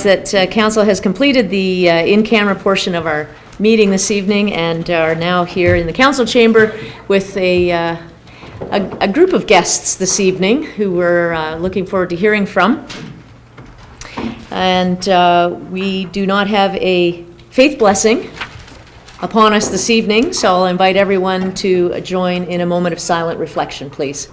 advise that Council has completed the in-camera portion of our meeting this evening and are now here in the Council chamber with a group of guests this evening who we're looking forward to hearing from. And we do not have a faith blessing upon us this evening, so I'll invite everyone to join in a moment of silent reflection, please.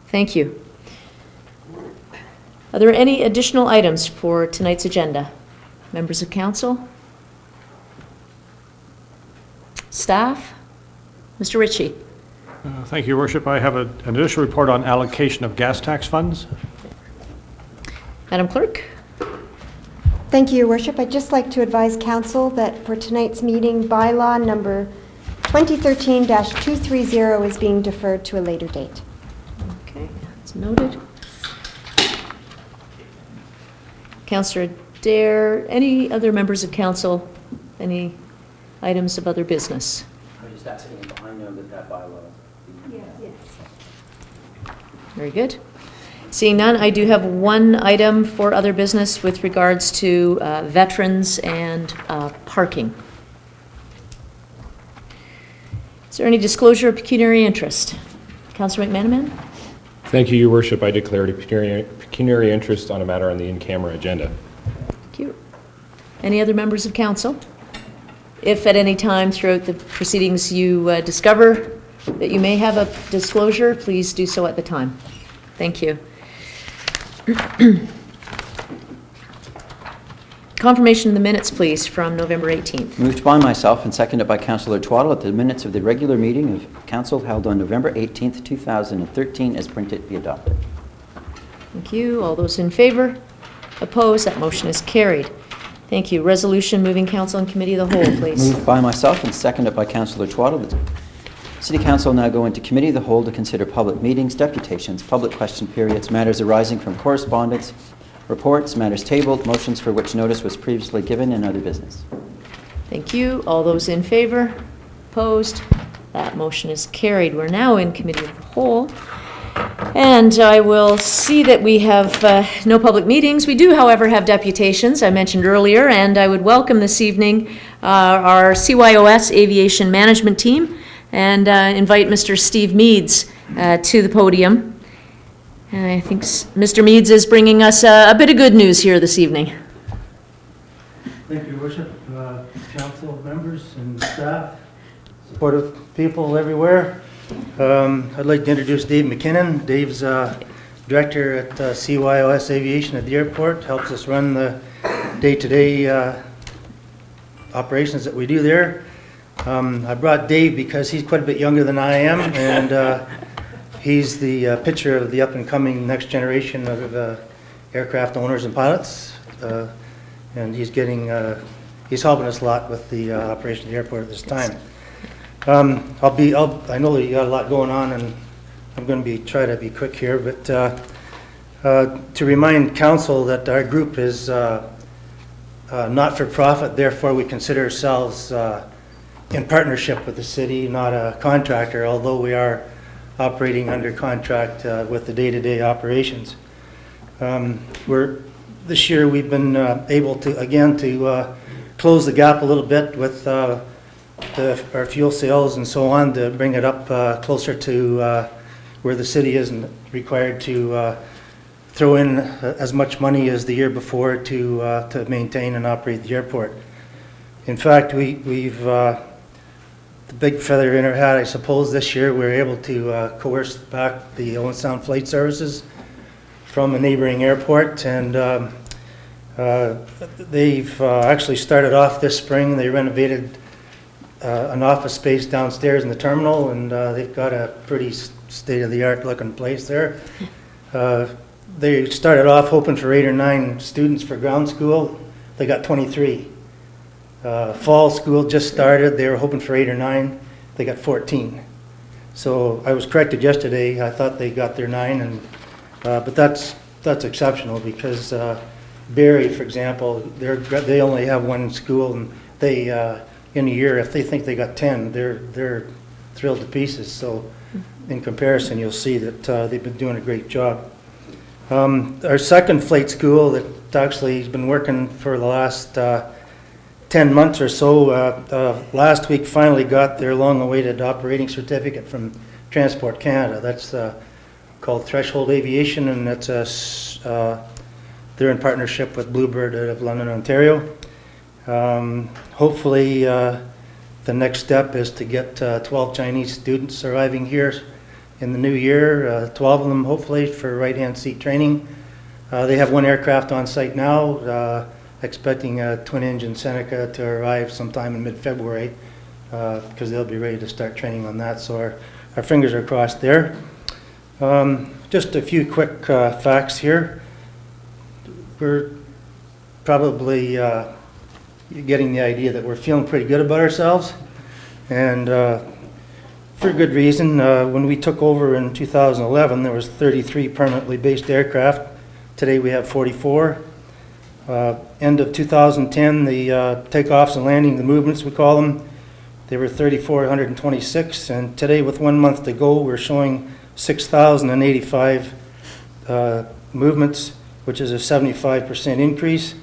Thank you. Are there any additional items for tonight's agenda? Members of Council? Staff? Mr. Ritchie. Thank you, Your Worship. I have an additional report on allocation of gas tax funds. Madam Clerk? Thank you, Your Worship. I'd just like to advise Council that for tonight's meeting, bylaw number 2013-230 is being deferred to a later date. Okay, that's noted. Councillor Dare, any other members of Council, any items of other business? I'm just asking if I know that bylaw. Yes. Very good. Seeing none, I do have one item for other business with regards to veterans and parking. Is there any disclosure of pecuniary interest? Councillor McManaman? Thank you, Your Worship. I declared a pecuniary interest on a matter on the in-camera agenda. Thank you. Any other members of Council? If at any time throughout the proceedings you discover that you may have a disclosure, please do so at the time. Thank you. Confirmation of the minutes, please, from November 18th. Moved by myself and seconded by Councillor Twaddle that the minutes of the regular meeting of Council held on November 18th, 2013 as printed be adopted. Thank you. All those in favor? Opposed? That motion is carried. Thank you. Resolution moving Council and Committee of the Whole, please. Moved by myself and seconded by Councillor Twaddle that City Council now go into Committee of the Whole to consider public meetings, deputations, public question periods, matters arising from correspondence, reports, matters tabled, motions for which notice was previously given, and other business. Thank you. All those in favor? Opposed? That motion is carried. We're now in Committee of the Whole. And I will see that we have no public meetings. We do, however, have deputations, I mentioned earlier, and I would welcome this evening our CYOS Aviation Management Team and invite Mr. Steve Meades to the podium. And I think Mr. Meades is bringing us a bit of good news here this evening. Thank you, Your Worship, council members and staff, supportive people everywhere. I'd like to introduce Dave MacKinnon. Dave's director at CYOS Aviation at the airport, helps us run the day-to-day operations that we do there. I brought Dave because he's quite a bit younger than I am, and he's the picture of the up-and-coming next generation of aircraft owners and pilots, and he's helping us a lot with the operation of the airport at this time. I know that you got a lot going on, and I'm going to try to be quick here, but to remind council that our group is not for profit, therefore we consider ourselves in partnership with the city, not a contractor, although we are operating under contract with the day-to-day operations. This year we've been able to close the gap a little bit with our fuel sales and so on to bring it up closer to where the city isn't required to throw in as much money as the year before to maintain and operate the airport. In fact, we've the big feather in our hat, I suppose, this year we were able to coerce back the Owen Sound flight services from a neighboring airport, and they've actually started off this spring. They renovated an office space downstairs in the terminal, and they've got a pretty state-of-the-art looking place there. They started off hoping for 8 or 9 students for ground school. They got 23. Fall school just started. They were hoping for 8 or 9. They got 14. So I was corrected yesterday. I thought they got their 9, and but that's exceptional because Barrie, for example, they only have one school, and they, in a year, if they think they got 10, they're thrilled to pieces. So in comparison, you'll see that they've been doing a great job. Our second flight school that actually has been working for the last 10 months or so, last week finally got their long-awaited operating certificate from Transport Canada. That's called Threshold Aviation, and that's they're in partnership with Bluebird out of London, Ontario. Hopefully, the next step is to get 12 Chinese students arriving here in the new year, 12 of them hopefully for right-hand seat training. They have one aircraft on site now, expecting a twin-engine Seneca to arrive sometime in mid-February, because they'll be ready to start training on that, so our fingers are crossed there. Just a few quick facts here. We're probably getting the idea that we're feeling pretty good about ourselves, and for good reason. When we took over in 2011, there was 33 permanently based aircraft. Today we have 44. End of 2010, the takeoffs and landing, the movements we call them, they were 3,426, and today with 1 month to go, we're showing 6,085 movements, which is a 75% increase.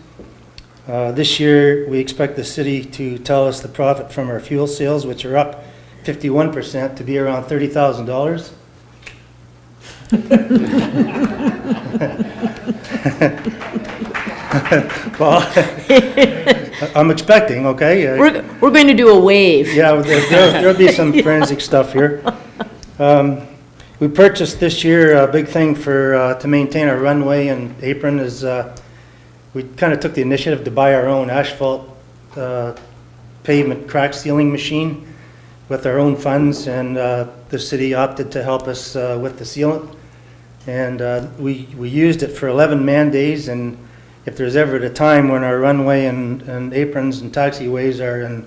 This year, we expect the city to tell us the profit from our fuel sales, which are up 51%, to be around $30,000. Well, I'm expecting, okay? We're going to do a wave. Yeah, there'll be some forensic stuff here. We purchased this year, a big thing for to maintain our runway and apron is we kind of took the initiative to buy our own asphalt pavement crack sealing machine with our own funds, and the city opted to help us with the sealant. And we used it for 11 man days, and if there's ever a time when our runway and aprons and taxiways are in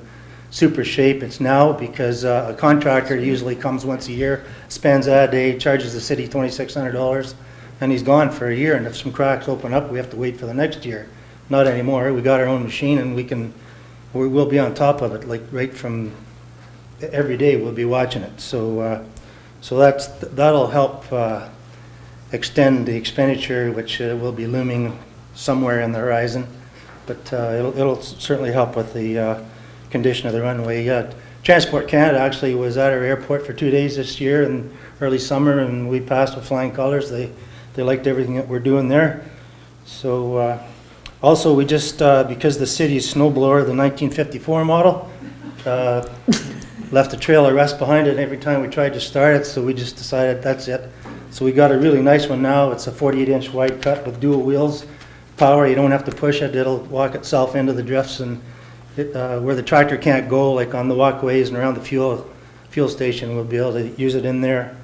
super shape, it's now, because a contractor usually comes once a year, spends that day, charges the city $2,600, and he's gone for a year, and if some cracks open up, we have to wait for the next year. Not anymore. We got our own machine, and we'll be on top of it, like right from every day we'll be watching it. So that'll help extend the expenditure, which will be looming somewhere in the horizon, but it'll certainly help with the condition of the runway. Transport Canada actually was at our airport for 2 days this year in early summer, and we passed with flying colors. They liked everything that we're doing there. So also we just, because the city's snowblower, the 1954 model, left a trail of rust behind it every time we tried to start it, so we just decided that's it. So we got a really nice one now. It's a 48-inch wide cut with dual wheels. Power, you don't have to push it. It'll walk itself into the drifts, and where the tractor can't go, like on the walkways and around the fuel station, we'll be able to use it in there.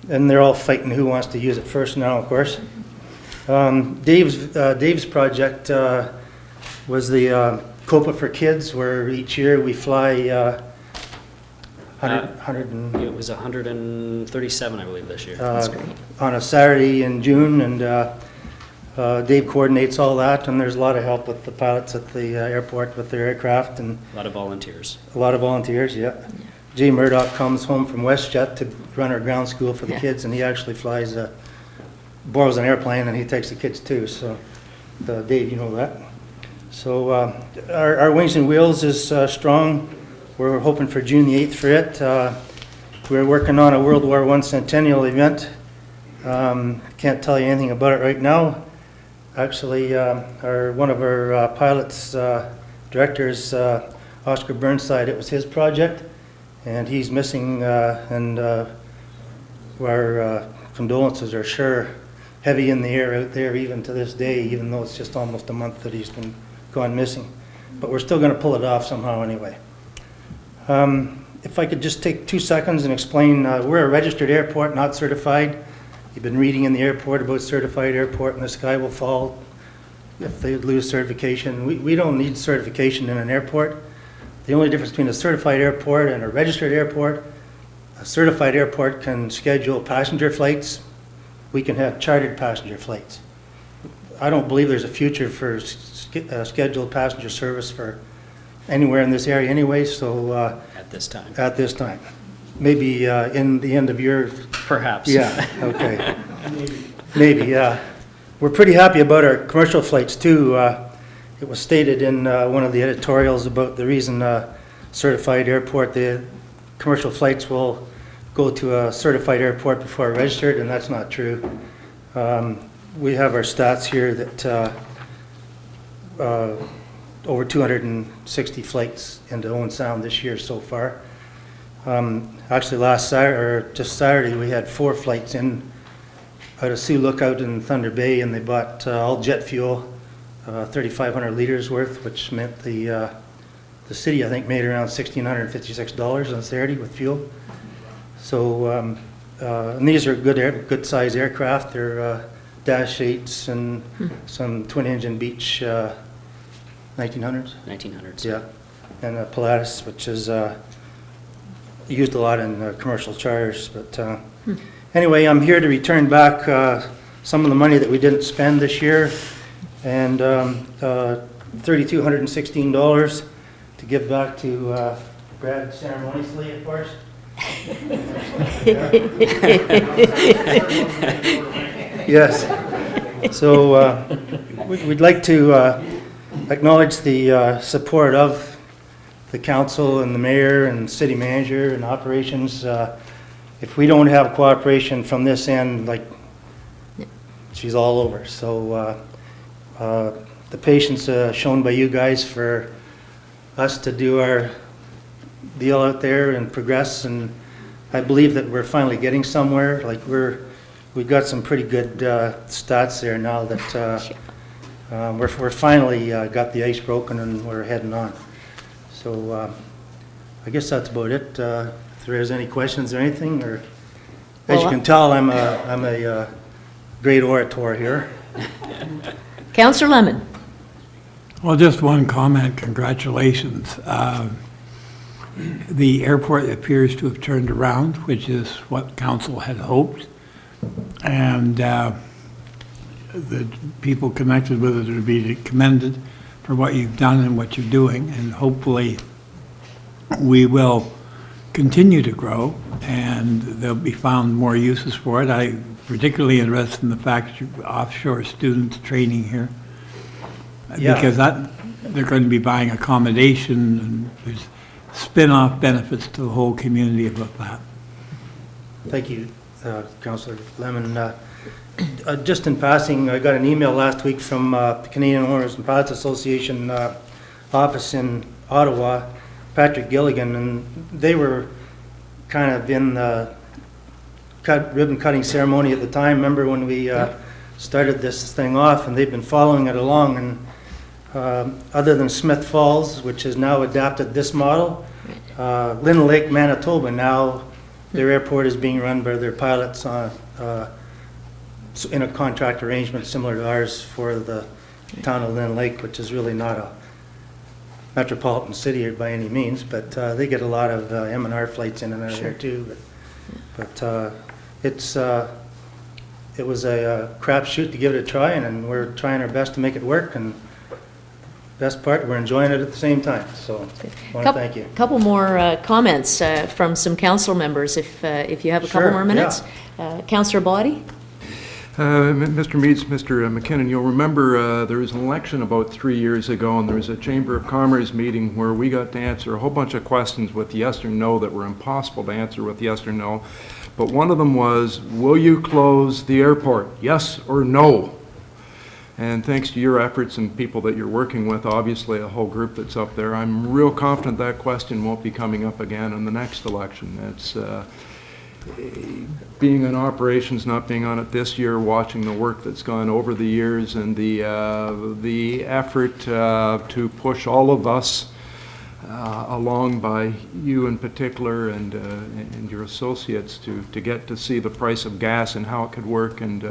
And they're all fighting who wants to use it first now, of course. Dave's project was the COPA for Kids, where each year we fly 100 and... It was 137, I believe, this year. on a Saturday in June, and Dave coordinates all that, and there's a lot of help with the pilots at the airport with their aircraft, and A lot of volunteers. a lot of volunteers, yeah. Jay Murdoch comes home from WestJet to run our ground school for the kids, and he actually flies, borrows an airplane, and he takes the kids too, so Dave, you know that. So our Wings and Wheels is strong. We're hoping for June the 8th for it. We're working on a World War I centennial event. Can't tell you anything about it right now. Actually, one of our pilots, directors, Oscar Burnside, it was his project, and he's missing, and our condolences are sure heavy in the air out there even to this day, even though it's just almost a month that he's been gone missing. But we're still going to pull it off somehow anyway. If I could just take 2 seconds and explain, we're a registered airport, not certified. You've been reading in the airport about certified airport, and the sky will fall if they lose certification. We don't need certification in an airport. The only difference between a certified airport and a registered airport, a certified airport can schedule passenger flights. We can have chartered passenger flights. I don't believe there's a future for scheduled passenger service for anywhere in this area anyway, so At this time. at this time. Maybe in the end of year. Perhaps. Yeah, okay. Maybe, yeah. We're pretty happy about our commercial flights too. It was stated in one of the editorials about the reason certified airport, the commercial flights will go to a certified airport before registered, and that's not true. We have our stats here that over 260 flights into Owen Sound this year so far. Actually, last Saturday, or just Saturday, we had 4 flights in out of Sioux Lookout in Thunder Bay, and they bought all jet fuel, 3,500 liters worth, which meant the city, I think, made around $1,656 on Saturday with fuel. So, and these are good size aircraft. They're Dash 8s and some twin-engine Beech 1900s. 1900s. Yeah, and a Pilatus, which is used a lot in commercial charters. But anyway, I'm here to return back some of the money that we didn't spend this year, and $3,216 to give back to Brad ceremoniously, of course. Yes. So we'd like to acknowledge the support of the council and the mayor and city manager and operations. If we don't have cooperation from this end, like, she's all over. So the patience shown by you guys for us to do our deal out there and progress, and I believe that we're finally getting somewhere. Like, we've got some pretty good stats there now that we're finally got the ice broken and we're heading on. So I guess that's about it. If there's any questions or anything, or as you can tell, I'm a great orator here. Councillor Lemon. Well, just one comment. Congratulations. The airport appears to have turned around, which is what council had hoped. And the people connected with it are to be commended for what you've done and what you're doing. And hopefully we will continue to grow and there'll be found more uses for it. I'm particularly interested in the fact that you're offshore students training here. Yeah. Because they're going to be buying accommodation, and there's spin-off benefits to the whole community about that. Thank you, Councillor Lemon. Just in passing, I got an email last week from the Canadian Owners and Pilots Association office in Ottawa, Patrick Gilligan, and they were kind of in the ribbon cutting ceremony at the time. Remember when we started this thing off, and they've been following it along, and other than Smith Falls, which has now adapted this model, Lynn Lake, Manitoba, now their airport is being run by their pilots in a contract arrangement similar to ours for the town of Lynn Lake, which is really not a metropolitan city by any means, but they get a lot of M&R flights in and out of there too. But it was a crapshoot to give it a try, and we're trying our best to make it work, and best part, we're enjoying it at the same time. So I want to thank you. A couple more comments from some council members, if you have a couple Sure, more minutes. Councillor Body? Mr. Meades, Mr. MacKinnon, you'll remember there was an election about 3 years ago, and there was a Chamber of Commerce meeting where we got to answer a whole bunch of questions with yes or no that were impossible to answer with yes or no. But one of them was, will you close the airport, yes or no? And thanks to your efforts and people that you're working with, obviously a whole group that's up there, I'm real confident that question won't be coming up again in the next election. It's being in operations, not being on it this year, watching the work that's gone over the years, and the effort to push all of us along by you in particular and your associates to get to see the price of gas and how it could work and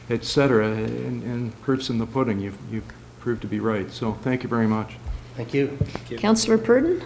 et cetera, and proof's in the pudding. You've proved to be right. So thank you very much. Thank you. Councillor Purdon?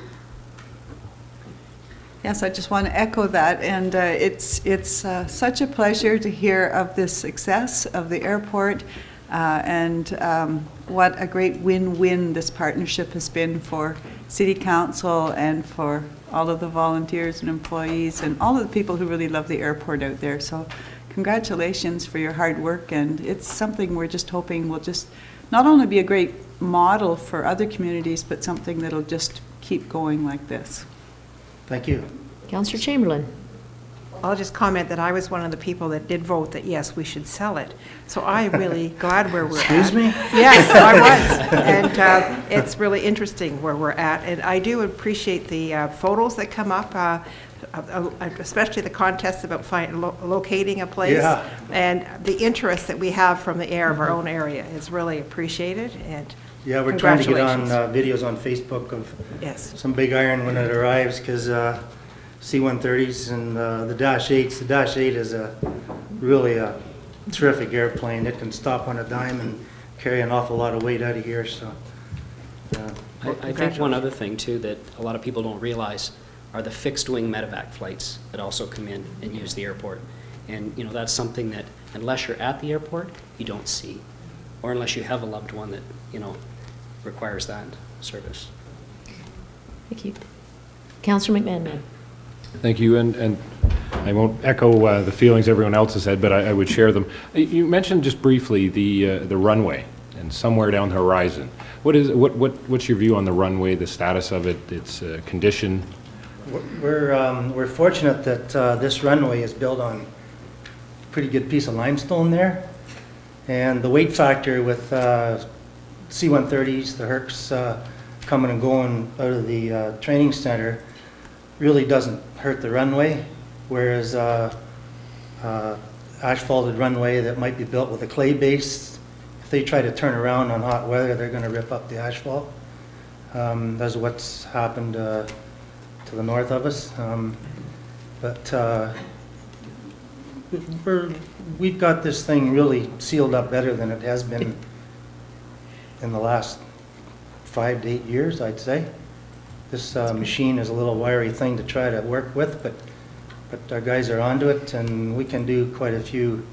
Yes, I just want to echo that, and it's such a pleasure to hear of the success of the airport. What a great win-win this partnership has been for City Council and for all of the volunteers and employees and all of the people who really love the airport out there. So congratulations for your hard work, and it's something we're just hoping will just not only be a great model for other communities, but something that'll just keep going like this. Thank you. Councillor Chamberlain. I'll just comment that I was one of the people that did vote that, yes, we should sell it. So I'm really glad where we're at. Excuse me? Yes, I was. And it's really interesting where we're at. And I do appreciate the photos that come up, especially the contest about locating a place. Yeah. And the interest that we have from the air of our own area is really appreciated. And Yeah, we're trying to get on congratulations. videos on Facebook of Yes. some big iron when it arrives, because C-130s and the Dash 8s. The Dash 8 is really a terrific airplane. It can stop on a dime and carry an awful lot of weight out of here, so. I think one other thing too that a lot of people don't realize are the fixed wing medevac flights that also come in and use the airport. And you know, that's something that unless you're at the airport, you don't see. Or unless you have a loved one that, you know, requires that service. Thank you. Councillor McMahon. Thank you, and I won't echo the feelings everyone else has said, but I would share them. You mentioned just briefly the runway and somewhere down the horizon. What's your view on the runway, the status of it, its condition? We're fortunate that this runway is built on a pretty good piece of limestone there. And the weight factor with C-130s, the Hercs coming and going out of the training center really doesn't hurt the runway, whereas asphalted runway that might be built with a clay base, if they try to turn around on hot weather, they're going to rip up the asphalt. That's what's happened to the north of us. We've got this thing really sealed up better than it has been in the last 5 to 8 years, I'd say. This machine is a little wiry thing to try to work with, but our guys are onto it, and we can do quite a few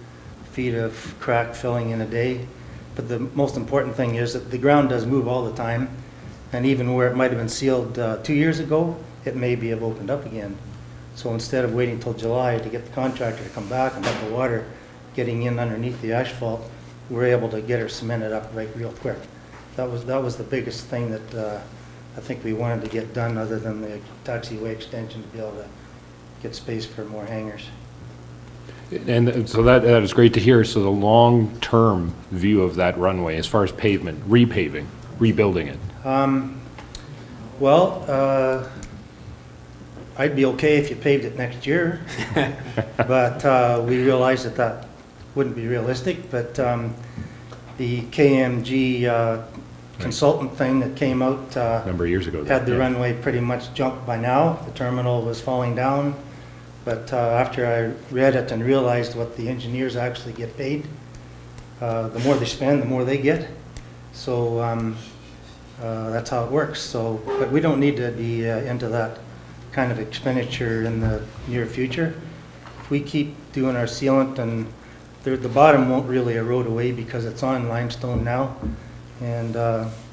feet of crack filling in a day. But the most important thing is that the ground does move all the time, and even where it might have been sealed 2 years ago, it may be have opened up again. So instead of waiting till July to get the contractor to come back and let the water getting in underneath the asphalt, we're able to get her cemented up right real quick. That was the biggest thing that I think we wanted to get done, other than the taxiway extension, to be able to get space for more hangars. And so that is great to hear. So the long-term view of that runway, as far as pavement, repaving, rebuilding it. I'd be okay if you paved it next year, but we realized that wouldn't be realistic. But the KMG consultant thing that came out A number of years ago. had the runway pretty much jumped by now. The terminal was falling down. But after I read it and realized what the engineers actually get paid, the more they spend, the more they get. So that's how it works. So, but we don't need to be into that kind of expenditure in the near future. If we keep doing our sealant, and the bottom won't really erode away because it's on limestone now, and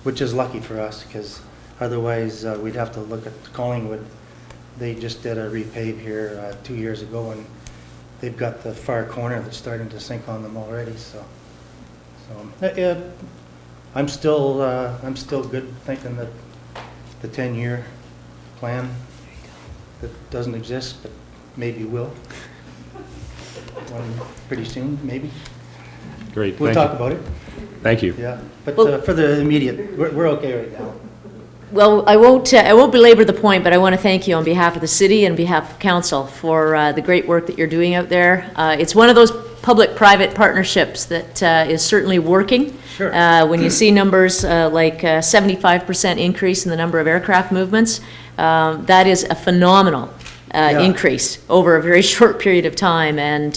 which is lucky for us, because otherwise we'd have to look at Collingwood. They just did a repave here 2 years ago, and they've got the far corner that's starting to sink on them already. So I'm still good thinking that the 10-year plan that doesn't exist, but maybe will. One pretty soon, maybe. Great. We'll talk about it. Thank you. Yeah, but for the immediate, we're okay right now. Well, I won't belabor the point, but I want to thank you on behalf of the city and on behalf of council for the great work that you're doing out there. It's one of those public-private partnerships that is certainly working. Sure. When you see numbers like 75% increase in the number of aircraft movements, that is a phenomenal increase over a very short period of time, and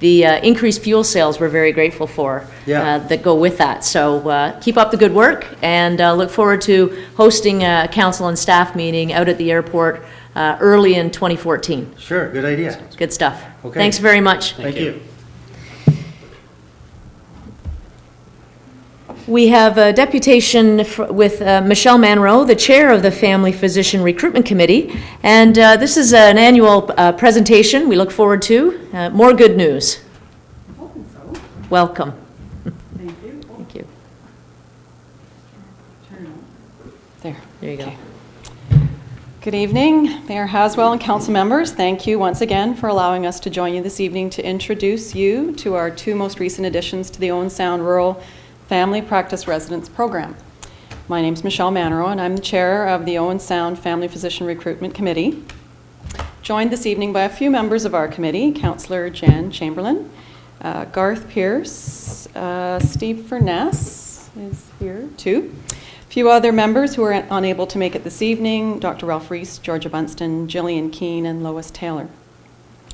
the increased fuel sales we're very grateful for that go with that. So keep up the good work, and look forward to hosting a council and staff meeting out at the airport early in 2014. Sure, good idea. Good stuff. Okay. Thanks very much. Thank you. We have a deputation with Michele Mannerow, the chair of the Family Physician Recruitment Committee. And this is an annual presentation we look forward to. More good news. Welcome. Thank you. Thank you. There. There you go. Good evening, Mayor Haswell and council members. Thank you once again for allowing us to join you this evening to introduce you to our two most recent additions to the Owen Sound Rural Family Practice Residence Program. My name is Michele Mannerow, and I'm the chair of the Owen Sound Family Physician Recruitment Committee. Joined this evening by a few members of our committee, Councillor Jan Chamberlain, Garth Pierce, Steve Furness is here too. A few other members who are unable to make it this evening, Dr. Ralph Reese, Georgia Bunston, Gillian Keane, and Lois Taylor.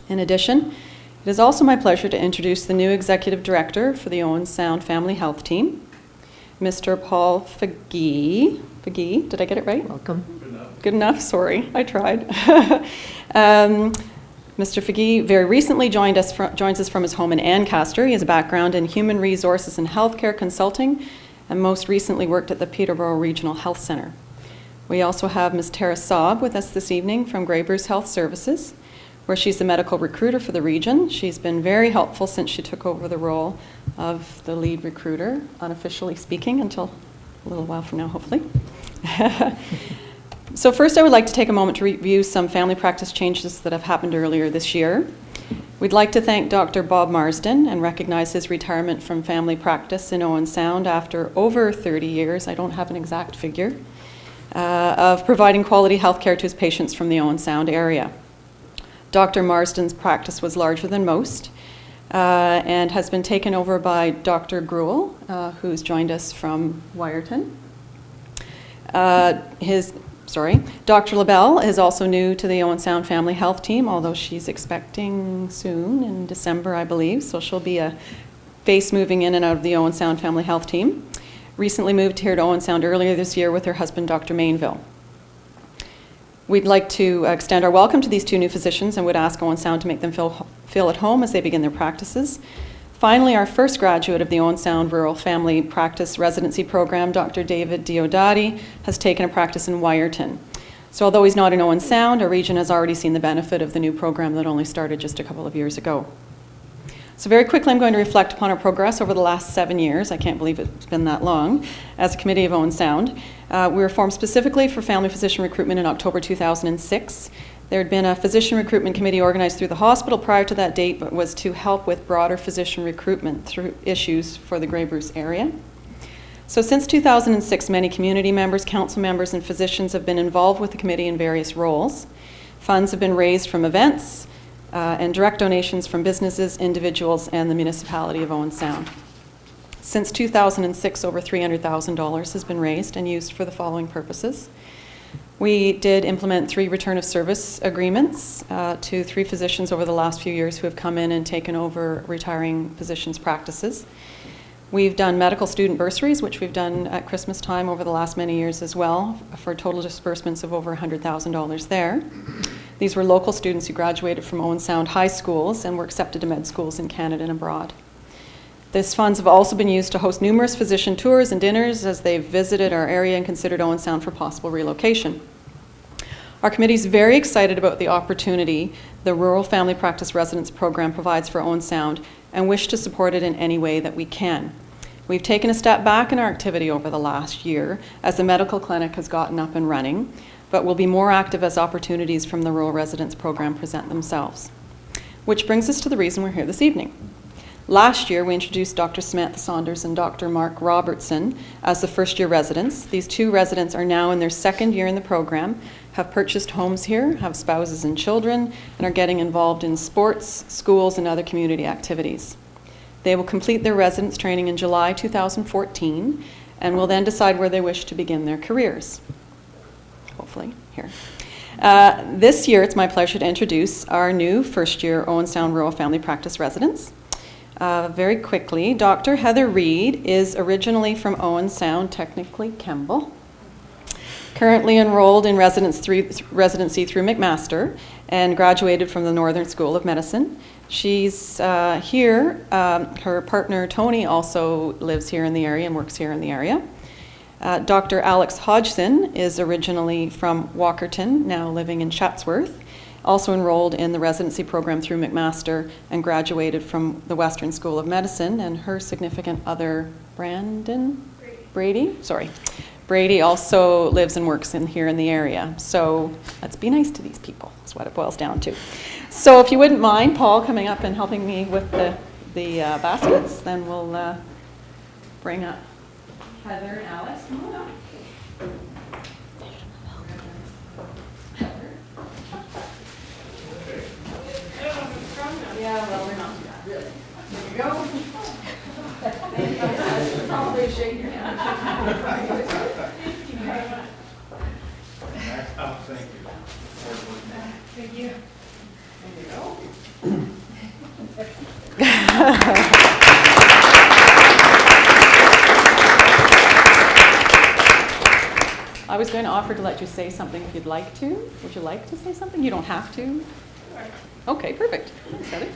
In addition, it is also my pleasure to introduce the new Executive Director for the Owen Sound Family Health Team, Mr. Paul Fagee. Fagee, did I get it right? Welcome. Good enough, sorry, I tried. Mr. Fagee very recently joins us from his home in Ancaster. He has a background in human resources and healthcare consulting, and most recently worked at the Peterborough Regional Health Centre. We also have Ms. Tara Saab with us this evening from Grey Bruce Health Services, where she's the medical recruiter for the region. She's been very helpful since she took over the role of the lead recruiter, unofficially speaking, until a little while from now, hopefully. So first, I would like to take a moment to review some family practice changes that have happened earlier this year. We'd like to thank Dr. Bob Marsden and recognize his retirement from family practice in Owen Sound after over 30 years, I don't have an exact figure, of providing quality health care to his patients from the Owen Sound area. Dr. Marsden's practice was larger than most and has been taken over by Dr. Gruel, who's joined us from Wyerton. Dr. LaBelle is also new to the Owen Sound Family Health Team, although she's expecting soon, in December, I believe, so she'll be a face moving in and out of the Owen Sound Family Health Team. Recently moved here to Owen Sound earlier this year with her husband, Dr. Mainville. We'd like to extend our welcome to these two new physicians and would ask Owen Sound to make them feel at home as they begin their practices. Finally, our first graduate of the Owen Sound Rural Family Practice Residency Program, Dr. David Diodati, has taken a practice in Wyerton. So although he's not in Owen Sound, our region has already seen the benefit of the new program that only started just a couple of years ago. So very quickly, I'm going to reflect upon our progress over the last 7 years. I can't believe it's been that long, as a committee of Owen Sound. We were formed specifically for family physician recruitment in October 2006. There had been a physician recruitment committee organized through the hospital prior to that date, but was to help with broader physician recruitment through issues for the Grey Bruce area. So since 2006, many community members, council members, and physicians have been involved with the committee in various roles. Funds have been raised from events and direct donations from businesses, individuals, and the municipality of Owen Sound. Since 2006, over $300,000 has been raised and used for the following purposes. We did implement 3 return of service agreements to 3 physicians over the last few years who have come in and taken over retiring physicians' practices. We've done medical student bursaries, which we've done at Christmas time over the last many years as well, for total disbursements of over $100,000 there. These were local students who graduated from Owen Sound high schools and were accepted to med schools in Canada and abroad. These funds have also been used to host numerous physician tours and dinners as they've visited our area and considered Owen Sound for possible relocation. Our committee is very excited about the opportunity the Rural Family Practice Residence Program provides for Owen Sound and wish to support it in any way that we can. We've taken a step back in our activity over the last year as the medical clinic has gotten up and running, but will be more active as opportunities from the Rural Residence Program present themselves. Which brings us to the reason we're here this evening. Last year, we introduced Dr. Samantha Saunders and Dr. Mark Robertson as the first-year residents. These 2 residents are now in their 2nd year in the program, have purchased homes here, have spouses and children, and are getting involved in sports, schools, and other community activities. They will complete their residence training in July 2014 and will then decide where they wish to begin their careers. Hopefully, here. This year, it's my pleasure to introduce our new first-year Owen Sound Rural Family Practice residents. Very quickly, Dr. Heather Reid is originally from Owen Sound, technically Kemble. currently enrolled in residency through McMaster, and graduated from the Northern School of Medicine. She's here. Her partner, Tony, also lives here in the area and works here in the area. Dr. Alex Hodgson is originally from Walkerton, now living in Chatsworth, also enrolled in the residency program through McMaster and graduated from the Western School of Medicine. And her significant other, Brady, also lives and works here in the area. So let's be nice to these people, is what it boils down to. So if you wouldn't mind, Paul, coming up and helping me with the baskets, then we'll bring up Heather and Alex. Come on up. Yeah, well, we're not too bad, really. Here we go. Probably shake your hand. Thank you very much. Thank you. Thank you. There you go. I was going to offer to let you say something if you'd like to. Would you like to say something? You don't have to. Okay, perfect. Thanks, Heather.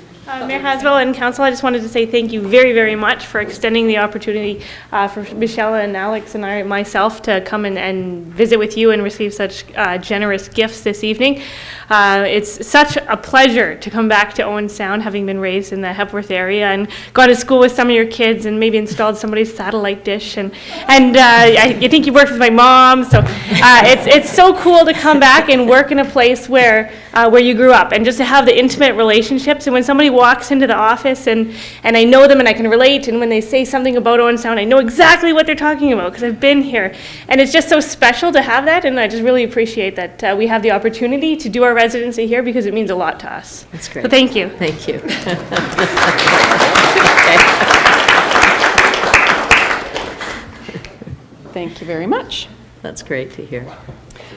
Mayor Haswell and Council, I just wanted to say thank you very, very much for extending the opportunity for Michele and Alex and myself to come and visit with you and receive such generous gifts this evening. It's such a pleasure to come back to Owen Sound, having been raised in the Hepworth area and gone to school with some of your kids and maybe installed somebody's satellite dish. And I think you worked with my mom, so it's so cool to come back and work in a place where you grew up and just to have the intimate relationships. And when somebody walks into the office and I know them and I can relate, and when they say something about Owen Sound, I know exactly what they're talking about because I've been here. And it's just so special to have that, and I just really appreciate that we have the opportunity to do our residency here because it means a lot to us. That's great. So thank you. Thank you. Thank you very much. That's great to hear.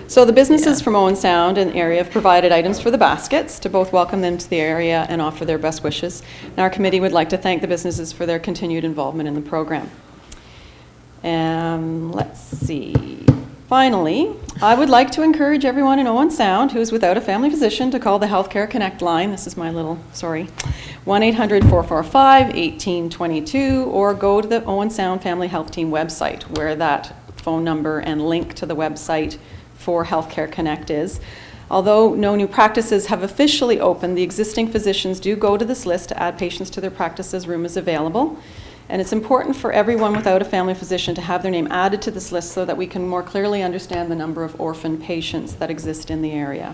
So the businesses from Owen Sound and the area have provided items for the baskets to both welcome them to the area and offer their best wishes. And our committee would like to thank the businesses for their continued involvement in the program. Let's see. Finally, I would like to encourage everyone in Owen Sound who is without a family physician to call the Healthcare Connect line. This is my little, 1-800-445-1822, or go to the Owen Sound Family Health Team website where that phone number and link to the website for Healthcare Connect is. Although no new practices have officially opened, the existing physicians do go to this list to add patients to their practice as room is available. And it's important for everyone without a family physician to have their name added to this list so that we can more clearly understand the number of orphan patients that exist in the area.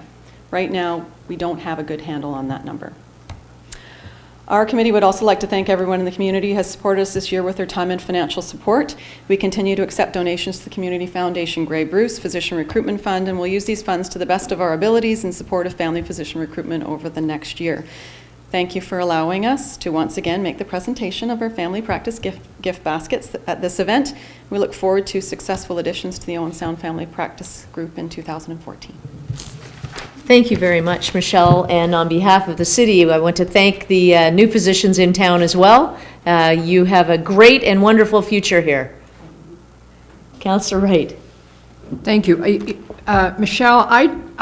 Right now, we don't have a good handle on that number. Our committee would also like to thank everyone in the community who has supported us this year with their time and financial support. We continue to accept donations to the Community Foundation Grey Bruce Physician Recruitment Fund, and we'll use these funds to the best of our abilities in support of family physician recruitment over the next year. Thank you for allowing us to once again make the presentation of our family practice gift baskets at this event. We look forward to successful additions to the Owen Sound Family Practice Group in 2014. Thank you very much, Michele. And on behalf of the city, I want to thank the new physicians in town as well. You have a great and wonderful future here. Councillor Wright. Thank you. Michele,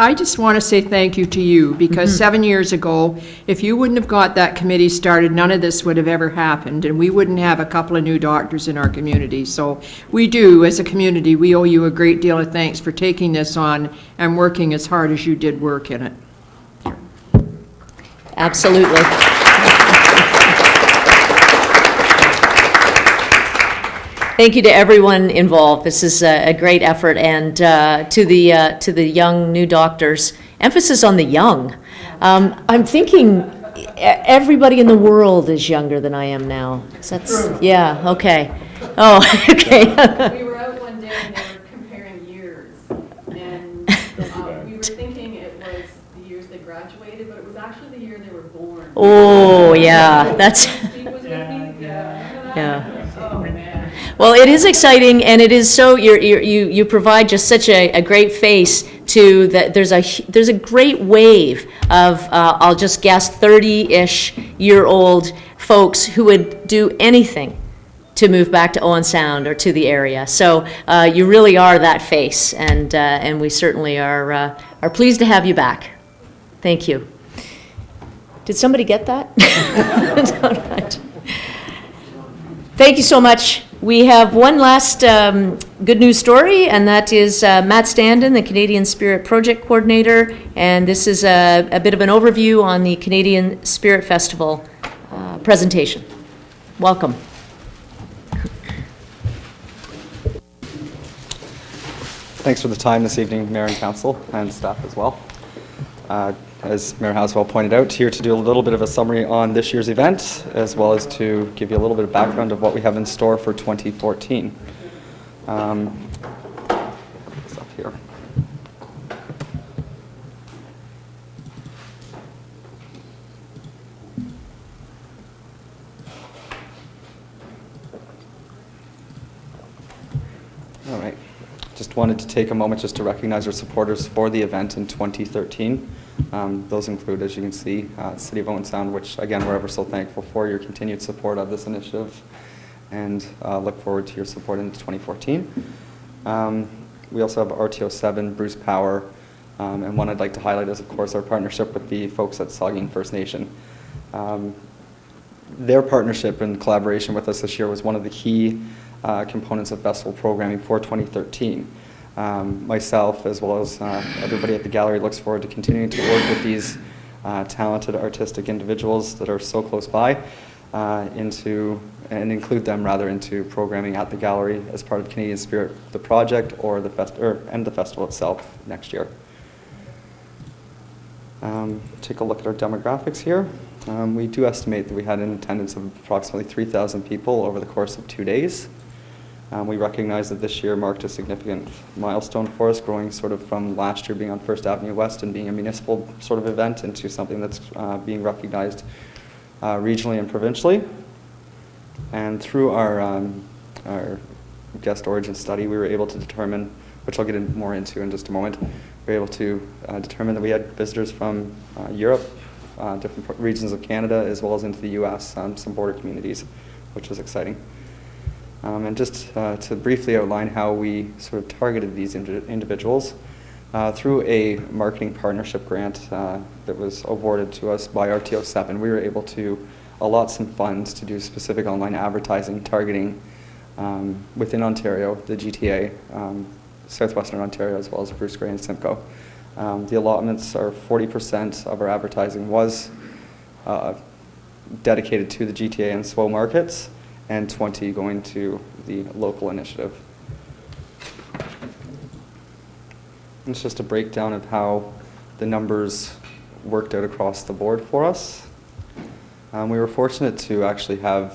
I just want to say thank you to you because 7 years ago, if you wouldn't have got that committee started, none of this would have ever happened, and we wouldn't have a couple of new doctors in our community. So we do, as a community, we owe you a great deal of thanks for taking this on and working as hard as you did work in it. Absolutely. Thank you to everyone involved. This is a great effort, and to the young new doctors. Emphasis on the young. I'm thinking everybody in the world is younger than I am now. Yeah. Okay. Oh. Okay. We were out one day and they were comparing years, and we were thinking it was the years they graduated, but it was actually the year they were born. Oh yeah, that's. Yeah. Well, it is exciting, and it is so you provide just such a great face to that. There's a great wave of I'll just guess 30-ish year old folks who would do anything to move back to Owen Sound or to the area. So you really are that face, and we certainly are pleased to have you back. Thank you. Did somebody get that? All right. Thank you so much. We have one last good news story, and that is Matt Standen, the Canadian Spirit Project Coordinator, and this is a bit of an overview on the Canadian Spirit Festival presentation. Welcome. Thanks for the time this evening, Mayor and Council, and staff as well. As Mayor Haswell pointed out, here to do a little bit of a summary on this year's event, as well as to give you a little bit of background of what we have in store for 2014. It's up here. All right. Just wanted to take a moment just to recognize our supporters for the event in 2013. Those include, as you can see, City of Owen Sound, which again, we're ever so thankful for your continued support of this initiative, and look forward to your support into 2014. We also have RTO 7, Bruce Power, and one I'd like to highlight is, of course, our partnership with the folks at Saugeen First Nation. Their partnership and collaboration with us this year was one of the key components of festival programming for 2013. Myself, as well as everybody at the gallery, looks forward to continuing to work with these talented artistic individuals that are so close by and include them rather into programming at the gallery as part of Canadian Spirit, the project, or the festival itself next year. Take a look at our demographics here. We do estimate that we had an attendance of approximately 3,000 people over the course of 2 days. We recognize that this year marked a significant milestone for us, growing sort of from last year being on First Avenue West and being a municipal sort of event into something that's being recognized regionally and provincially. And through our guest origin study, we were able to determine, which I'll get more into in just a moment, we were able to determine that we had visitors from Europe, different regions of Canada, as well as into the US, some border communities, which was exciting. And just to briefly outline how we sort of targeted these individuals, through a marketing partnership grant that was awarded to us by RTO 7, we were able to allot some funds to do specific online advertising targeting within Ontario, the GTA, Southwestern Ontario, as well as Bruce Grey and Simcoe. The allotments are 40% of our advertising was dedicated to the GTA and SWO markets, and 20 going to the local initiative. It's just a breakdown of how the numbers worked out across the board for us. We were fortunate to actually have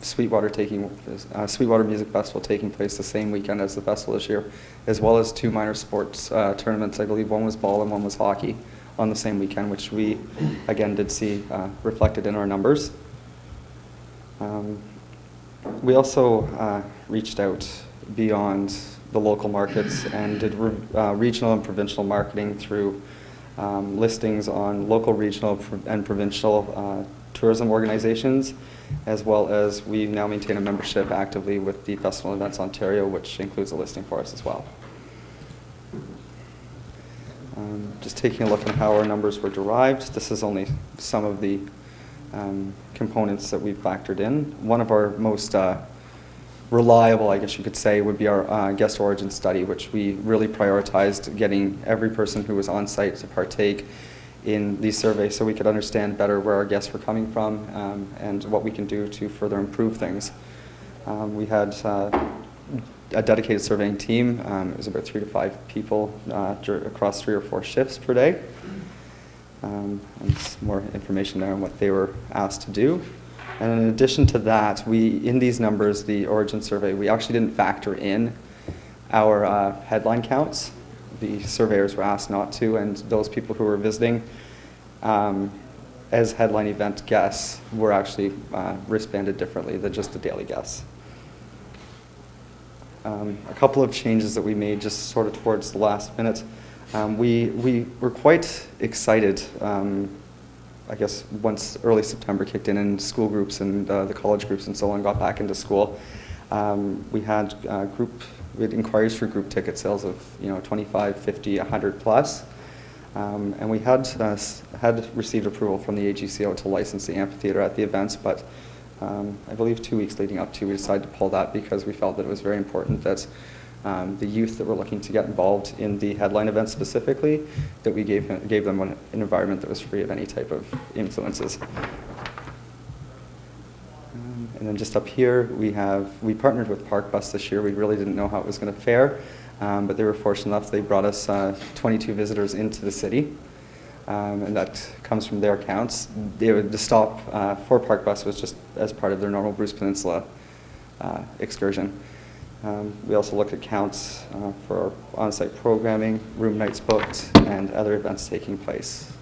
Sweetwater Music Festival taking place the same weekend as the festival this year, as well as two minor sports tournaments. I believe one was ball and one was hockey on the same weekend, which we again did see reflected in our numbers. We also reached out beyond the local markets and did regional and provincial marketing through listings on local, regional, and provincial tourism organizations, as well as we now maintain a membership actively with the Festival Events Ontario, which includes a listing for us as well. Just taking a look at how our numbers were derived, this is only some of the components that we've factored in. One of our most reliable, I guess you could say, would be our guest origin study, which we really prioritized getting every person who was on site to partake in these surveys so we could understand better where our guests were coming from and what we can do to further improve things. We had a dedicated surveying team. It was about 3 to 5 people across 3 or 4 shifts per day. And some more information there on what they were asked to do. And in addition to that, in these numbers, the origin survey, we actually didn't factor in our headline counts. The surveyors were asked not to, and those people who were visiting as headline event guests were actually wristbanded differently than just the daily guests. A couple of changes that we made just sort of towards the last minute. We were quite excited I guess once early September kicked in and school groups and the college groups and so on got back into school, we had inquiries for group ticket sales of 25, 50, 100 plus. And we had received approval from the AGCO to license the amphitheater at the events, but I believe 2 weeks leading up to, we decided to pull that because we felt that it was very important that the youth that were looking to get involved in the headline event specifically, that we gave them an environment that was free of any type of influences. And then just up here, we partnered with Park Bus this year. We really didn't know how it was going to fare, but they were fortunate enough. They brought us 22 visitors into the city, and that comes from their accounts. The stop for Park Bus was just as part of their normal Bruce Peninsula excursion. We also looked at counts for our on-site programming, room nights booked, and other events taking place.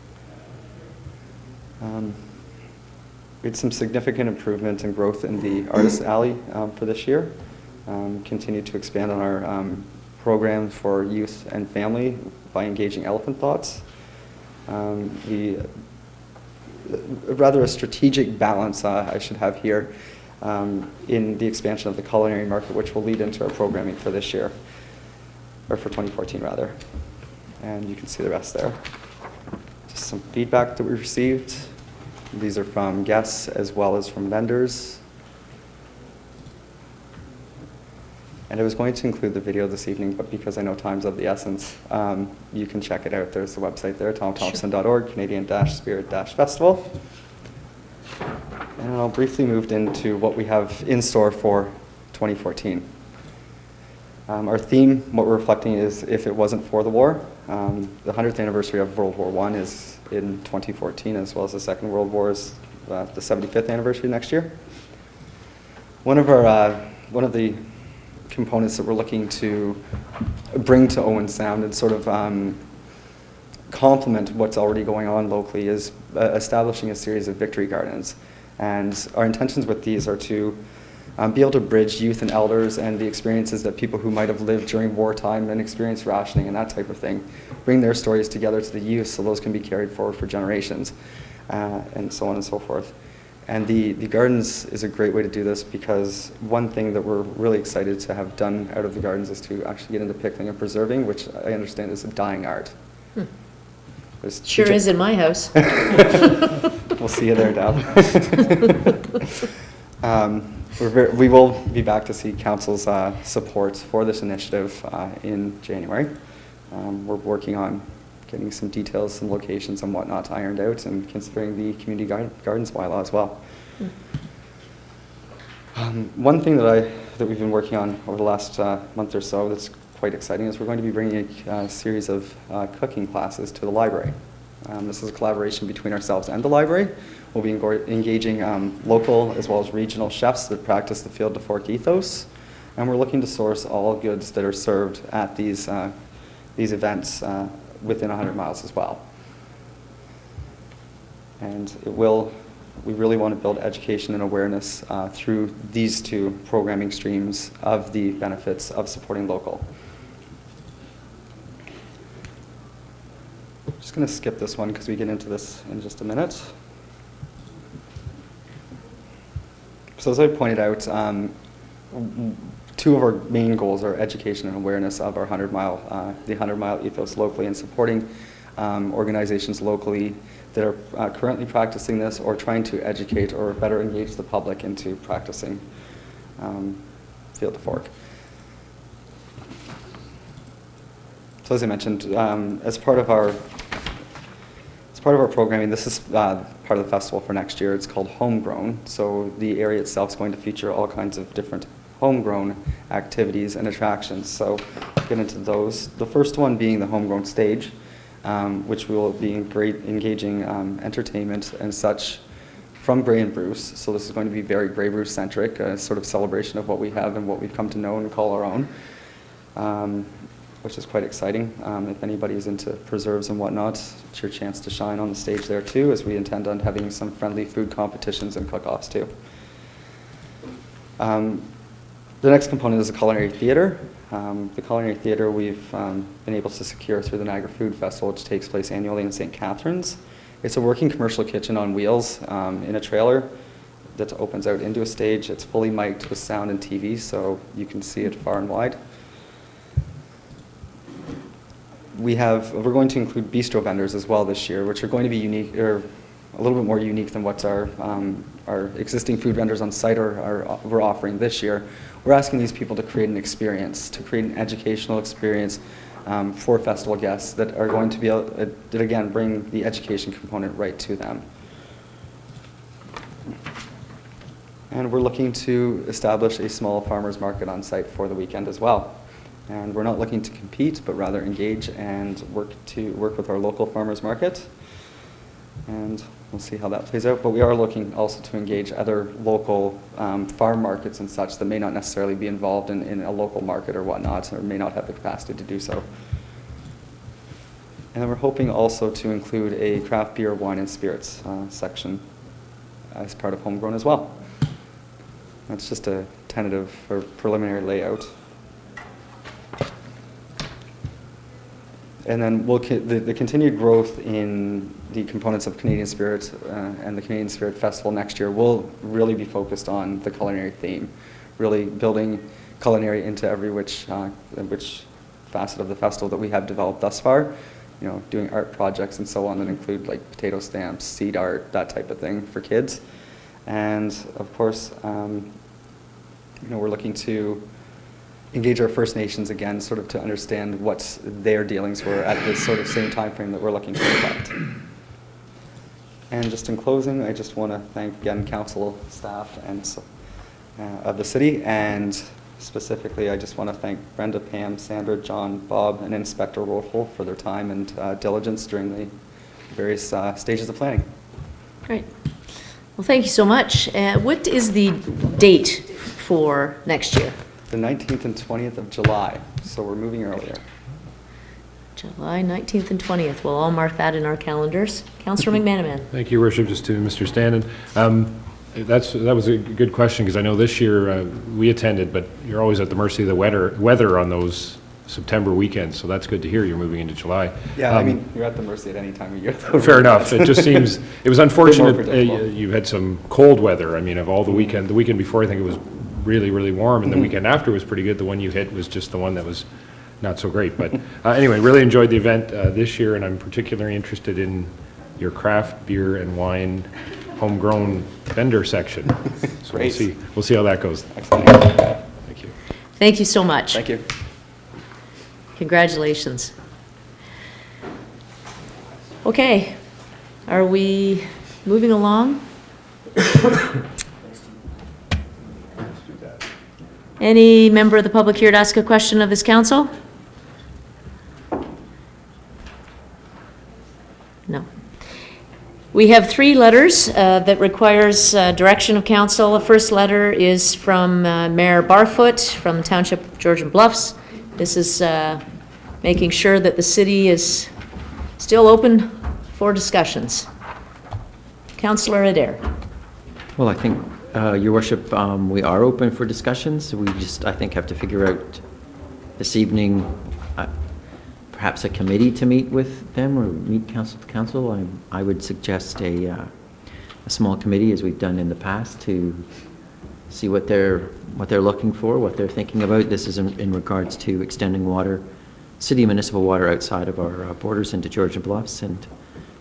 We had some significant improvement and growth in the Artist Alley for this year. Continued to expand on our program for youth and family by engaging Elephant Thoughts. Rather a strategic balance I should have here in the expansion of the culinary market, which will lead into our programming for this year, or for 2014 rather. And you can see the rest there. Just some feedback that we received. These are from guests as well as from vendors. And I was going to include the video this evening, but because I know time's of the essence, you can check it out. There's the website there, tomthompson.org, Canadian-Spirit-Festival. And I'll briefly move into what we have in store for 2014. Our theme, what we're reflecting is if it wasn't for the war. The 100th anniversary of World War I is in 2014, as well as the Second World War is the 75th anniversary next year. One of the components that we're looking to bring to Owen Sound and sort of complement what's already going on locally is establishing a series of victory gardens. And our intentions with these are to be able to bridge youth and elders and the experiences that people who might have lived during wartime and experienced rationing and that type of thing, bring their stories together to the youth so those can be carried forward for generations, and so on and so forth. And the gardens is a great way to do this because one thing that we're really excited to have done out of the gardens is to actually get into pickling and preserving, which I understand is a dying art. Sure is in my house. We'll see you there, Deb. We will be back to see Council's support for this initiative in January. We're working on getting some details, some locations and whatnot ironed out, and considering the community gardens bylaw as well. One thing that we've been working on over the last month or so that's quite exciting is we're going to be bringing a series of cooking classes to the library. This is a collaboration between ourselves and the library. We'll be engaging local as well as regional chefs that practice the field to fork ethos, and we're looking to source all goods that are served at these events within 100 miles as well. And we really want to build education and awareness through these two programming streams of the benefits of supporting local. I'm just going to skip this one because we get into this in just a minute. So as I pointed out, two of our main goals are education and awareness of our 100-mile ethos locally, and supporting organizations locally that are currently practicing this or trying to educate or better engage the public into practicing field to fork. So as I mentioned, as part of our programming, this is part of the festival for next year. It's called Homegrown. So the area itself is going to feature all kinds of different homegrown activities and attractions. So I'll get into those. The first one being the Homegrown Stage, which we will be engaging entertainment and such from Grey and Bruce. So this is going to be very Grey Bruce centric, a sort of celebration of what we have and what we've come to know and call our own, which is quite exciting. If anybody is into preserves and whatnot, it's your chance to shine on the stage there too, as we intend on having some friendly food competitions and cook-offs too. The next component is the Culinary Theatre. The Culinary Theatre we've been able to secure through the Niagara Food Festival, which takes place annually in St. Catharines. It's a working commercial kitchen on wheels in a trailer that opens out into a stage. It's fully mic'd with sound and TV, so you can see it far and wide. We're going to include bistro vendors as well this year, which are going to be unique, or a little bit more unique than what our existing food vendors on site we're offering this year. We're asking these people to create an experience, to create an educational experience for festival guests that are going to be able that again bring the education component right to them. And we're looking to establish a small farmers market on site for the weekend as well. And we're not looking to compete, but rather engage and work with our local farmers market. And we'll see how that plays out. But we are looking also to engage other local farm markets and such that may not necessarily be involved in a local market or whatnot, or may not have the capacity to do so. And then we're hoping also to include a craft beer, wine, and spirits section as part of homegrown as well. That's just a tentative or preliminary layout. And then the continued growth in the components of Canadian Spirit and the Canadian Spirit Festival next year will really be focused on the culinary theme, really building culinary into every which facet of the festival that we have developed thus far. You know, doing art projects and so on that include like potato stamps, seed art, that type of thing for kids. And of course, you know, we're looking to engage our First Nations again, sort of to understand what their dealings were at this sort of same time frame that we're looking to reflect. And just in closing, I just want to thank again council staff and of the city, and specifically I just want to thank Brenda, Pam, Sandra, John, Bob, and Inspector Wolfel for their time and diligence during the various stages of planning. Great. Well, thank you so much. What is the date for next year? The 19th and 20th of July, so we're moving earlier. July 19th and 20th. We'll all mark that in our calendars. Councillor McManaman. Thank you, Worship. Just to Mr. Standen. That was a good question, because I know this year we attended, but you're always at the mercy of the weather on those September weekends, so that's good to hear you're moving into July. Yeah, I mean, you're at the mercy at any time of year. Though. Fair enough. It just seems, it was unfortunate you had some cold weather. I mean, of all the weekend before, I think it was really, really warm, and the weekend after was pretty good. The one you hit was just the one that was not so great. But anyway, really enjoyed the event this year, and I'm particularly interested in your craft beer and wine homegrown vendor section. So we'll see how that goes. Excellent. Thank you. Thank you so much. Thank you. Congratulations. Okay, are we moving along? Any member of the public here to ask a question of this council? No. We have 3 letters that requires direction of council. The first letter is from Mayor Barfoot from the Township of Georgian Bluffs. This is making sure that the city is still open for discussions. Councillor Adair. Well, I think, Your Worship, we are open for discussions. We just, I think, have to figure out this evening perhaps a committee to meet with them or meet council to council. I would suggest a small committee, as we've done in the past, to see what they're looking for, what they're thinking about. This is in regards to extending water, city municipal water outside of our borders into Georgian Bluffs, and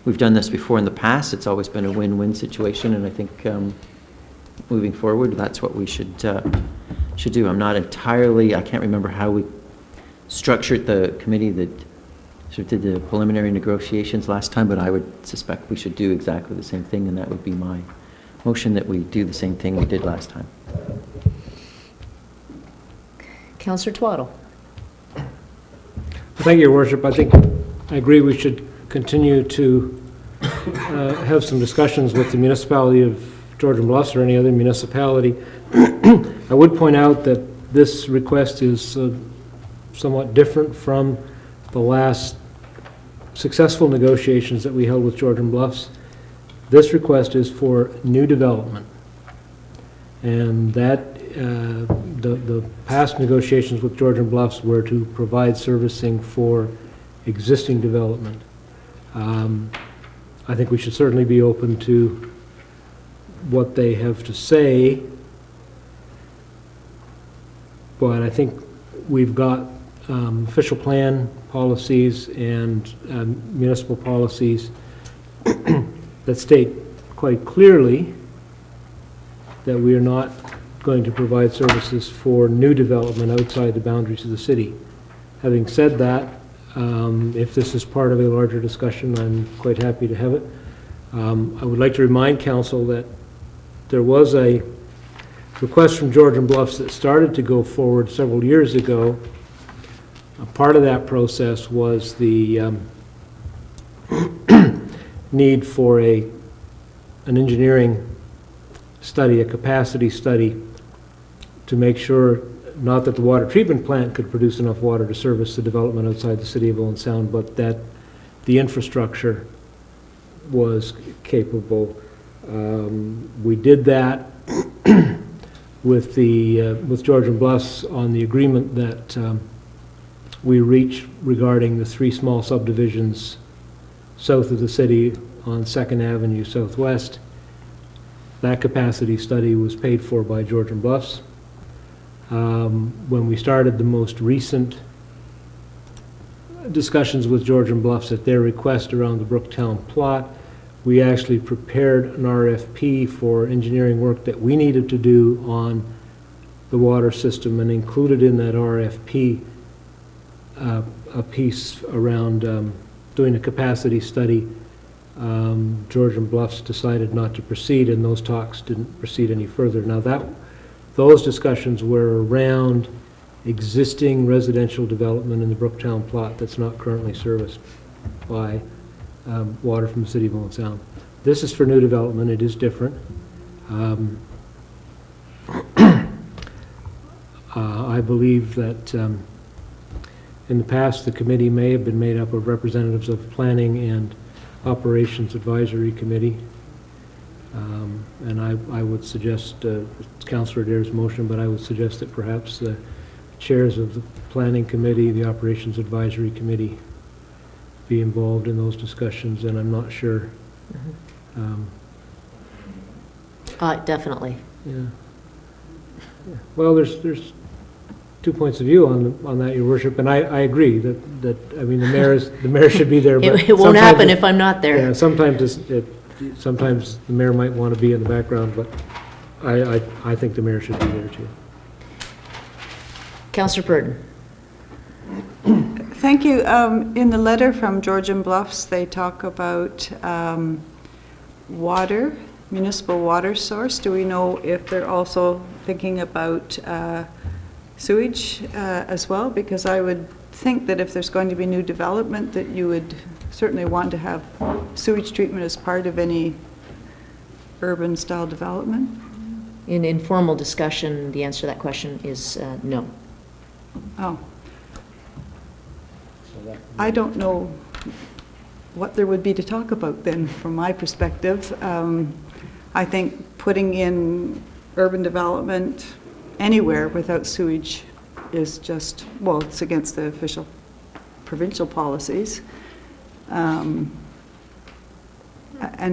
we've done this before in the past. It's always been a win-win situation, and I think moving forward, that's what we should do. I'm not entirely, I can't remember how we structured the committee that sort of did the preliminary negotiations last time, but I would suspect we should do exactly the same thing, and that would be my motion, that we do the same thing we did last time. Councillor Twaddle. Thank you, Your Worship. I think I agree we should continue to have some discussions with the municipality of Georgian Bluffs or any other municipality. I would point out that this request is somewhat different from the last successful negotiations that we held with Georgian Bluffs. This request is for new development, and that the past negotiations with Georgian Bluffs were to provide servicing for existing development. I think we should certainly be open to what they have to say. But I think we've got official plan policies and municipal policies that state quite clearly that we are not going to provide services for new development outside the boundaries of the city. Having said that, if this is part of a larger discussion, I'm quite happy to have it. I would like to remind council that there was a request from Georgian Bluffs that started to go forward several years ago. A part of that process was the need for an engineering study, a capacity study, to make sure not that the water treatment plant could produce enough water to service the development outside the city of Owen Sound, but that the infrastructure was capable. We did that with Georgian Bluffs on the agreement that we reached regarding the 3 small subdivisions south of the city on 2nd Avenue Southwest. That capacity study was paid for by Georgian Bluffs. When we started the most recent discussions with Georgian Bluffs at their request around the Brooktown plot, we actually prepared an RFP for engineering work that we needed to do on the water system, and included in that RFP a piece around doing a capacity study. Georgian Bluffs decided not to proceed, and those talks didn't proceed any further. Now those discussions were around existing residential development in the Brooktown plot that's not currently serviced by water from the city of Owen Sound. This is for new development. It is different. I believe that in the past the committee may have been made up of representatives of Planning and Operations Advisory Committee. And I would suggest, it's Councillor Adair's motion, but I would suggest that perhaps the chairs of the Planning Committee, the Operations Advisory Committee be involved in those discussions, and I'm not sure. Definitely. Yeah. Well, there's 2 points of view on that, Your Worship, and I agree that I mean the mayor should be there. But it won't happen if I'm not there. Yeah, sometimes sometimes the mayor might want to be in the background, but I think the mayor should be there too. Councillor Burton. Thank you. In the letter from Georgian Bluffs, they talk about water, municipal water source. Do we know if they're also thinking about sewage as well? Because I would think that if there's going to be new development, that you would certainly want to have sewage treatment as part of any urban style development. In informal discussion, the answer to that question is no. Oh. I don't know what there would be to talk about then, from my perspective. I think putting in urban development anywhere without sewage is just, well, it's against the official provincial policies. And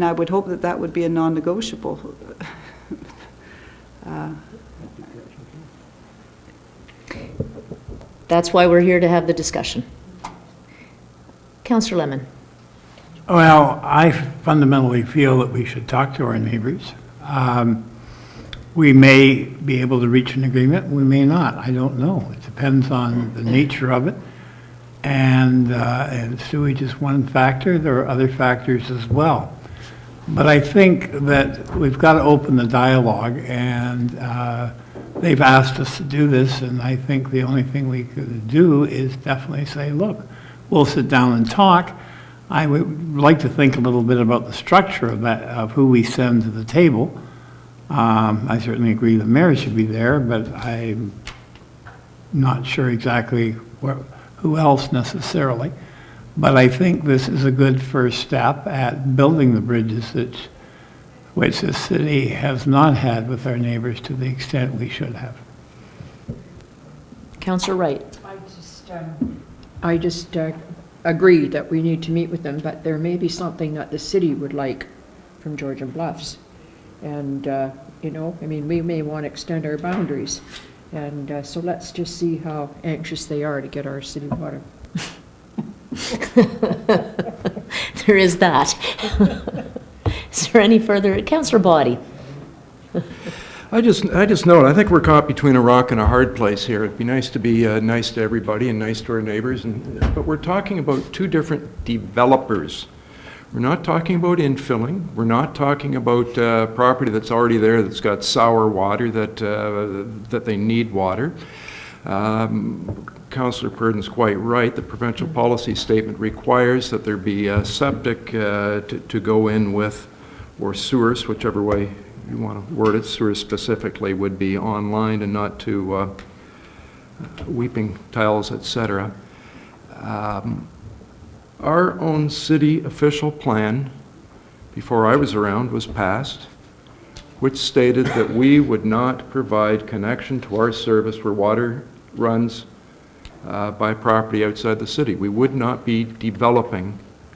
I would hope that that would be a non-negotiable. That's why we're here to have the discussion. Councillor Lemon. Well, I fundamentally feel that we should talk to our neighbors. We may be able to reach an agreement, we may not, I don't know. It depends on the nature of it. And sewage is one factor, there are other factors as well. But I think that we've got to open the dialogue, and they've asked us to do this, and I think the only thing we could do is definitely say, look, we'll sit down and talk. I would like to think a little bit about the structure of that, of who we send to the table. I certainly agree the mayor should be there, but I'm not sure exactly who else necessarily. But I think this is a good first step at building the bridges which the city has not had with our neighbors to the extent we should have. Councillor Wright. I just agree that we need to meet with them, but there may be something that the city would like from Georgian Bluffs. And, you know, I mean, we may want to extend our boundaries. And so let's just see how anxious they are to get our city water. There is that. Is there any further? Councillor Body. I just note, I think we're caught between a rock and a hard place here. It'd be nice to be nice to everybody and nice to our neighbors, but we're talking about two different developers. We're not talking about infilling. We're not talking about property that's already there that's got sour water, that they need water. Councillor Purdon's quite right. The provincial policy statement requires that there be septic to go in with, or sewers, whichever way you want to word it. Sewers specifically would be online and not to weeping tiles, etc. Our own city official plan, before I was around, was passed, which stated that we would not provide connection to our service where water runs by property outside the city. We would not be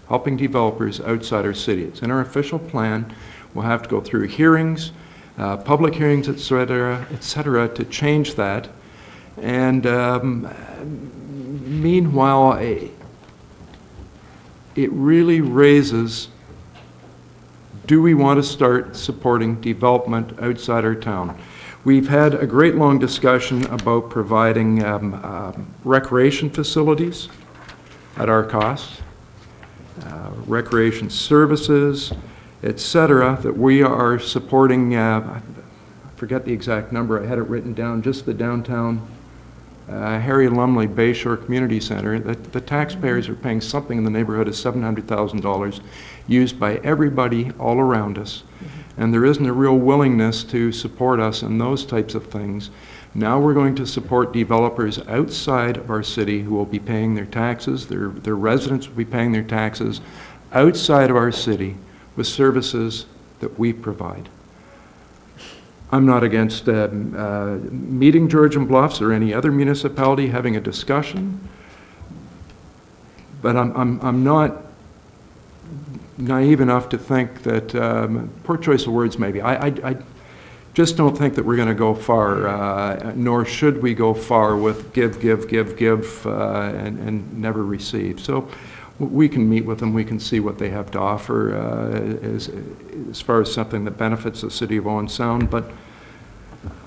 helping developers outside our city. It's in our official plan. We'll have to go through hearings, public hearings, et cetera, to change that. And meanwhile, it really raises, do we want to start supporting development outside our town? We've had a great long discussion about providing recreation facilities at our cost, recreation services, etc., that we are supporting. I forget the exact number, I had it written down, just the downtown Harry Lumley Bayshore Community Center. The taxpayers are paying something in the neighborhood of $700,000 used by everybody all around us. And there isn't a real willingness to support us in those types of things. Now we're going to support developers outside of our city who will be paying their taxes, their residents will be paying their taxes outside of our city with services that we provide. I'm not against meeting Georgian Bluffs or any other municipality, having a discussion, but I'm not naive enough to think that, poor choice of words maybe, I just don't think that we're going to go far, nor should we go far with give, and never receive. So we can meet with them, we can see what they have to offer as far as something that benefits the city of Owen Sound, but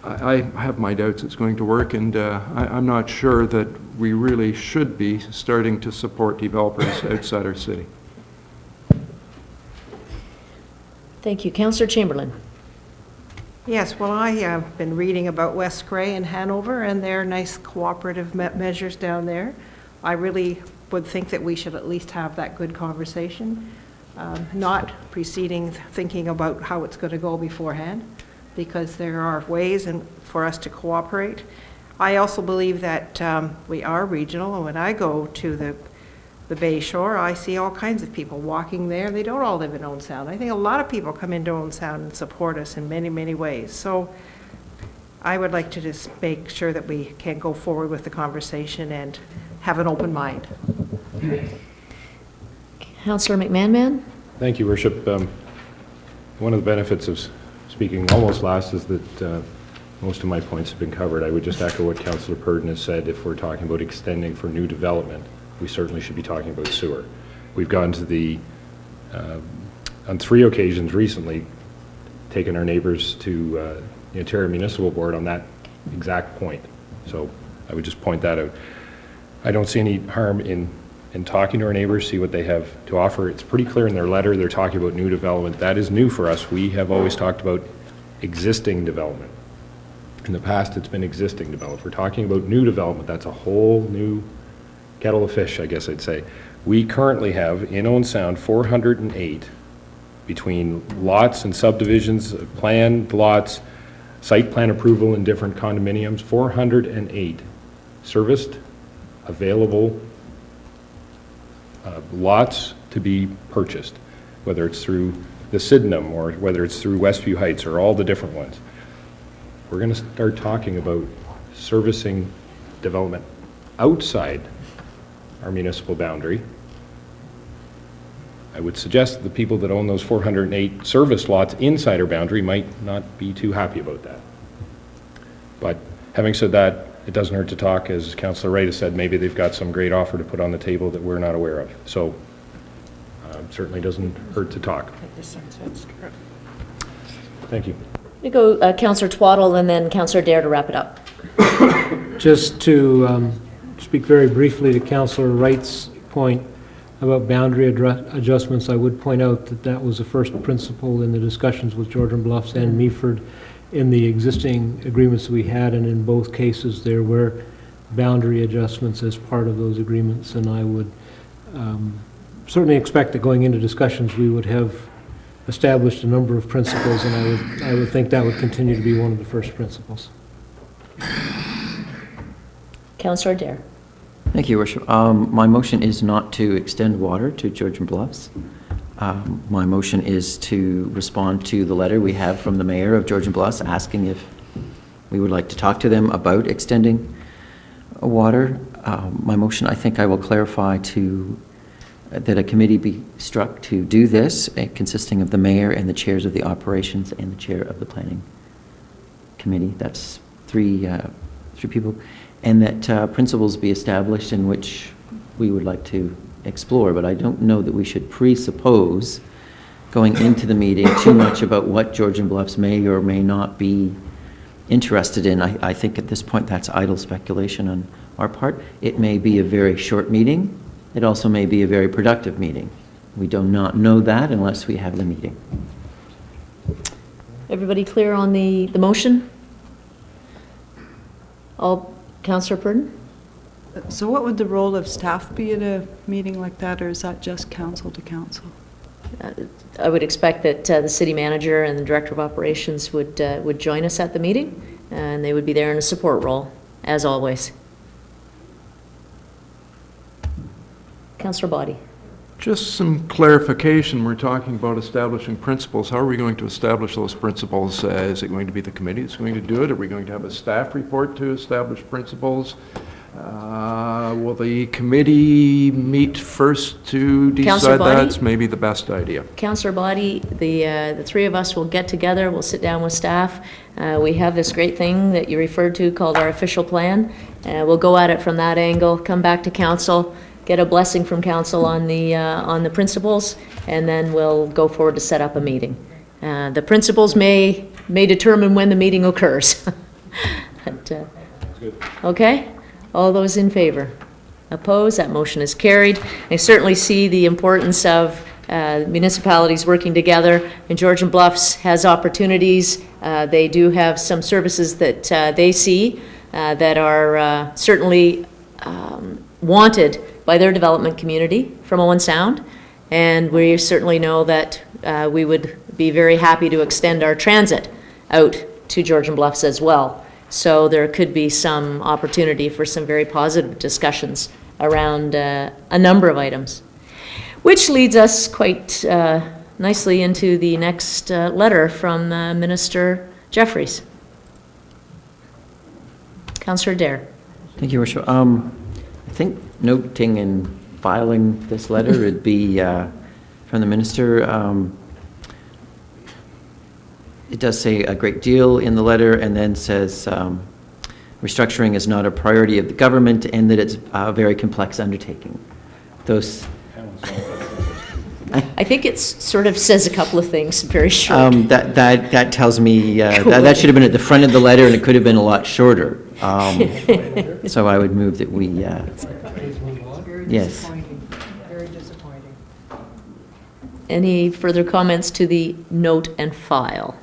I have my doubts it's going to work, and I'm not sure that we really should be starting to support developers outside our city. Thank you. Councillor Chamberlain. Yes, well, I have been reading about West Cray and Hanover and their nice cooperative measures down there. I really would think that we should at least have that good conversation, not preceding thinking about how it's going to go beforehand, because there are ways for us to cooperate. I also believe that we are regional, and when I go to the Bay Shore, I see all kinds of people walking there. They don't all live in Owen Sound. I think a lot of people come into Owen Sound and support us in many, many ways. So I would like to just make sure that we can go forward with the conversation and have an open mind. Councillor McMahon. Thank you, Worship. One of the benefits of speaking almost last is that most of my points have been covered. I would just echo what Councillor Purdon has said. If we're talking about extending for new development, we certainly should be talking about sewer. We've gone to the, on 3 occasions recently, taken our neighbors to the Ontario Municipal Board on that exact point. So I would just point that out. I don't see any harm in talking to our neighbors, see what they have to offer. It's pretty clear in their letter, they're talking about new development. That is new for us. We have always talked about existing development. In the past, it's been existing development. If we're talking about new development, that's a whole new kettle of fish, I guess I'd say. We currently have in Owen Sound 408 between lots and subdivisions, planned lots, site plan approval in different condominiums, 408 serviced, available lots to be purchased, whether it's through the Sydenham or whether it's through Westview Heights or all the different ones. We're going to start talking about servicing development outside our municipal boundary. I would suggest that the people that own those 408 service lots inside our boundary might not be too happy about that. But having said that, it doesn't hurt to talk. As Councillor Wright has said, maybe they've got some great offer to put on the table that we're not aware of. So certainly doesn't hurt to talk. Thank you. We go Councillor Twaddle and then Councillor Dare to wrap it up. Just to speak very briefly to Councillor Wright's point about boundary adjustments, I would point out that that was the first principle in the discussions with Georgian Bluffs and Meaford in the existing agreements we had, and in both cases there were boundary adjustments as part of those agreements, and I would certainly expect that going into discussions we would have established a number of principles, and I would think that would continue to be one of the first principles. Councillor Dare. Thank you, Worship. My motion is not to extend water to Georgian Bluffs. My motion is to respond to the letter we have from the mayor of Georgian Bluffs asking if we would like to talk to them about extending water. My motion, I think I will clarify that a committee be struck to do this, consisting of the mayor and the chairs of the operations and the chair of the planning committee. That's three people. And that principles be established in which we would like to explore, but I don't know that we should presuppose going into the meeting too much about what Georgian Bluffs may or may not be interested in. I think at this point that's idle speculation on our part. It may be a very short meeting. It also may be a very productive meeting. We do not know that unless we have the meeting. Everybody clear on the motion? All, Councillor Purdon? So what would the role of staff be at a meeting like that, or is that just council to council? I would expect that the city manager and the director of operations would join us at the meeting, and they would be there in a support role, as always. Councillor Boddy. Just some clarification. We're talking about establishing principles. How are we going to establish those principles? Is it going to be the committee that's going to do it? Are we going to have a staff report to establish principles? Will the committee meet first to decide that? That's maybe the best idea. Councillor Boddy, the three of us will get together. We'll sit down with staff. We have this great thing that you referred to called our official plan. We'll go at it from that angle, come back to council, get a blessing from council on the principles, and then we'll go forward to set up a meeting. The principles may determine when the meeting occurs. But, okay? All those in favor? Opposed? That motion is carried. I certainly see the importance of municipalities working together, and Georgian Bluffs has opportunities. They do have some services that they see that are certainly wanted by their development community from Owen Sound, and we certainly know that we would be very happy to extend our transit out to Georgian Bluffs as well. So there could be some opportunity for some very positive discussions around a number of items, which leads us quite nicely into the next letter from Minister Jeffries. Councillor Dare. Thank you, Worship. I think noting and filing this letter would be from the Minister. It does say a great deal in the letter, and then says restructuring is not a priority of the government and that it's a very complex undertaking. Those. I think it sort of says a couple of things very short. That tells me that should have been at the front of the letter, and it could have been a lot shorter. So I would move that we. Yes. Very disappointing. Any further comments to the note and file?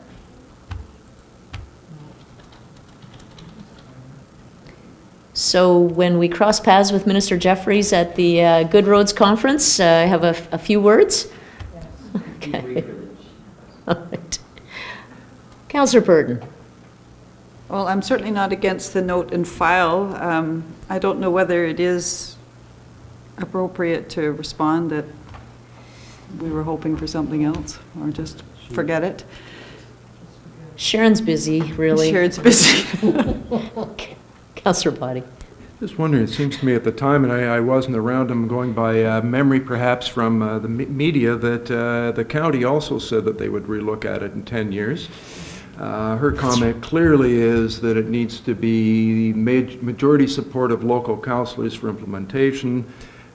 So when we cross paths with Minister Jeffries at the Good Roads Conference, I have a few words. Yes. Okay. All right. Councillor Purdon. Well, I'm certainly not against the note and file. I don't know whether it is appropriate to respond that we were hoping for something else, or just forget it. Sharon's busy, really. Sharon's busy. Okay. Councillor Boddy. Just wondering, it seems to me at the time, and I wasn't around, I'm going by memory perhaps from the media, that the county also said that they would relook at it in 10 years. Her comment clearly is that it needs to be majority support of local councillors for implementation.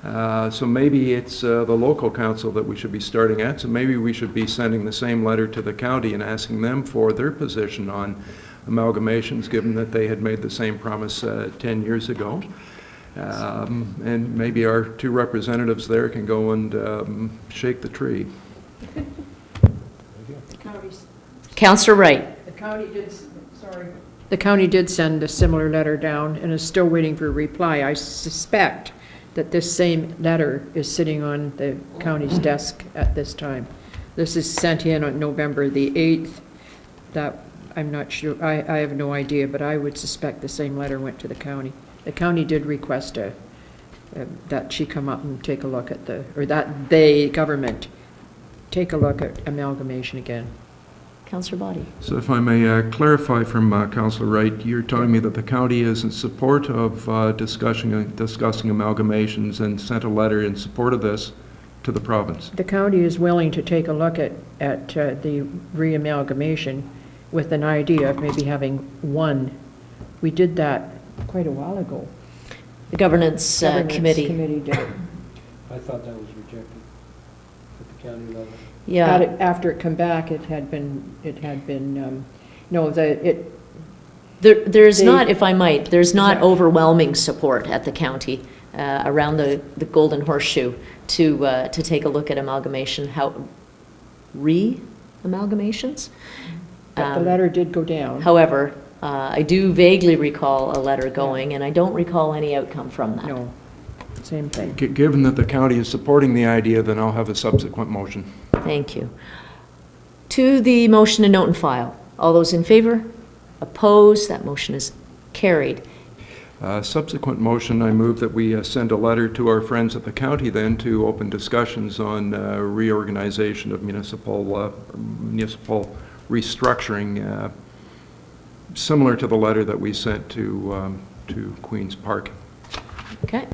So maybe it's the local council that we should be starting at. So maybe we should be sending the same letter to the county and asking them for their position on amalgamations, given that they had made the same promise 10 years ago. And maybe our two representatives there can go and shake the tree. Councillor Wright. The county did send a similar letter down and is still waiting for a reply. I suspect that this same letter is sitting on the county's desk at this time. This is sent in on November the 8th. That, I'm not sure, I have no idea, but I would suspect the same letter went to the county. The county did request that she come up and take a look at that they, government, take a look at amalgamation again. Councillor Body. So if I may clarify from Councillor Wright, you're telling me that the county is in support of discussing amalgamations and sent a letter in support of this to the province. The county is willing to take a look at the re-amalgamation with an idea of maybe having one. We did that quite a while ago. The governance committee. did it. I thought that was rejected at the county level. Yeah. After it come back, it had been, There's not, if I might, there's not overwhelming support at the county around the Golden Horseshoe to take a look at amalgamation, re-amalgamations. But the letter did go down. However, I do vaguely recall a letter going, and I don't recall any outcome from that. No, same thing. Given that the county is supporting the idea, then I'll have a subsequent motion. Thank you. To the motion to note and file. All those in favor? Opposed? That motion is carried. Subsequent motion, I move that we send a letter to our friends at the county then to open discussions on reorganization of municipal restructuring, similar to the letter that we sent to Queen's Park. Okay.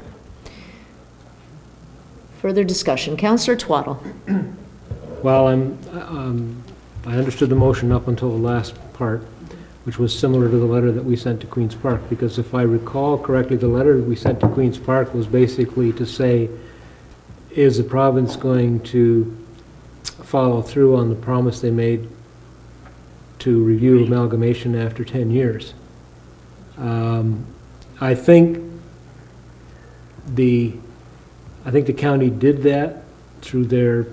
Further discussion. Councillor Twaddle. Well, I understood the motion up until the last part, which was similar to the letter that we sent to Queen's Park, because if I recall correctly, the letter we sent to Queen's Park was basically to say, is the province going to follow through on the promise they made to review amalgamation after 10 years? I think the county did that through their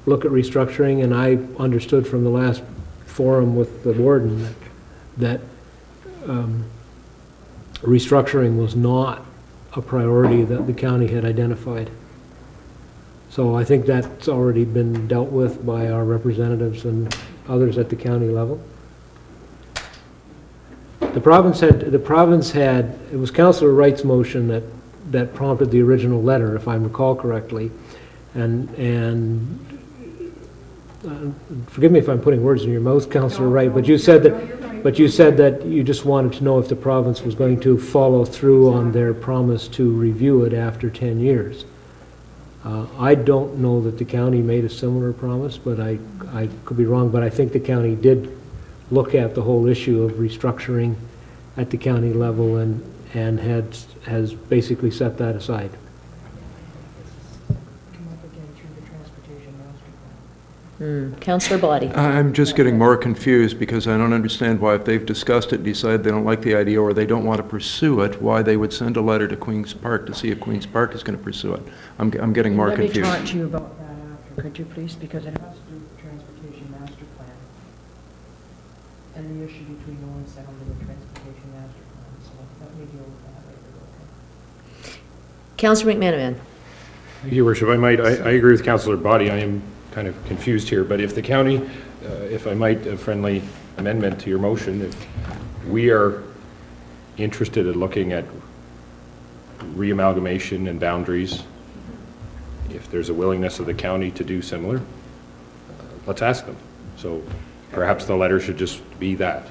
look at restructuring, and I understood from the last forum with the warden that restructuring was not a priority that the county had identified. So I think that's already been dealt with by our representatives and others at the county level. The province had, it was Councillor Wright's motion that prompted the original letter, if I recall correctly, and forgive me if I'm putting words in your mouth, Councillor Wright, but you said that you just wanted to know if the province was going to follow through on their promise to review it after 10 years. I don't know that the county made a similar promise, but I could be wrong, but I think the county did look at the whole issue of restructuring at the county level and has basically set that aside. Councillor Body. I'm just getting more confused because I don't understand why, if they've discussed it, decide they don't like the idea or they don't want to pursue it, why they would send a letter to Queen's Park to see if Queen's Park is going to pursue it. I'm getting more confused. Let me talk to you about that after, could you please, because it has to do with the transportation master plan and the issue between Owen Sound and the transportation master plan, so let me deal with that later, okay? Councillor McManaman. Thank you, Your Worship. I agree with Councillor Body. I am kind of confused here, but if the county, if I might, a friendly amendment to your motion, if we are interested in looking at re-amalgamation and boundaries, if there's a willingness of the county to do similar, let's ask them. So perhaps the letter should just be that.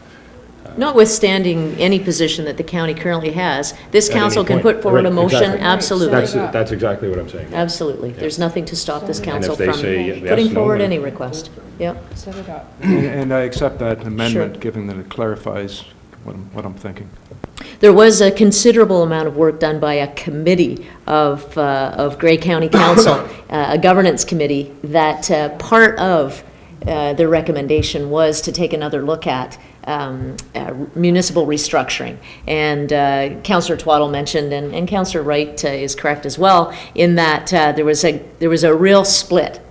Notwithstanding any position that the county currently has, this At any council can point. put forward a Right, motion, exactly. absolutely. That's exactly what I'm saying. Absolutely. There's nothing to stop this council they from say yes, putting no, forward then- any request. Yep. Set it up. And I accept that amendment, Sure. given that it clarifies what I'm thinking. There was a considerable amount of work done by a committee of Grey County Council, a governance committee, that part of their recommendation was to take another look at municipal restructuring. And Councillor Twaddle mentioned, and Councillor Wright is correct as well, in that there was a real split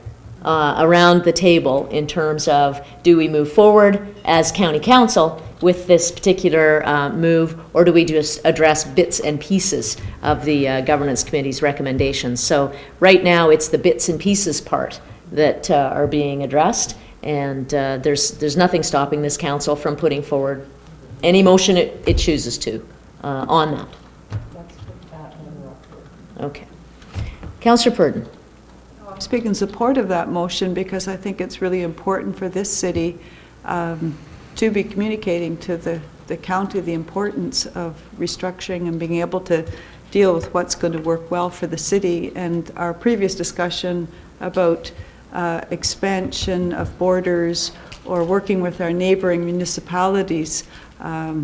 around the table in terms of, do we move forward as county council with this particular move, or do we just address bits and pieces of the governance committee's recommendations? So right now, it's the bits and pieces part that are being addressed, and there's nothing stopping this council from putting forward any motion it chooses to on that. Okay. Councillor Purdon. Speak in support of that motion because I think it's really important for this city to be communicating to the county the importance of restructuring and being able to deal with what's going to work well for the city. And our previous discussion about expansion of borders or working with our neighboring municipalities, I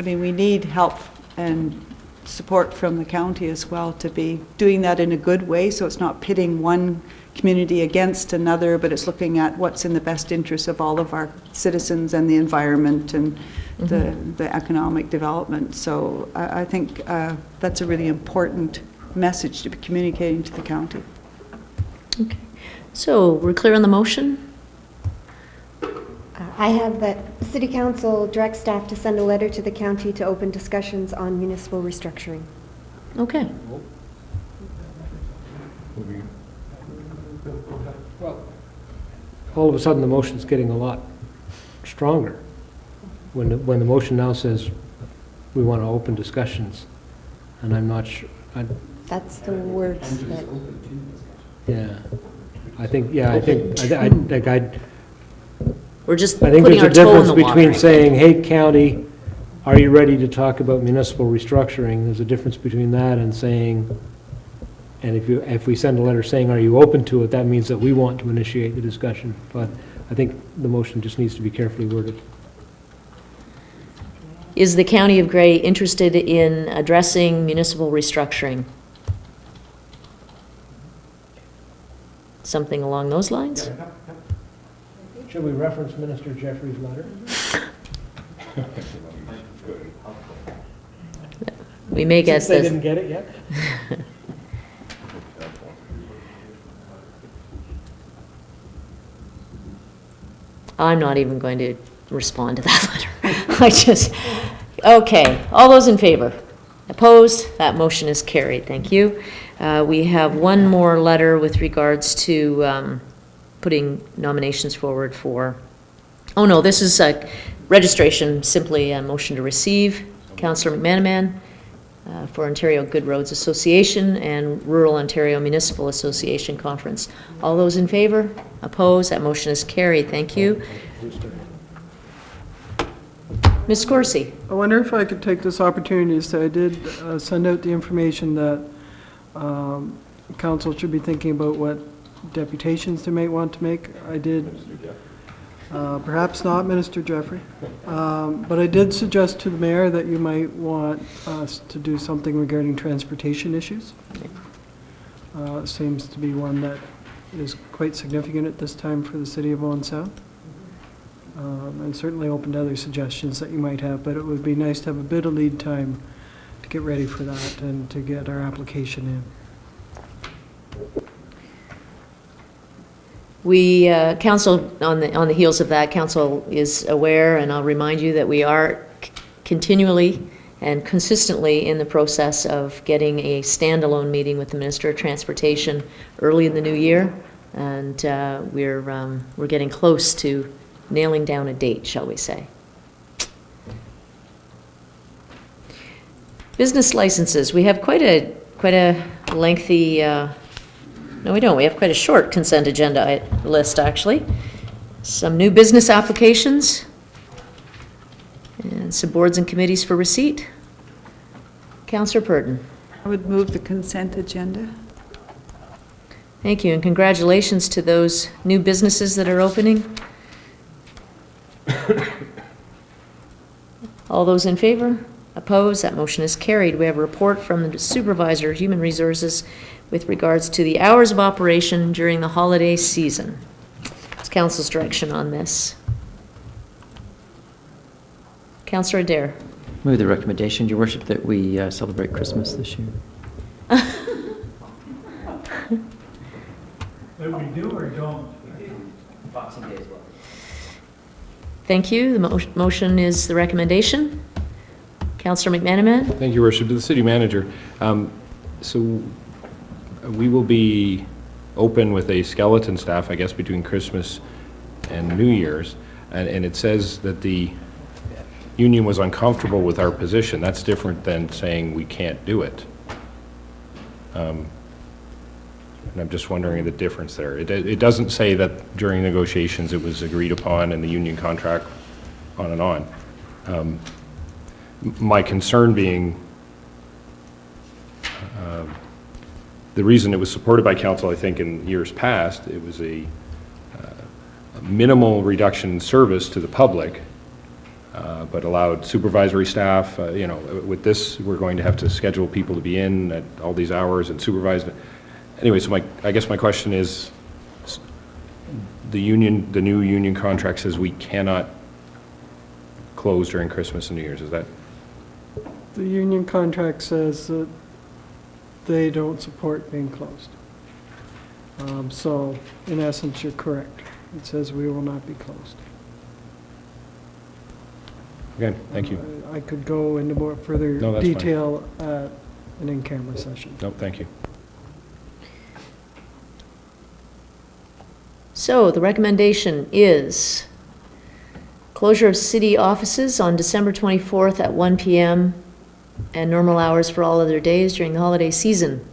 mean, we need help and support from the county as well to be doing that in a good way, so it's not pitting one community against another, but it's looking at what's in the best interest of all of our citizens and the environment and the economic development. So I think that's a really important message to be communicating to the county. Okay. So we're clear on the motion? I have that City Council directs staff to send a letter to the county to open discussions on municipal restructuring. Okay. All of a sudden, the motion's getting a lot stronger. When the motion now says we want to open discussions, and I'm not sure, That's the words that... yeah. I think We're just I think putting there's our a toe in difference the water. between saying, hey, county, are you ready to talk about municipal restructuring? There's a difference between that and saying, and if we send a letter saying, are you open to it, that means that we want to initiate the discussion. But I think the motion just needs to be carefully worded. Is the County of Grey interested in addressing municipal restructuring? Something along those lines? Should we reference Minister Jeffrey's letter? We may get Since they this. didn't get it yet? I'm not even going to respond to that letter. Okay, all those in favor? Opposed? That motion is carried, thank you. We have one more letter with regards to putting nominations forward for, oh no, this is a registration, simply a motion to receive. Councillor McManaman for Ontario Good Roads Association and Rural Ontario Municipal Association Conference. All those in favor? Opposed? That motion is carried, thank you. Ms. Scorsese. I wonder if I could take this opportunity to say I did send out the information that council should be thinking about what deputations they may want to make. I did, perhaps not Minister Jeffrey, but I did suggest to the mayor that you might want us to do something regarding transportation issues. Seems to be one that is quite significant at this time for the city of Owen Sound. And certainly open to other suggestions that you might have, but it would be nice to have a bit of lead time to get ready for that and to get our application in. We, council, on the heels of that, council is aware, and I'll remind you that we are continually and consistently in the process of getting a standalone meeting with the Minister of Transportation early in the new year, and we're getting close to nailing down a date, shall we say. Business licenses. We have quite a lengthy, no we don't, we have quite a short consent agenda list actually. Some new business applications. And some boards and committees for receipt. Councillor Purdon. I would move the consent agenda. Thank you, and congratulations to those new businesses that are opening. All those in favor? Opposed? That motion is carried. We have a report from the Supervisor of Human Resources with regards to the hours of operation during the holiday season. It's Council's direction on this. Councillor Adair. Move the recommendation, Your Worship, that we celebrate Christmas this year. That we do or don't? Boxing Day as well. Thank you. The motion is the recommendation. Councillor McManaman. Thank you, Your Worship. To the City Manager. So we will be open with a skeleton staff, I guess, between Christmas and New Year's. And it says that the union was uncomfortable with our position. That's different than saying we can't do it. And I'm just wondering the difference there. It doesn't say that during negotiations it was agreed upon and the union contract on and on. My concern being the reason it was supported by council, I think, in years past, it was a minimal reduction in service to the public, but allowed supervisory staff, with this, we're going to have to schedule people to be in at all these hours and supervise. Anyway, so I guess my question is, the new union contract says we cannot close during Christmas and New Year's, is that? The union contract says that they don't support being closed. So, in essence, you're correct. It says we will not be closed. Again, thank you. I could go into more further No, that's detail at an in-camera session. No, thank you. So the recommendation is closure of city offices on December 24th at 1 p.m. and normal hours for all other days during the holiday season.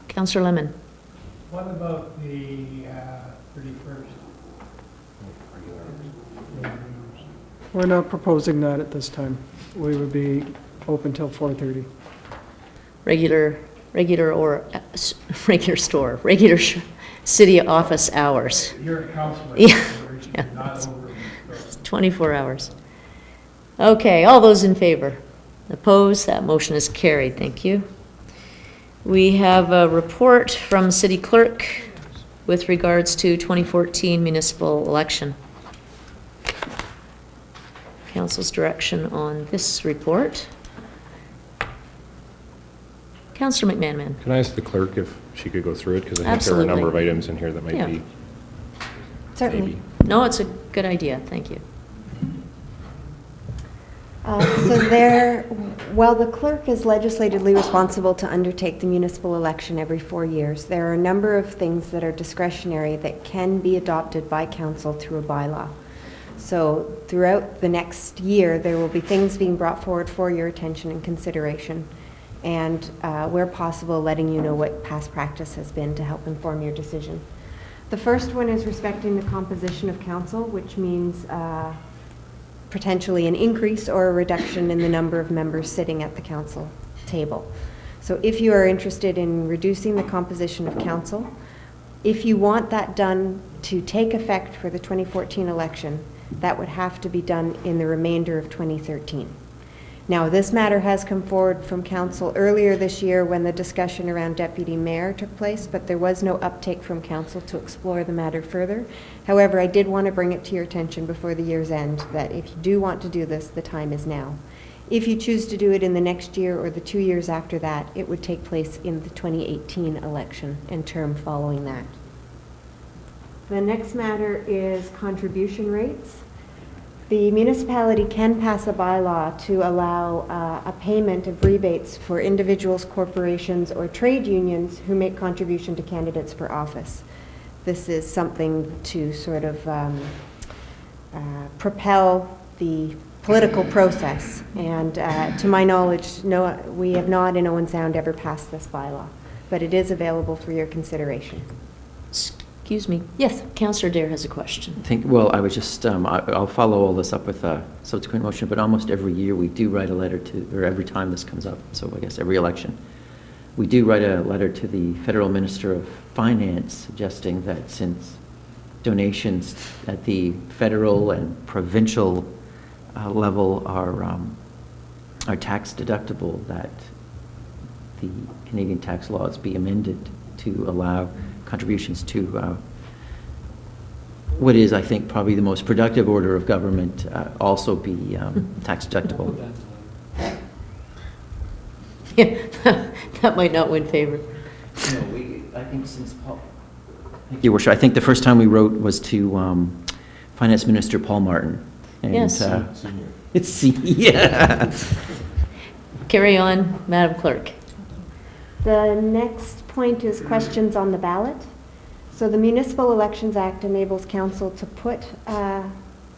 Councillor Lemon. What about the 31st? We're not proposing that at this time. We would be open till 4:30. Regular city office hours. You're a councilor. Yeah. Not over. 24 hours. Okay, all those in favor? Opposed? That motion is carried. Thank you. We have a report from City Clerk with regards to 2014 municipal election. Council's direction on this report. Councillor McManaman. Can I ask the clerk if she could go through it? Because I think Absolutely. there are a number of items in here that might be. Certainly. Maybe. No, it's a good idea. Thank you. While the clerk is legislatively responsible to undertake the municipal election every 4 years, there are a number of things that are discretionary that can be adopted by council through a bylaw. So throughout the next year, there will be things being brought forward for your attention and consideration, and where possible, letting you know what past practice has been to help inform your decision. The first one is respecting the composition of council, which means potentially an increase or a reduction in the number of members sitting at the council table. So if you are interested in reducing the composition of council, if you want that done to take effect for the 2014 election, that would have to be done in the remainder of 2013. Now, this matter has come forward from council earlier this year when the discussion around deputy mayor took place, but there was no uptake from council to explore the matter further. However, I did want to bring it to your attention before the year's end that if you do want to do this, the time is now. If you choose to do it in the next year or the 2 years after that, it would take place in the 2018 election and term following that. The next matter is contribution rates. The municipality can pass a bylaw to allow a payment of rebates for individuals, corporations, or trade unions who make contribution to candidates for office. This is something to sort of propel the political process. And to my knowledge, no, we have not in Owen Sound ever passed this bylaw, but it is available for your consideration. Excuse me. Yes, Councillor Dare has a question. Well, I was just, I'll follow all this up with a subsequent motion, but almost every year we do write a letter to, or every time this comes up, so I guess every election, we do write a letter to the Federal Minister of Finance suggesting that since donations at the federal and provincial level are tax deductible, that the Canadian tax laws be amended to allow contributions to what is, I think, probably the most productive order of government also be tax deductible. Yeah, that might not win favor. No, I think since Paul... Thank you, Worship. I think the first time we wrote was to Finance Minister Paul Martin. And, Yes. It's, yeah. Carry on, Madam Clerk. The next point is questions on the ballot. So the Municipal Elections Act enables council to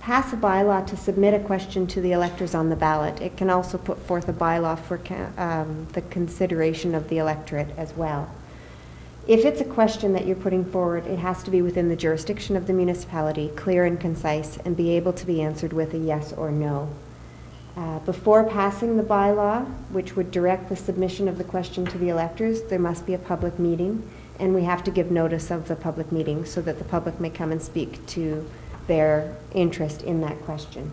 pass a bylaw to submit a question to the electors on the ballot. It can also put forth a bylaw for the consideration of the electorate as well. If it's a question that you're putting forward, it has to be within the jurisdiction of the municipality, clear and concise, and be able to be answered with a yes or no. Before passing the bylaw, which would direct the submission of the question to the electors, there must be a public meeting, and we have to give notice of the public meeting so that the public may come and speak to their interest in that question.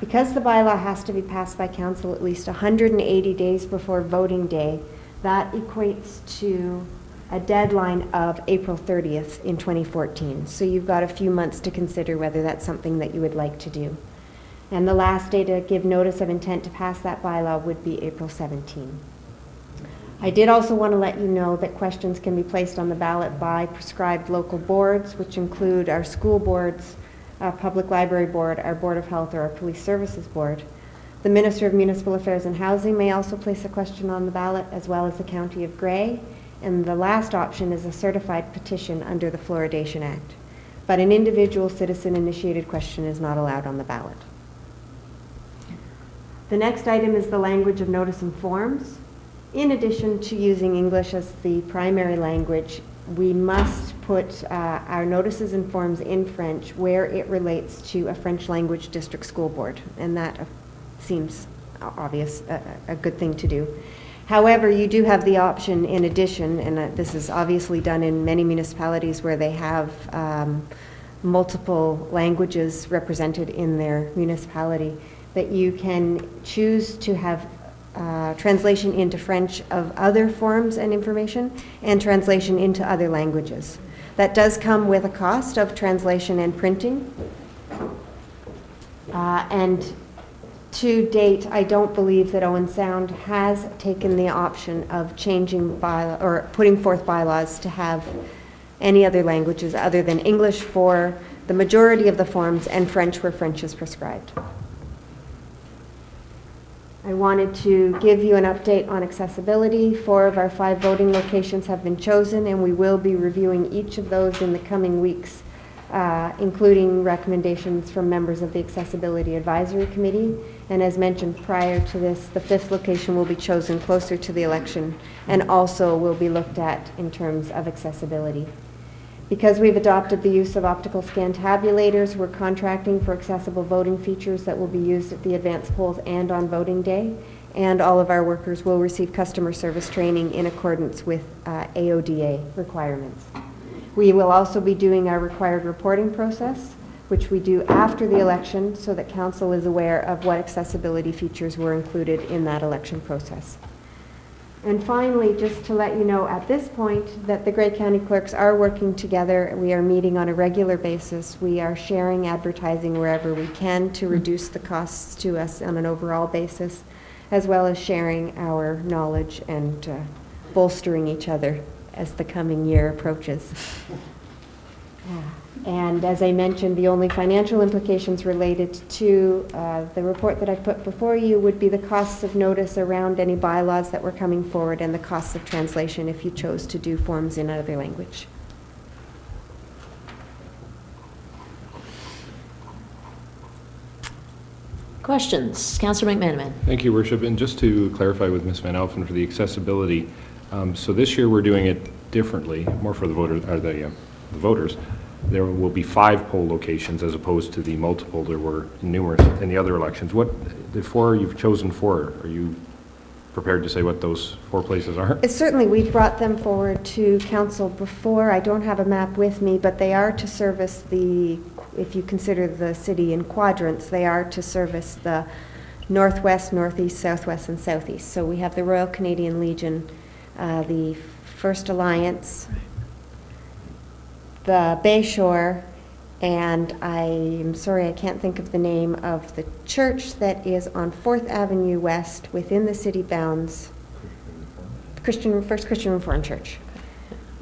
Because the bylaw has to be passed by council at least 180 days before voting day, that equates to a deadline of April 30th in 2014. So you've got a few months to consider whether that's something that you would like to do. And the last day to give notice of intent to pass that bylaw would be April 17. I did also want to let you know that questions can be placed on the ballot by prescribed local boards, which include our school boards, our public library board, our Board of Health, or our Police Services Board. The Minister of Municipal Affairs and Housing may also place a question on the ballot, as well as the County of Grey. And the last option is a certified petition under the Fluoridation Act. But an individual citizen-initiated question is not allowed on the ballot. The next item is the language of notice and forms. In addition to using English as the primary language, we must put our notices and forms in French where it relates to a French language district school board, and that seems obvious, a good thing to do. However, you do have the option in addition, and this is obviously done in many municipalities where they have multiple languages represented in their municipality, that you can choose to have translation into French of other forms and information and translation into other languages. That does come with a cost of translation and printing. And to date, I don't believe that Owen Sound has taken the option of changing bylaw or putting forth bylaws to have any other languages other than English for the majority of the forms and French where French is prescribed. I wanted to give you an update on accessibility. 4 of our 5 voting locations have been chosen, and we will be reviewing each of those in the coming weeks, including recommendations from members of the Accessibility Advisory Committee. And as mentioned prior to this, the 5th location will be chosen closer to the election and also will be looked at in terms of accessibility. Because we've adopted the use of optical scan tabulators, we're contracting for accessible voting features that will be used at the advanced polls and on voting day. And all of our workers will receive customer service training in accordance with AODA requirements. We will also be doing our required reporting process, which we do after the election so that council is aware of what accessibility features were included in that election process. And finally, just to let you know at this point that the Grey County clerks are working together. We are meeting on a regular basis. We are sharing advertising wherever we can to reduce the costs to us on an overall basis, as well as sharing our knowledge and bolstering each other as the coming year approaches. And as I mentioned, the only financial implications related to the report that I've put before you would be the costs of notice around any bylaws that were coming forward and the costs of translation if you chose to do forms in another language. Questions? Councillor McManaman. Thank you, Worship. And just to clarify with Ms. Van Alphen for the accessibility, so this year we're doing it differently, more for the voters, or the the voters, there will be 5 poll locations as opposed to the multiple there were numerous in the other elections. The 4, you've chosen 4. Are you prepared to say what those 4 places are? Certainly, we've brought them forward to council before. I don't have a map with me, but they are to service if you consider the city in quadrants, they are to service the northwest, northeast, southwest, and southeast. So we have the Royal Canadian Legion, the First Alliance, the Bayshore, and I'm sorry, I can't think of the name of the church that is on 4th Avenue West within the city bounds, First Christian Reformed Church.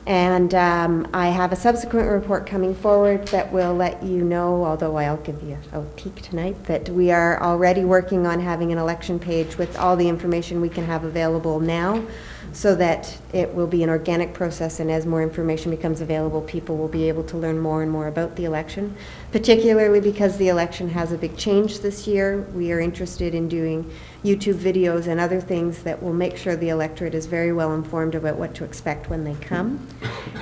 And I have a subsequent report coming forward that will let you know, although I'll give you a peek tonight, that we are already working on having an election page with all the information we can have available now, so that it will be an organic process, and as more information becomes available, people will be able to learn more and more about the election. Particularly because the election has a big change this year, we are interested in doing YouTube videos and other things that will make sure the electorate is very well informed about what to expect when they come.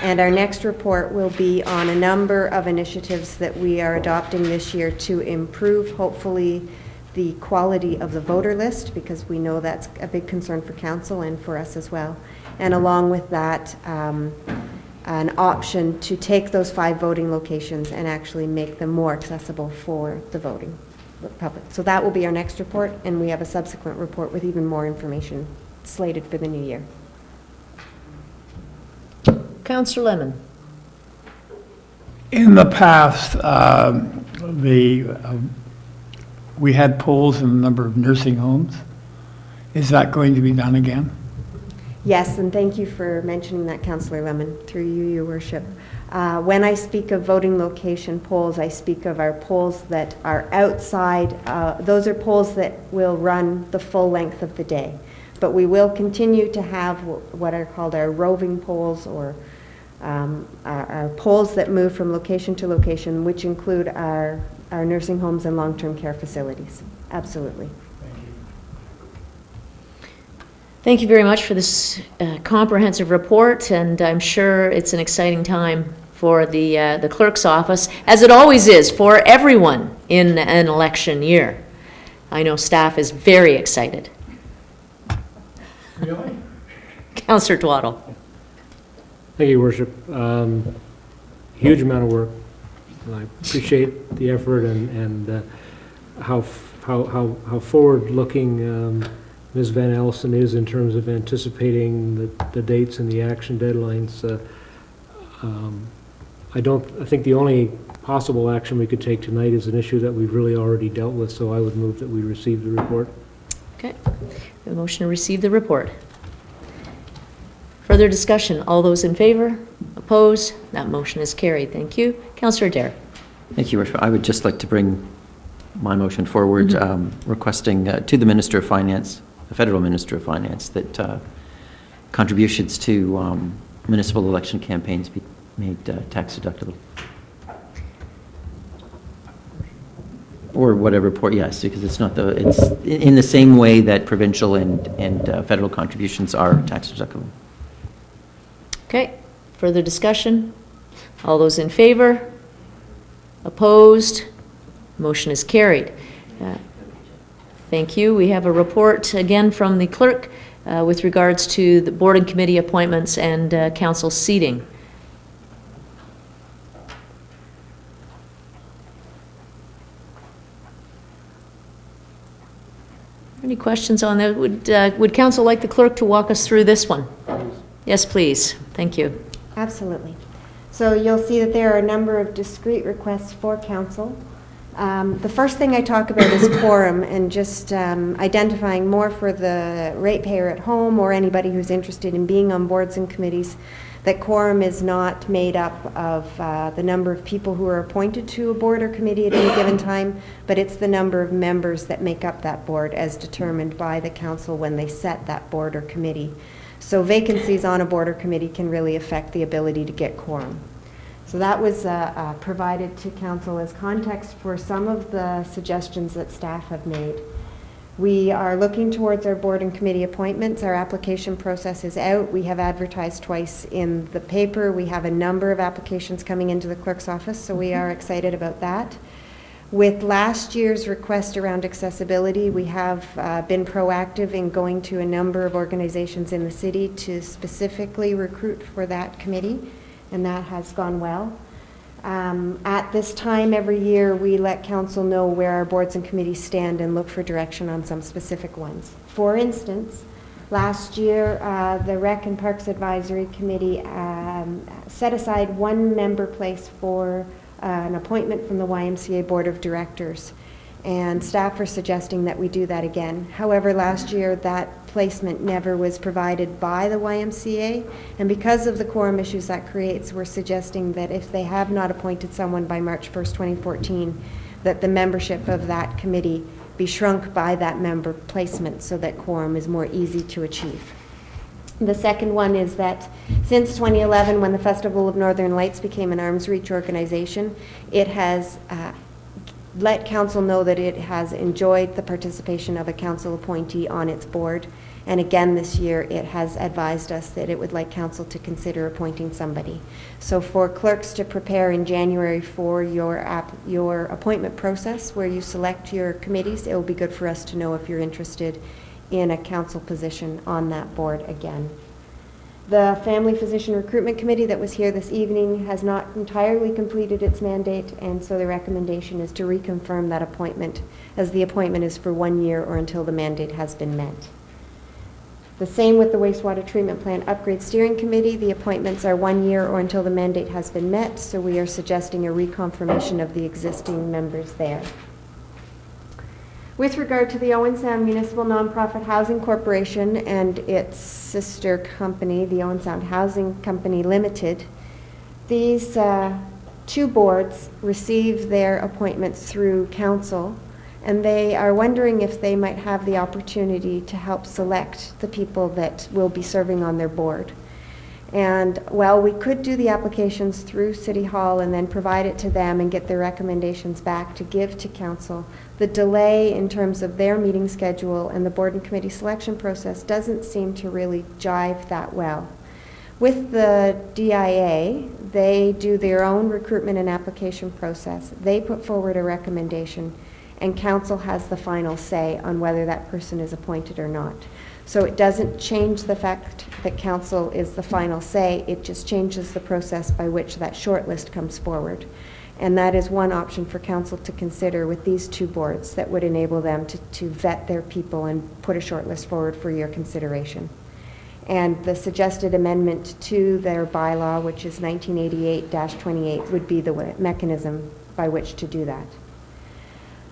And our next report will be on a number of initiatives that we are adopting this year to improve, hopefully, the quality of the voter list, because we know that's a big concern for council and for us as well. And along with that, an option to take those 5 voting locations and actually make them more accessible for the voting public. So that will be our next report, and we have a subsequent report with even more information slated for the new year. Councillor Lemon. In the past, we had polls in a number of nursing homes. Is that going to be done again? Yes, and thank you for mentioning that, Councillor Lemon, through you, Your Worship. When I speak of voting location polls, I speak of our polls that are outside. Those are polls that will run the full length of the day. But we will continue to have what are called our roving polls, or our polls that move from location to location, which include our nursing homes and long-term care facilities. Absolutely. Thank you very much for this comprehensive report, and I'm sure it's an exciting time for the clerk's office, as it always is for everyone in an election year. I know staff is very excited. Really? Councillor Twaddle. Thank you, Your Worship. Huge amount of work. I appreciate the effort and how forward-looking Ms. Van Elsen is in terms of anticipating the dates and the action deadlines. I think the only possible action we could take tonight is an issue that we've really already dealt with, so I would move that we receive the report. Okay. A motion to receive the report. Further discussion? All those in favor? Opposed? That motion is carried. Thank you. Councillor Adair. Thank you, Your Worship. I would just like to bring my motion forward, requesting to the Minister of Finance, the Federal Minister of Finance, that contributions to municipal election campaigns be made tax deductible. Or whatever report, yes, because it's in the same way that provincial and federal contributions are tax deductible. Okay. Further discussion? All those in favor? Opposed? Motion is carried. Thank you. We have a report again from the clerk with regards to the board and committee appointments and council seating. Any questions on that? Would council like the clerk to walk us through this one? Yes, please. Thank you. Absolutely. So you'll see that there are a number of discrete requests for council. The first thing I talk about is quorum, and just identifying more for the ratepayer at home or anybody who's interested in being on boards and committees, that quorum is not made up of the number of people who are appointed to a board or committee at any given time, but it's the number of members that make up that board as determined by the council when they set that board or committee. So vacancies on a board or committee can really affect the ability to get quorum. So that was provided to council as context for some of the suggestions that staff have made. We are looking towards our board and committee appointments. Our application process is out. We have advertised twice in the paper. We have a number of applications coming into the clerk's office, so we are excited about that. With last year's request around accessibility, we have been proactive in going to a number of organizations in the city to specifically recruit for that committee, and that has gone well. At this time every year, we let council know where our boards and committees stand and look for direction on some specific ones. For instance, last year, the Rec and Parks Advisory Committee set aside one member place for an appointment from the YMCA Board of Directors, and staff are suggesting that we do that again. However, last year that placement never was provided by the YMCA, and because of the quorum issues that creates, we're suggesting that if they have not appointed someone by March 1st, 2014, that the membership of that committee be shrunk by that member placement so that quorum is more easy to achieve. The second one is that since 2011, when the Festival of Northern Lights became an arm's reach organization, it has let council know that it has enjoyed the participation of a council appointee on its board. And again this year, it has advised us that it would like council to consider appointing somebody. So for clerks to prepare in January for your appointment process, where you select your committees, it will be good for us to know if you're interested in a council position on that board again. The Family Physician Recruitment Committee that was here this evening has not entirely completed its mandate, and so the recommendation is to reconfirm that appointment, as the appointment is for 1 year or until the mandate has been met. The same with the Wastewater Treatment Plant Upgrade Steering Committee. The appointments are 1 year or until the mandate has been met, so we are suggesting a reconfirmation of the existing members there. With regard to the Owen Sound Municipal Nonprofit Housing Corporation and its sister company, the Owen Sound Housing Company Limited, these two boards receive their appointments through council, and they are wondering if they might have the opportunity to help select the people that will be serving on their board. And while we could do the applications through City Hall and then provide it to them and get their recommendations back to give to council, the delay in terms of their meeting schedule and the board and committee selection process doesn't seem to really jive that well. With the DIA, they do their own recruitment and application process. They put forward a recommendation, and council has the final say on whether that person is appointed or not. So it doesn't change the fact that council is the final say, it just changes the process by which that shortlist comes forward. And that is one option for council to consider with these two boards that would enable them to vet their people and put a shortlist forward for your consideration. And the suggested amendment to their bylaw, which is 1988-28, would be the mechanism by which to do that.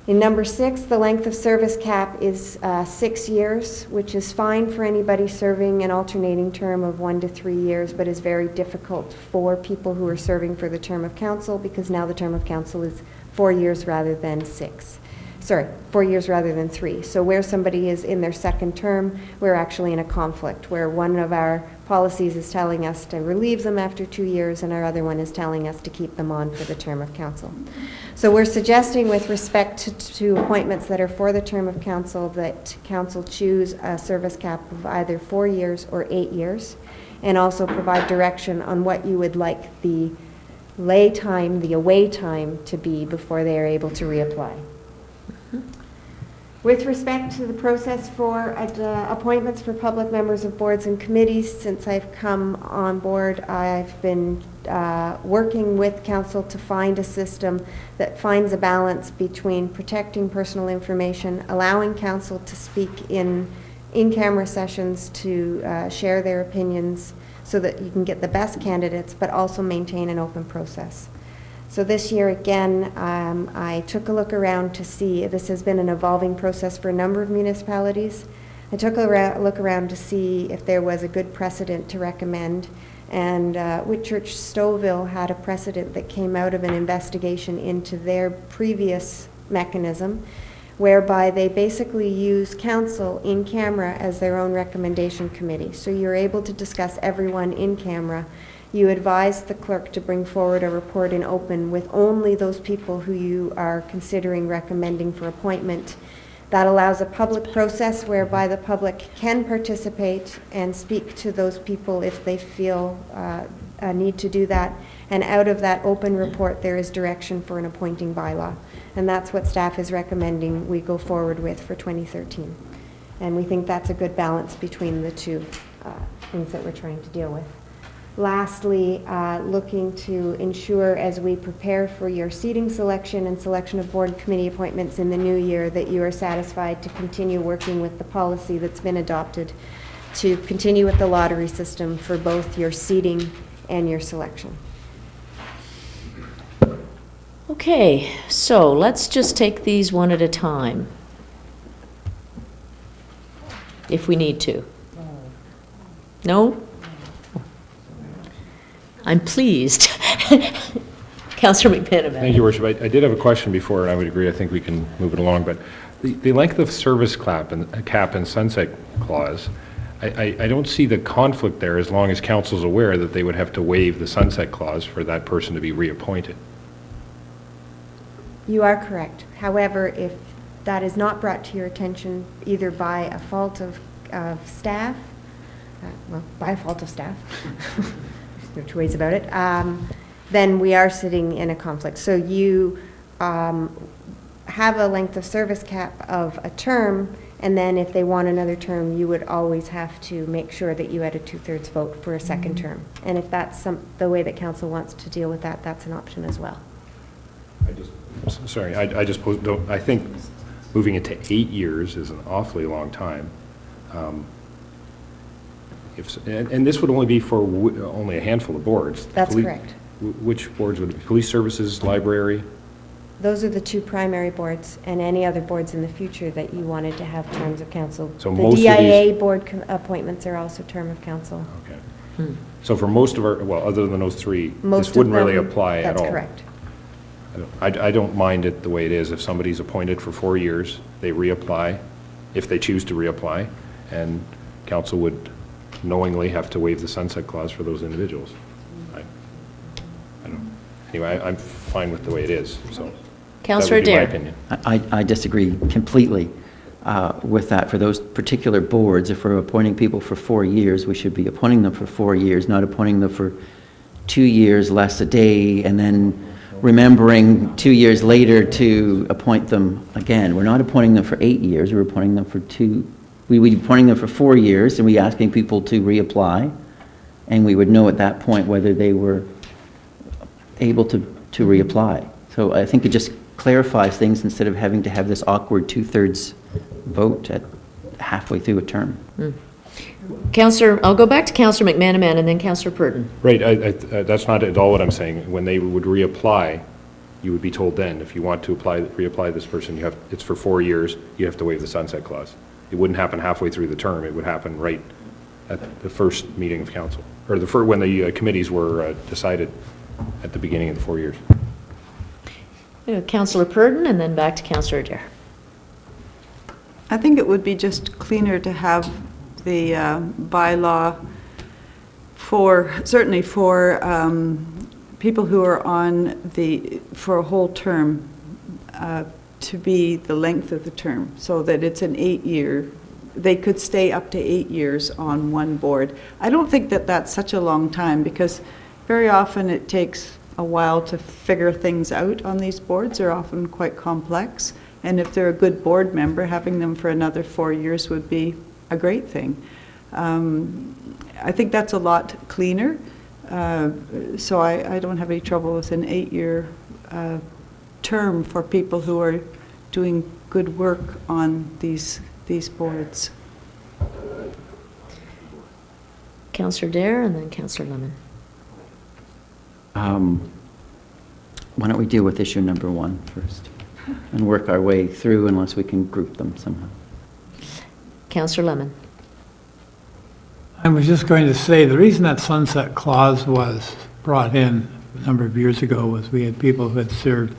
In number 6, the length of service cap is 6 years, which is fine for anybody serving an alternating term of 1 to 3 years, but is very difficult for people who are serving for the term of council, because now the term of council is 4 years rather than 4 years rather than 3. So where somebody is in their second term, we're actually in a conflict, where one of our policies is telling us to relieve them after 2 years, and our other one is telling us to keep them on for the term of council. So we're suggesting, with respect to appointments that are for the term of council, that council choose a service cap of either 4 years or 8 years, and also provide direction on what you would like the lay time, the away time to be before they are able to reapply. With respect to the process for appointments for public members of boards and committees, since I've come on board, I've been working with council to find a system that finds a balance between protecting personal information, allowing council to speak in-camera sessions to share their opinions so that you can get the best candidates, but also maintain an open process. So this year, again, I took a look around to see, this has been an evolving process for a number of municipalities. I took a look around to see if there was a good precedent to recommend, and Whitchurch Stouffville had a precedent that came out of an investigation into their previous mechanism, whereby they basically use council in camera as their own recommendation committee. So you're able to discuss everyone in camera. You advise the clerk to bring forward a report in open with only those people who you are considering recommending for appointment. That allows a public process whereby the public can participate and speak to those people if they feel a need to do that. And out of that open report, there is direction for an appointing bylaw. And that's what staff is recommending we go forward with for 2013. And we think that's a good balance between the two things that we're trying to deal with. Lastly, looking to ensure as we prepare for your seating selection and selection of board and committee appointments in the new year that you are satisfied to continue working with the policy that's been adopted to continue with the lottery system for both your seating and your selection. Okay, so let's just take these one at a time, if we need to. No? I'm pleased. Councillor McManaman. Thank you, Worship. I did have a question before, and I would agree, I think we can move it along, but the length of service cap and sunset clause, I don't see the conflict there as long as council's aware that they would have to waive the sunset clause for that person to be reappointed. You are correct. However, if that is not brought to your attention either by a fault of staff, by a fault of staff, there are two ways about it, then we are sitting in a conflict. So you have a length of service cap of a term, and then if they want another term, you would always have to make sure that you had a 2/3 vote for a second term. And if that's the way that council wants to deal with that, that's an option as well. Sorry, I just don't, I think moving it to 8 years is an awfully long time. And this would only be for only a handful of boards. That's correct. Which boards would it be? Police services, library? Those are the two primary boards, and any other boards in the future that you wanted to have terms of council. So the most DIA board appointments are also term of council. Okay. So for most of our, well, other than those three, Most this wouldn't of them, really apply at all? That's correct. I don't mind it the way it is. If somebody's appointed for 4 years, they reapply, if they choose to reapply, and council would knowingly have to waive the sunset clause for those individuals. I don't, anyway, I'm fine with the way it is, so. Councillor That would be my Adair. opinion. I disagree completely with that. For those particular boards, if we're appointing people for 4 years, we should be appointing them for 4 years, not appointing them for 2 years less a day, and then remembering 2 years later to appoint them again. We're not appointing them for 8 years, we're appointing them for we would be appointing them for 4 years, and we're asking people to reapply, and we would know at that point whether they were able to reapply. So I think it just clarifies things instead of having to have this awkward 2/3 vote at halfway through a term. Councillor, I'll go back to Councillor McManaman and then Councillor Purdon. Right, that's not at all what I'm saying. When they would reapply, you would be told then, if you want to reapply this person, it's for 4 years, you have to waive the sunset clause. It wouldn't happen halfway through the term, it would happen right at the first meeting of council, or when the committees were decided at the beginning of the 4 years. Councillor Purdon and then back to Councillor Adair. I think it would be just cleaner to have the bylaw certainly for people who are on for a whole term, to be the length of the term, so that it's an 8-year, they could stay up to 8 years on one board. I don't think that that's such a long time, because very often it takes a while to figure things out on these boards. They're often quite complex, and if they're a good board member, having them for another 4 years would be a great thing. I think that's a lot cleaner, so I don't have any trouble with an 8-year term for people who are doing good work on these boards. Councillor Adair and then Councillor Lemon. Why don't we deal with issue number 1 first and work our way through unless we can group them somehow. Councillor Lemon. I was just going to say, the reason that sunset clause was brought in a number of years ago was we had people who had served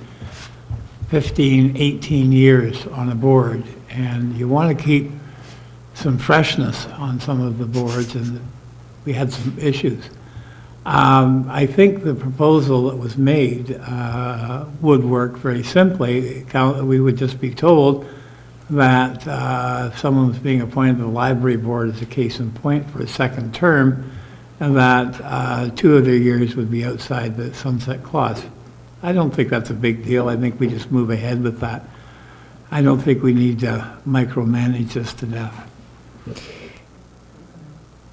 15, 18 years on a board, and you want to keep some freshness on some of the boards, and we had some issues. I think the proposal that was made would work very simply. We would just be told, that if someone was being appointed to the library board as a case in point for a second term, and that 2 of their years would be outside the sunset clause. I don't think that's a big deal. I think we just move ahead with that. I don't think we need to micromanage this to death.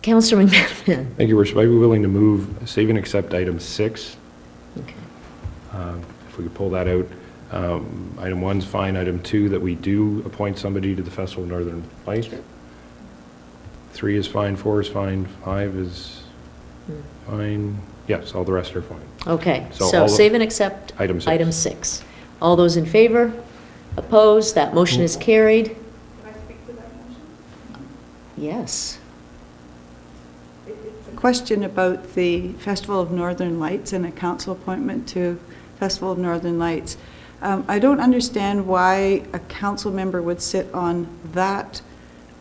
Councillor McMahon. Thank you, Worship. I'd be willing to move, save and accept item 6. Okay. If we could pull that out. Item 1's fine. Item 2, that we do appoint somebody to the Festival of Northern Lights. 3 is fine, 4 is fine, 5 is fine. Yes, all the rest are fine. Okay, So so all save and accept Item 6. item 6. All those in favor? Opposed? That motion is carried. Can I speak to that motion? Yes. It's a question about the Festival of Northern Lights and a council appointment to Festival of Northern Lights. I don't understand why a council member would sit on that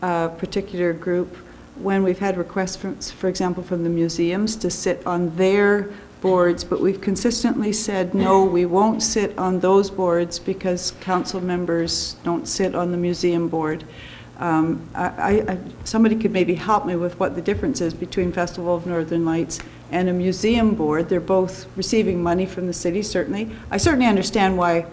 particular group when we've had requests, for example, from the museums to sit on their boards, but we've consistently said, no, we won't sit on those boards because council members don't sit on the museum board. Somebody could maybe help me with what the difference is between Festival of Northern Lights and a museum board. They're both receiving money from the city, certainly. I certainly understand why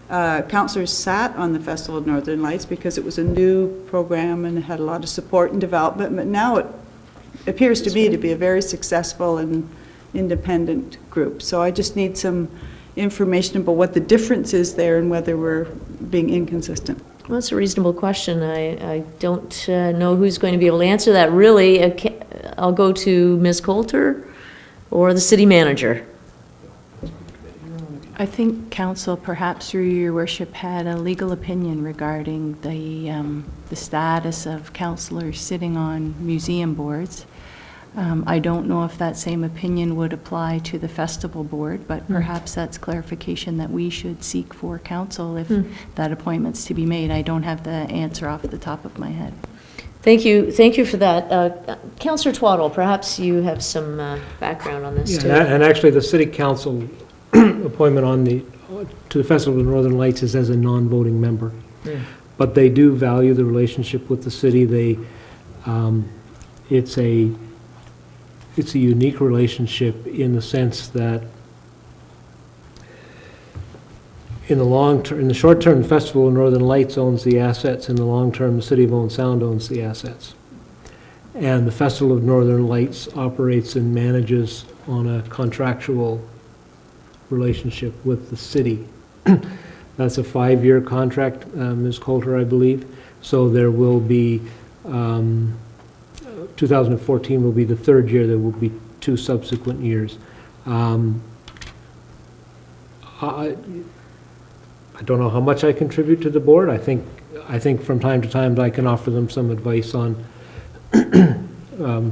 councillors sat on the Festival of Northern Lights because it was a new program and it had a lot of support and development, but now it appears to me to be a very successful and independent group. So I just need some information about what the difference is there and whether we're being inconsistent. Well, that's a reasonable question. I don't know who's going to be able to answer that, really. I'll go to Ms. Coulter or the city manager. I think council, perhaps through your worship, had a legal opinion regarding the status of councillors sitting on museum boards. I don't know if that same opinion would apply to the festival board, but perhaps that's clarification that we should seek for council if that appointment's to be made. I don't have the answer off the top of my head. Thank you for that. Councillor Twaddle, perhaps you have some background on this too. And actually, the city council appointment to the Festival of Northern Lights is as a non-voting member. But they do value the relationship with the city. It's a unique relationship in the sense that in the short term, the Festival of Northern Lights owns the assets. In the long term, the City of Owen Sound owns the assets. And the Festival of Northern Lights operates and manages on a contractual relationship with the city. That's a 5-year contract, Ms. Coulter, I believe. So there will be 2014 will be the 3rd year. There will be 2 subsequent years. I don't know how much I contribute to the board. I think from time to time I can offer them some advice on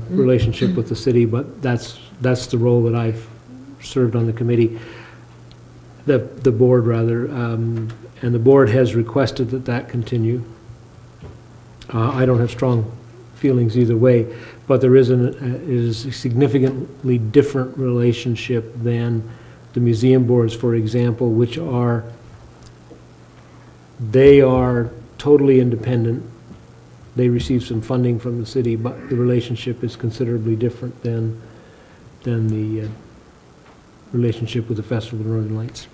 relationship with the city, but that's the role that I've served on the committee, the board rather, and the board has requested that continue. I don't have strong feelings either way, but there is a significantly different relationship than the museum boards, for example, which are totally independent. They receive some funding from the city, but the relationship is considerably different than the relationship with the Festival of Northern Lights.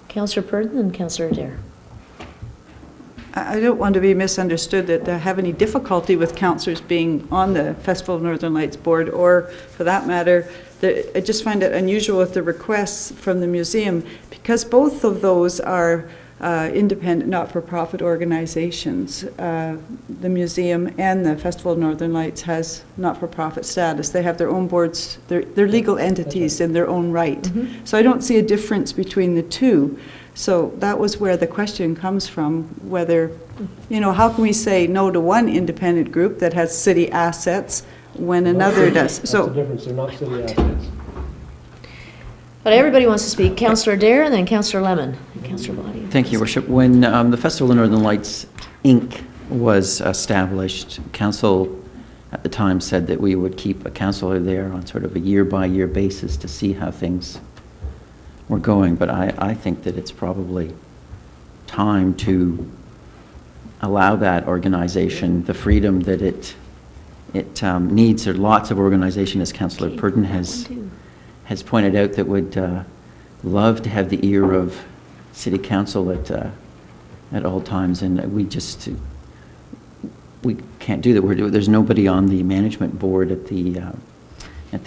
Councillor Purdon and Councillor Adair. I don't want to be misunderstood that I have any difficulty with councillors being on the Festival of Northern Lights board, or for that matter, I just find it unusual with the requests from the museum, because both of those are independent, not-for-profit organizations. The museum and the Festival of Northern Lights has not-for-profit status. They have their own boards. They're legal entities in their own right. So I don't see a difference between the two. So that was where the question comes from, whether, how can we say no to one independent group that has city assets when another does? That's the difference. They're not city assets. But everybody wants to speak. Councillor Adair and then Councillor Lemon. And Councillor Body. Thank you, Worship. When the Festival of Northern Lights, Inc. was established, Council at the time said that we would keep a councillor there on sort of a year-by-year basis to see how things were going. But I think that it's probably time to allow that organization the freedom that it needs. There are lots of organization, as Councillor Purdon has pointed out, that would love to have the ear of City Council at all times, and we can't do that. There's nobody on the management board at the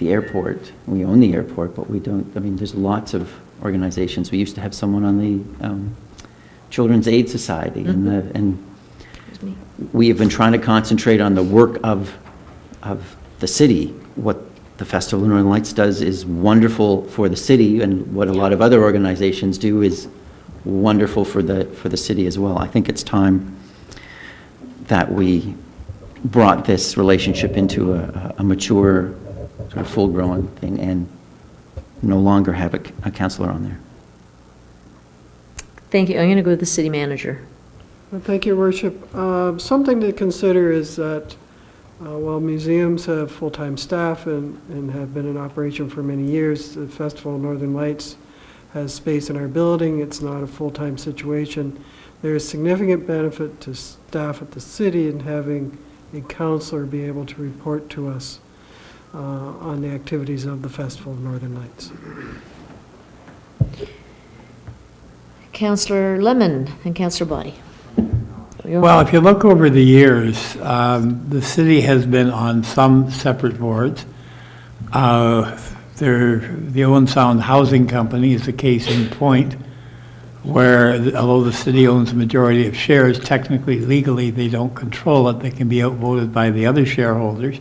airport. We own the airport, but we don't. I mean, there's lots of organizations. We used to have someone on the Children's Aid Society, and we have been trying to concentrate on the work of the city. What the Festival of Northern Lights does is wonderful for the city, and what a lot of other organizations do is wonderful for the city as well. I think it's time that we brought this relationship into a mature, sort of full-grown thing, and no longer have a councillor on there. Thank you. I'm going to go with the city manager. Well, thank you, Worship. Something to consider is that while museums have full-time staff and have been in operation for many years, the Festival of Northern Lights has space in our building. It's not a full-time situation. There is significant benefit to staff at the city in having a councillor be able to report to us on the activities of the Festival of Northern Lights. Councillor Lemon and Councillor Body. Well, if you look over the years, the city has been on some separate boards. The Owen Sound Housing Company is a case in point, where although the city owns a majority of shares, technically, legally, they don't control it. They can be outvoted by the other shareholders,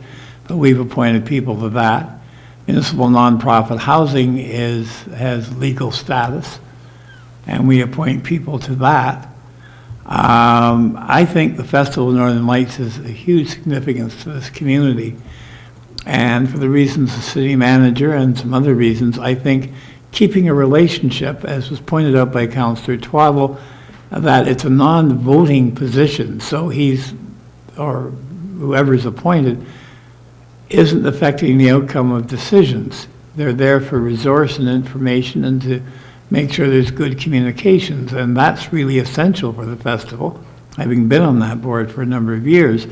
but we've appointed people to that. Municipal nonprofit housing has legal status, and we appoint people to that. I think the Festival of Northern Lights has a huge significance to this community, and for the reasons the city manager and some other reasons, I think keeping a relationship, as was pointed out by Councillor Twaddle, that it's a non-voting position, so he's, or whoever's appointed, isn't affecting the outcome of decisions. They're there for resource and information and to make sure there's good communications, and that's really essential for the festival, having been on that board for a number of years,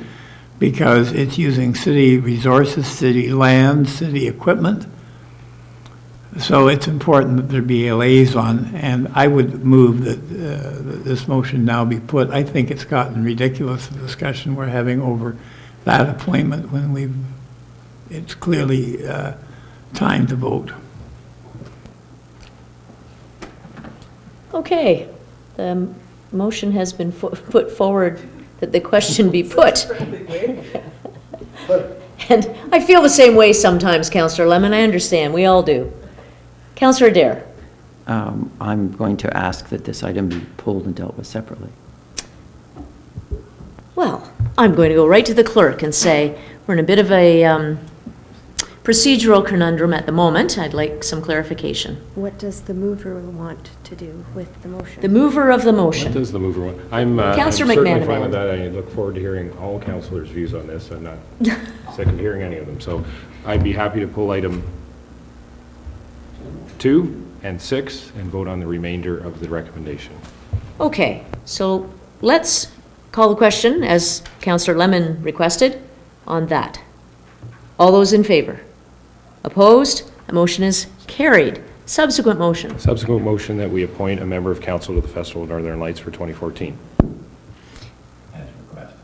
because it's using city resources, city land, city equipment. So it's important that there be a liaison, and I would move that this motion now be put. I think it's gotten ridiculous, the discussion we're having over that appointment when it's clearly time to vote. Okay, the motion has been put forward that the question be put. And I feel the same way sometimes, Councillor Lemon, I understand, we all do. Councillor Adair. I'm going to ask that this item be pulled and dealt with separately. Well, I'm going to go right to the clerk and say we're in a bit of a procedural conundrum at the moment. I'd like some clarification. What does the mover want to do with the motion? The mover of the motion. What does the mover want? I'm Councillor certainly McManaman. fine with that. I look forward to hearing all councillors' views on this. I'm not sick of hearing any of them. So I'd be happy to pull item 2 and 6 and vote on the remainder of the recommendation. Okay, so let's call the question, as Councillor Lemon requested, on that. All those in favor? Opposed? The motion is carried. Subsequent motion. Subsequent motion that we appoint a member of council to the Festival of Northern Lights for 2014. As requested.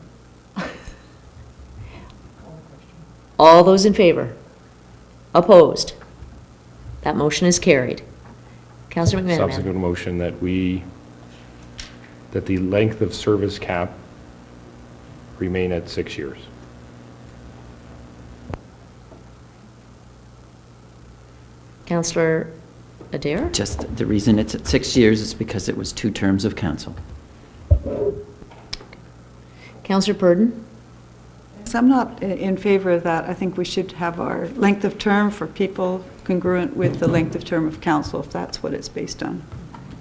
All those in favor? Opposed? That motion is carried. Councillor McManaman. Subsequent motion that the length of service cap remain at 6 years. Councillor Adair? Just the reason it's at 6 years is because it was 2 terms of council. Councillor Purdon? So I'm not in favor of that. I think we should have our length of term for people congruent with the length of term of council, if that's what it's based on.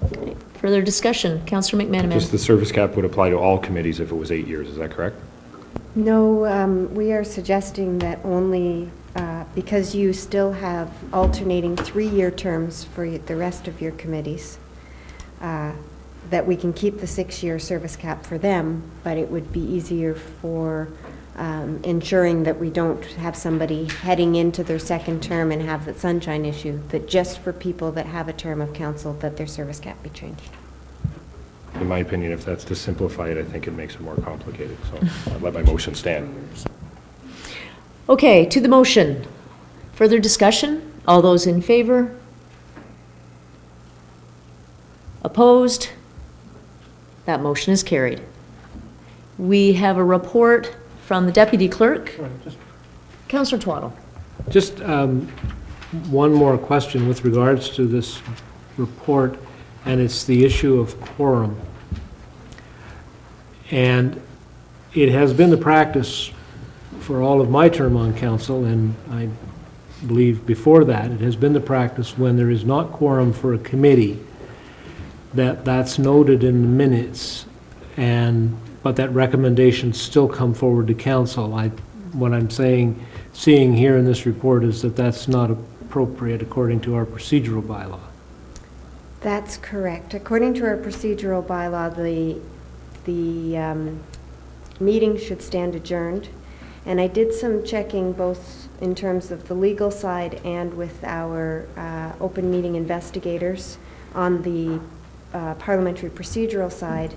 Okay. Further discussion. Councillor McManaman. Just the service cap would apply to all committees if it was 8 years. Is that correct? No, we are suggesting that only, because you still have alternating 3-year terms for the rest of your committees, that we can keep the 6-year service cap for them, but it would be easier for ensuring that we don't have somebody heading into their second term and have that sunshine issue, that just for people that have a term of council, that their service cap be changed. In my opinion, if that's to simplify it, I think it makes it more complicated, so I'll let my motion stand. Okay, to the motion. Further discussion? All those in favor? Opposed? That motion is carried. We have a report from the Deputy Clerk. Councillor Twaddle. Just one more question with regards to this report, and it's the issue of quorum. And it has been the practice for all of my term on council, and I believe before that, it has been the practice when there is not quorum for a committee, that's noted in the minutes, but that recommendations still come forward to council. What I'm seeing here in this report is that that's not appropriate according to our procedural bylaw. That's correct. According to our procedural bylaw, the meeting should stand adjourned. And I did some checking both in terms of the legal side and with our open meeting investigators on the parliamentary procedural side.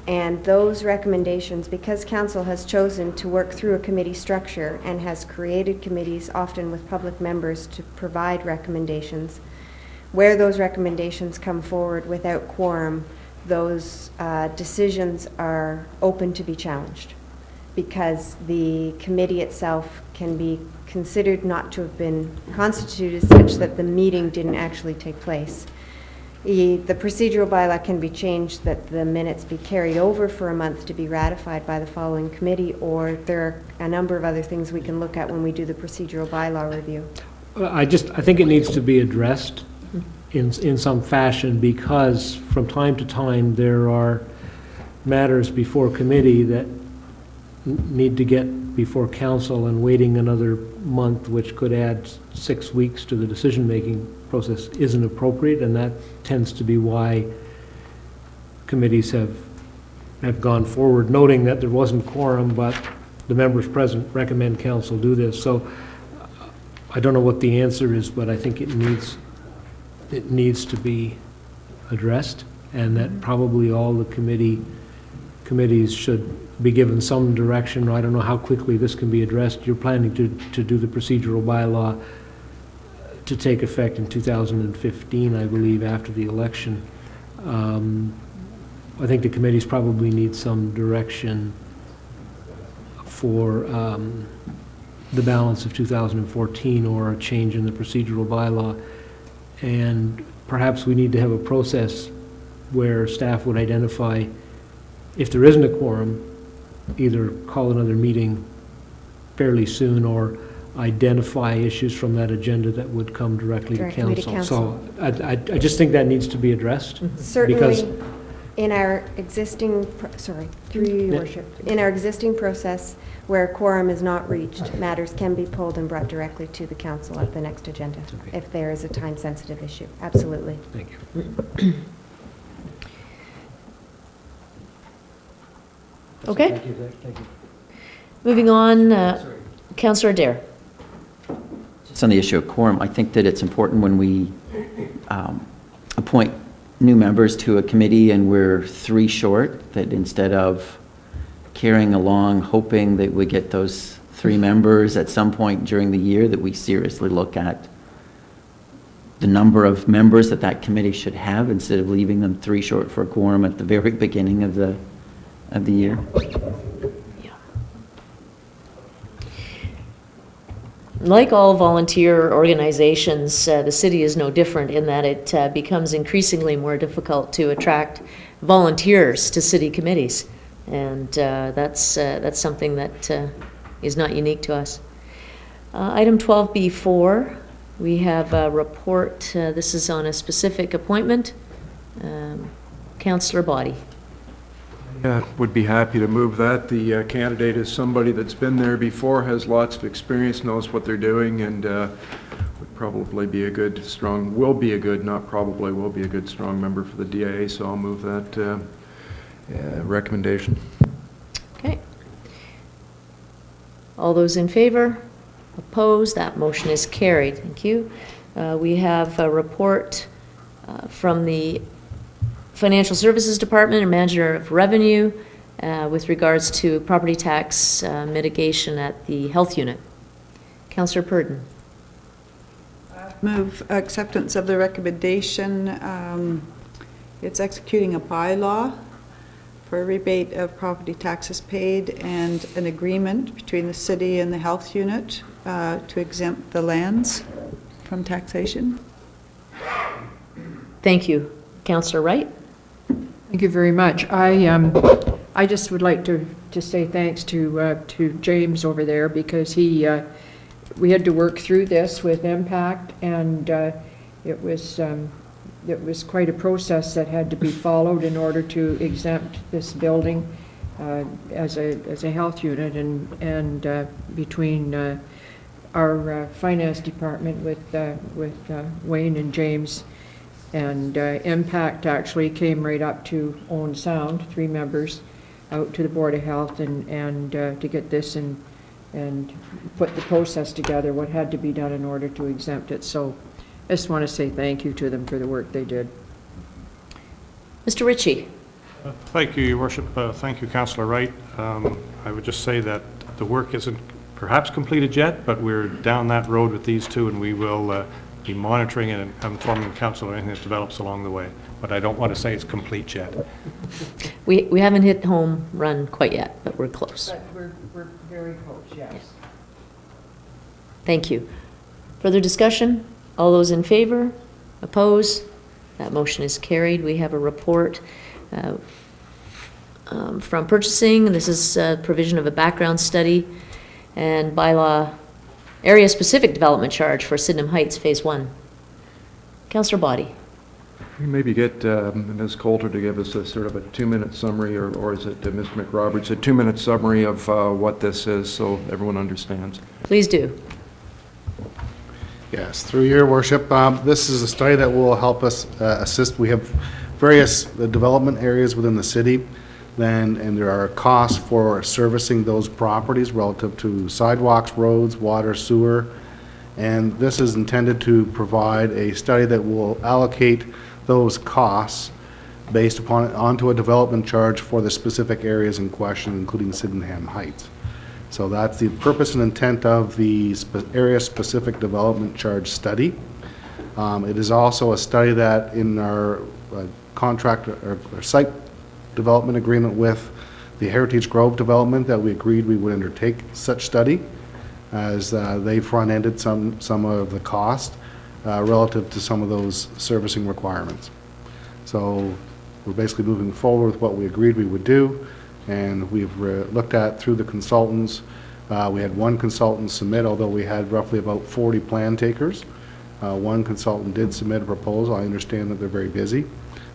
And those recommendations, because council has chosen to work through a committee structure and has created committees, often with public members, to provide recommendations, where those recommendations come forward without quorum, those decisions are open to be challenged, because the committee itself can be considered not to have been constituted such that the meeting didn't actually take place. The procedural bylaw can be changed that the minutes be carried over for a month to be ratified by the following committee, or there are a number of other things we can look at when we do the procedural bylaw review. I think it needs to be addressed in some fashion, because from time to time there are matters before committee that need to get before council, and waiting another month, which could add 6 weeks to the decision-making process, isn't appropriate, and that tends to be why committees have gone forward, noting that there wasn't quorum, but the members present recommend council do this. So I don't know what the answer is, but I think it needs to be addressed, and that probably all the committees should be given some direction. I don't know how quickly this can be addressed. You're planning to do the procedural bylaw to take effect in 2015, I believe, after the election. I think the committees probably need some direction for the balance of 2014, or a change in the procedural bylaw. And perhaps we need to have a process where staff would identify, if there isn't a quorum, either call another meeting fairly soon, or identify issues from that agenda that would come directly to council. So I just think that needs to be addressed. Certainly, in our existing, through your worship, in our existing process where quorum is not reached, matters can be pulled and brought directly to the council at the next agenda, if there is a time-sensitive issue. Absolutely. Thank you. Okay. Thank you. Moving on, Councillor Adair. Just on the issue of quorum, I think that it's important when we appoint new members to a committee and we're 3 short, that instead of carrying along hoping that we get those 3 members at some point during the year, that we seriously look at the number of members that committee should have, instead of leaving them 3 short for a quorum at the very beginning of the year. Like all volunteer organizations, the city is no different in that it becomes increasingly more difficult to attract volunteers to city committees, and that's something that is not unique to us. Item 12B4, we have a report. This is on a specific appointment. Councillor Boddy. Yeah, would be happy to move that. The candidate is somebody that's been there before, has lots of experience, knows what they're doing, and would probably be a good, strong, will be a good, not probably, will be a good, strong member for the DIA, so I'll move that recommendation. Okay. All those in favor? Opposed? That motion is carried. Thank you. We have a report from the Financial Services Department and Manager of Revenue with regards to property tax mitigation at the health unit. Councillor Purdon. Move acceptance of the recommendation. It's executing a bylaw for a rebate of property taxes paid and an agreement between the city and the health unit to exempt the lands from taxation. Thank you. Councillor Wright. Thank you very much. I just would like to say thanks to James over there, because we had to work through this with Impact, and it was quite a process that had to be followed in order to exempt this building as a health unit, and between our finance department with Wayne and James, and Impact actually came right up to Owen Sound, 3 members, out to the Board of Health, and to get this and put the process together, what had to be done in order to exempt it. So I just want to say thank you to them for the work they did. Mr. Ritchie. Thank you, Your Worship. Thank you, Councillor Wright. I would just say that the work isn't perhaps completed yet, but we're down that road with these two, and we will be monitoring it and informing the council of anything that develops along the way. But I don't want to say it's complete yet. We haven't hit home run quite yet, but we're close. But we're very close, yes. Thank you. Further discussion? All those in favor? Opposed? That motion is carried. We have a report from purchasing. This is provision of a background study and bylaw area-specific development charge for Sydenham Heights Phase 1. Councillor Body. We maybe get Ms. Coulter to give us a sort of a 2-minute summary, or is it Mr. McRoberts, a 2-minute summary of what this is, so everyone understands. Please do. Yes, through your worship, this is a study that will help us assist. We have various development areas within the city, and there are costs for servicing those properties relative to sidewalks, roads, water, sewer, and this is intended to provide a study that will allocate those costs based upon onto a development charge for the specific areas in question, including Sydenham Heights. So that's the purpose and intent of the area-specific development charge study. It is also a study that in our contract or site development agreement with the Heritage Grove development that we agreed we would undertake such study, as they front-ended some of the cost relative to some of those servicing requirements. So we're basically moving forward with what we agreed we would do, and we've looked at through the consultants. We had one consultant submit, although we had roughly about 40 plan takers. One consultant did submit a proposal. I understand that they're very busy,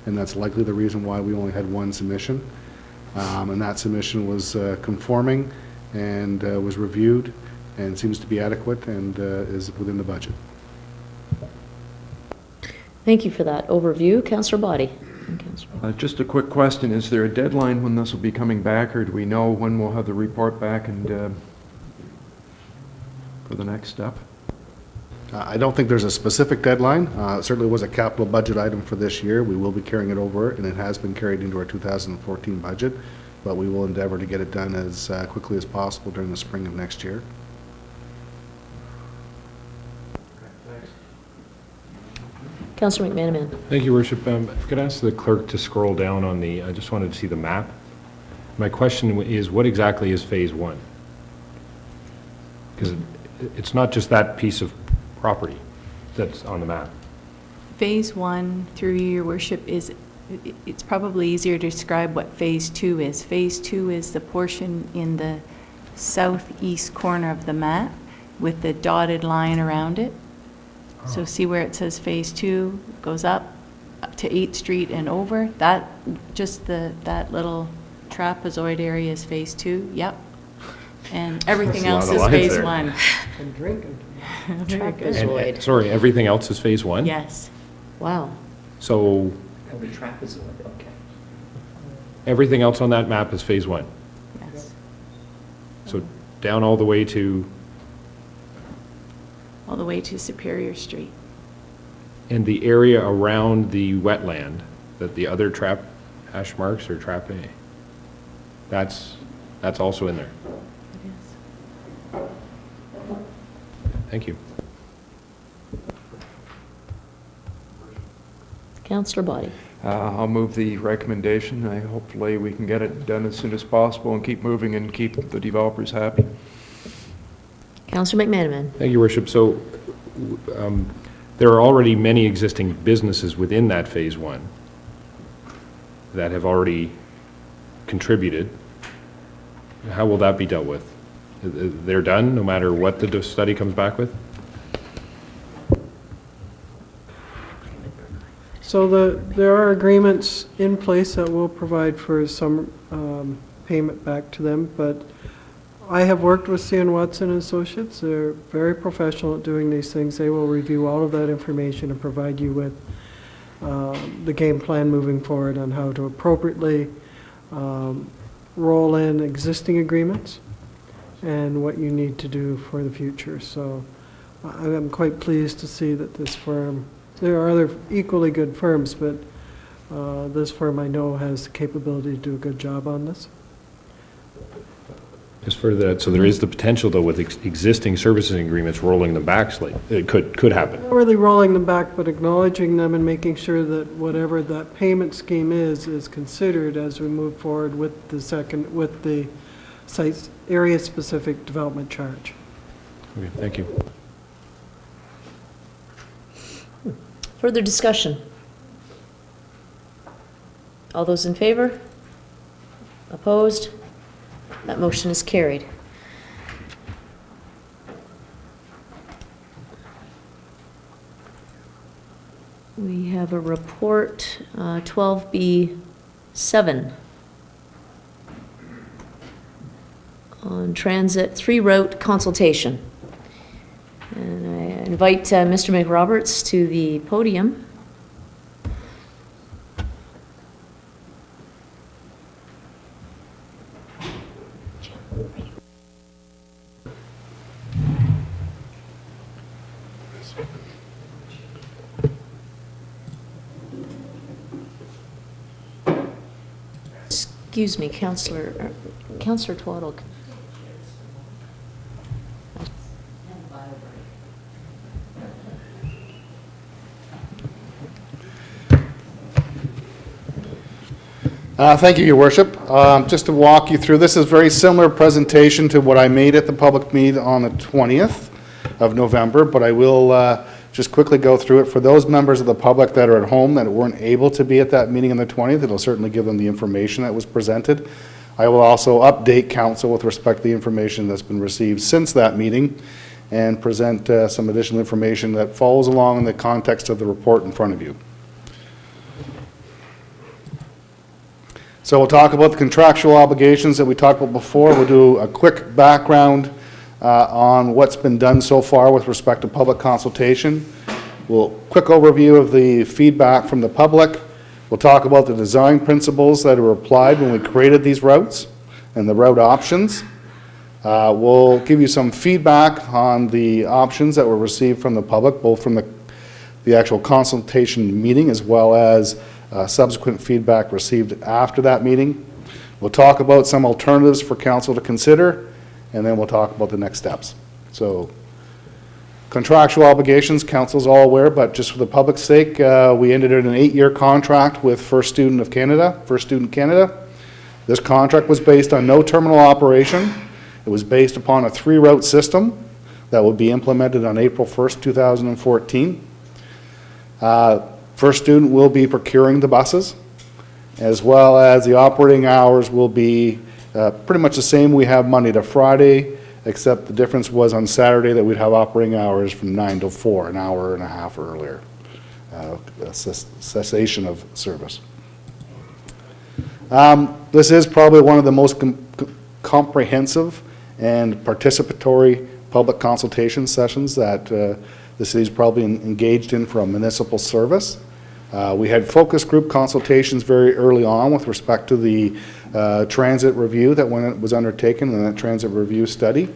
and that's likely the reason why we only had one submission. And that submission was conforming and was reviewed and seems to be adequate and is within the budget. Thank you for that overview. Councillor Body. Just a quick question. Is there a deadline when this will be coming back, or do we know when we'll have the report back and for the next step? I don't think there's a specific deadline. It certainly was a capital budget item for this year. We will be carrying it over, and it has been carried into our 2014 budget, but we will endeavor to get it done as quickly as possible during the spring of next year. Councillor McManaman. Thank you, Worship. If I could ask the clerk to scroll down on I just wanted to see the map. My question is, what exactly is Phase 1? Because it's not just that piece of property that's on the map. Phase 1, through your worship, it's probably easier to describe what Phase 2 is. Phase 2 is the portion in the southeast corner of the map with the dotted line around it. So see where it says Phase 2 goes up to 8th Street and over? That little trapezoid area is Phase 2, yep. And everything else is Phase 1. And drinking. Trapezoid. Sorry, everything else is phase one? Yes. Wow. So Every trapezoid, okay. everything else on that map is phase one? Yes. So down all the way to, All the way to Superior Street. and the area around the wetland, that the other trap hash marks or trap A, that's also in there? It is. Thank you. Councillor Body. I'll move the recommendation. Hopefully, we can get it done as soon as possible and keep moving and keep the developers happy. Councillor McManaman. Thank you, Worship. So there are already many existing businesses within that phase one that have already contributed. How will that be dealt with? They're done, no matter what the study comes back with? So there are agreements in place that will provide for some payment back to them, but I have worked with C.N. Watson and Associates. They're very professional at doing these things. They will review all of that information and provide you with the game plan moving forward on how to appropriately roll in existing agreements and what you need to do for the future. So I'm quite pleased to see that this firm, there are other equally good firms, but this firm I know has the capability to do a good job on this. Just for that, so there is the potential, though, with existing servicing agreements, rolling them back slightly. It could happen. Not really rolling them back, but acknowledging them and making sure that whatever that payment scheme is considered as we move forward with the site's area-specific development charge. Okay, thank you. Further discussion? All those in favor? Opposed? That motion is carried. We have a report, 12B7, on transit three-route consultation. And I invite Mr. McRoberts to the podium. Excuse me, Councillor Twaddle. Thank you, Your Worship. Just to walk you through, this is a very similar presentation to what I made at the public meeting on the 20th of November, but I will just quickly go through it. For those members of the public that are at home that weren't able to be at that meeting on the 20th, it'll certainly give them the information that was presented. I will also update council with respect to the information that's been received since that meeting and present some additional information that follows along in the context of the report in front of you. So we'll talk about the contractual obligations that we talked about before. We'll do a quick background on what's been done so far with respect to public consultation. Quick overview of the feedback from the public. We'll talk about the design principles that were applied when we created these routes and the route options. We'll give you some feedback on the options that were received from the public, both from the actual consultation meeting as well as subsequent feedback received after that meeting. We'll talk about some alternatives for council to consider, and then we'll talk about the next steps. So, contractual obligations, council's all aware, but just for the public's sake, we ended in an 8-year contract with First Student Canada. This contract was based on no terminal operation. It was based upon a 3-route system that will be implemented on April 1st, 2014. First Student will be procuring the buses, as well as the operating hours will be pretty much the same. We have Monday to Friday, except the difference was on Saturday that we'd have operating hours from 9 to 4, an hour and a half earlier, cessation of service. This is probably one of the most comprehensive and participatory public consultation sessions that the city's probably engaged in for a municipal service. We had focus group consultations very early on with respect to the transit review that when it was undertaken and that transit review study.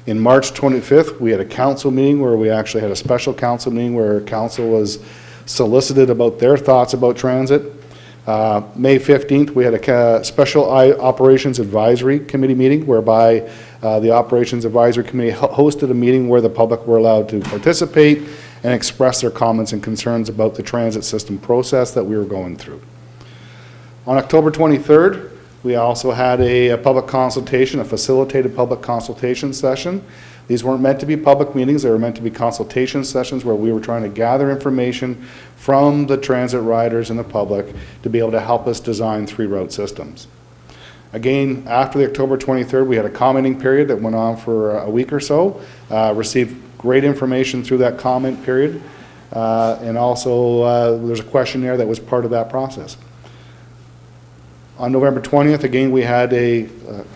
In March 25th, we had a council meeting where we actually had a special council meeting where council was solicited about their thoughts about transit. May 15th, we had a special operations advisory committee meeting whereby the operations advisory committee hosted a meeting where the public were allowed to participate and express their comments and concerns about the transit system process that we were going through. On October 23rd, we also had a public consultation, a facilitated public consultation session. These weren't meant to be public meetings, they were meant to be consultation sessions where we were trying to gather information from the transit riders and the public to be able to help us design 3 route systems. Again, after the October 23rd, we had a commenting period that went on for a week or so, received great information through that comment period, and also there's a questionnaire that was part of that process. On November 20th, again, we had a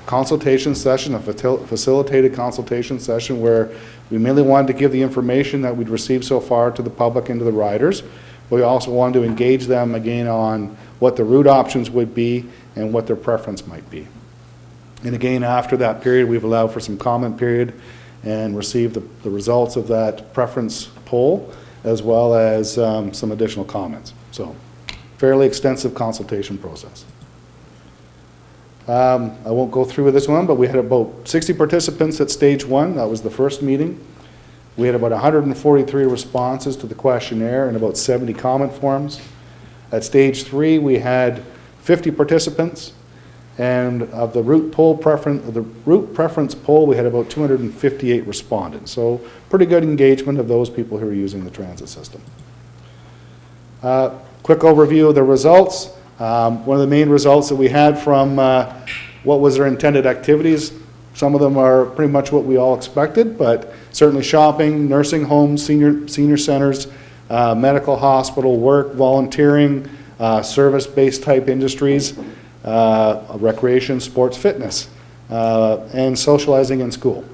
consultation session, a facilitated consultation session where we mainly wanted to give the information that we'd received so far to the public and to the riders. We also wanted to engage them again on what the route options would be and what their preference might be. And again, after that period, we've allowed for some comment period and received the results of that preference poll as well as some additional comments. So, fairly extensive consultation process. I won't go through with this one, but we had about 60 participants at stage 1. That was the first meeting. We had about 143 responses to the questionnaire and about 70 comment forms. At stage 3, we had 50 participants, and of the route preference poll, we had about 258 respondents. So pretty good engagement of those people who are using the transit system. Quick overview of the results. One of the main results that we had from what was their intended activities, some of them are pretty much what we all expected, but certainly shopping, nursing homes, senior centers, medical hospital, work, volunteering, service-based type industries, recreation, sports, fitness, and socializing in school.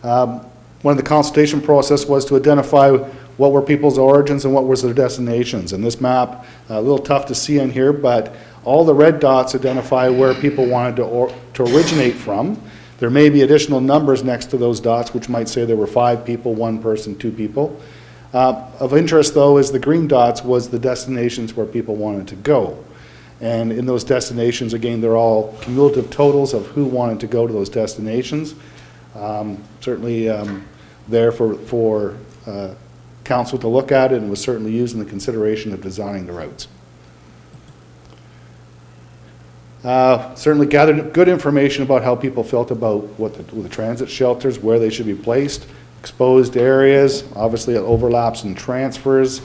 One of the consultation process was to identify what were people's origins and what was their destinations. And this map, a little tough to see in here, but all the red dots identify where people wanted to originate from. There may be additional numbers next to those dots, which might say there were 5 people, 1 person, 2 people. Of interest, though, is the green dots was the destinations where people wanted to go. And in those destinations, again, they're all cumulative totals of who wanted to go to those destinations. Certainly there for council to look at it, and was certainly used in the consideration of designing the routes. Certainly gathered good information about how people felt about what the transit shelters, where they should be placed, exposed areas, obviously it overlaps and transfers,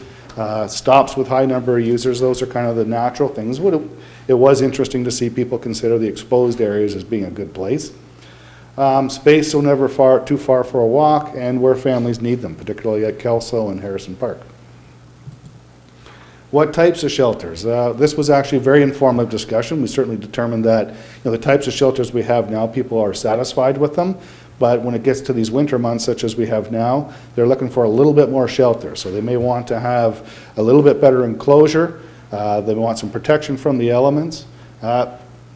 stops with high number of users. Those are kind of the natural things. It was interesting to see people consider the exposed areas as being a good place. Space so never too far for a walk, and where families need them, particularly at Kelso and Harrison Park. What types of shelters? This was actually a very informative discussion. We certainly determined that the types of shelters we have now, people are satisfied with them, but when it gets to these winter months such as we have now, they're looking for a little bit more shelter. So they may want to have a little bit better enclosure. They want some protection from the elements.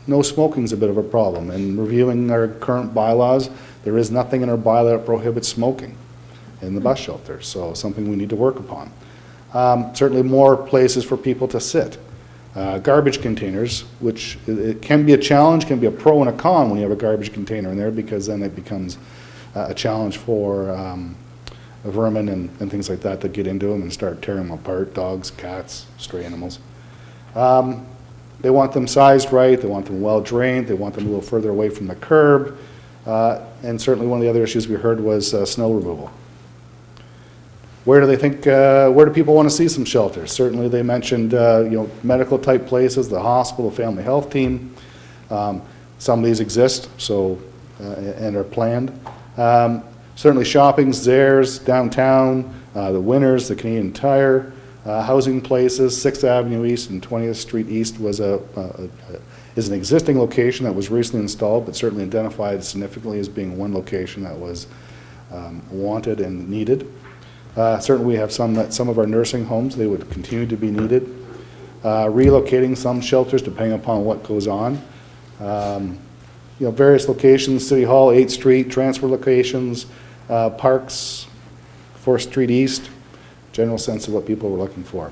No smoking is a bit of a problem. And reviewing our current bylaws, there is nothing in our bylaw that prohibits smoking in the bus shelters, so something we need to work upon. Certainly more places for people to sit. Garbage containers, which it can be a challenge, can be a pro and a con when you have a garbage container in there, because then it becomes a challenge for vermin and things like that get into them and start tearing them apart, dogs, cats, stray animals. They want them sized right, they want them well drained, they want them a little further away from the curb, and certainly one of the other issues we heard was snow removal. Where do people want to see some shelters? Certainly they mentioned medical type places, the hospital, family health team. Some of these exist and are planned. Certainly shopping, Zehrs, downtown, the Winners, the Canadian Tire, housing places, 6th Avenue East and 20th Street East was is an existing location that was recently installed, but certainly identified significantly as being one location that was wanted and needed. Certainly we have some of our nursing homes, they would continue to be needed. Relocating some shelters depending upon what goes on. Various locations, City Hall, 8th Street, transfer locations, parks, 4th Street East, general sense of what people were looking for.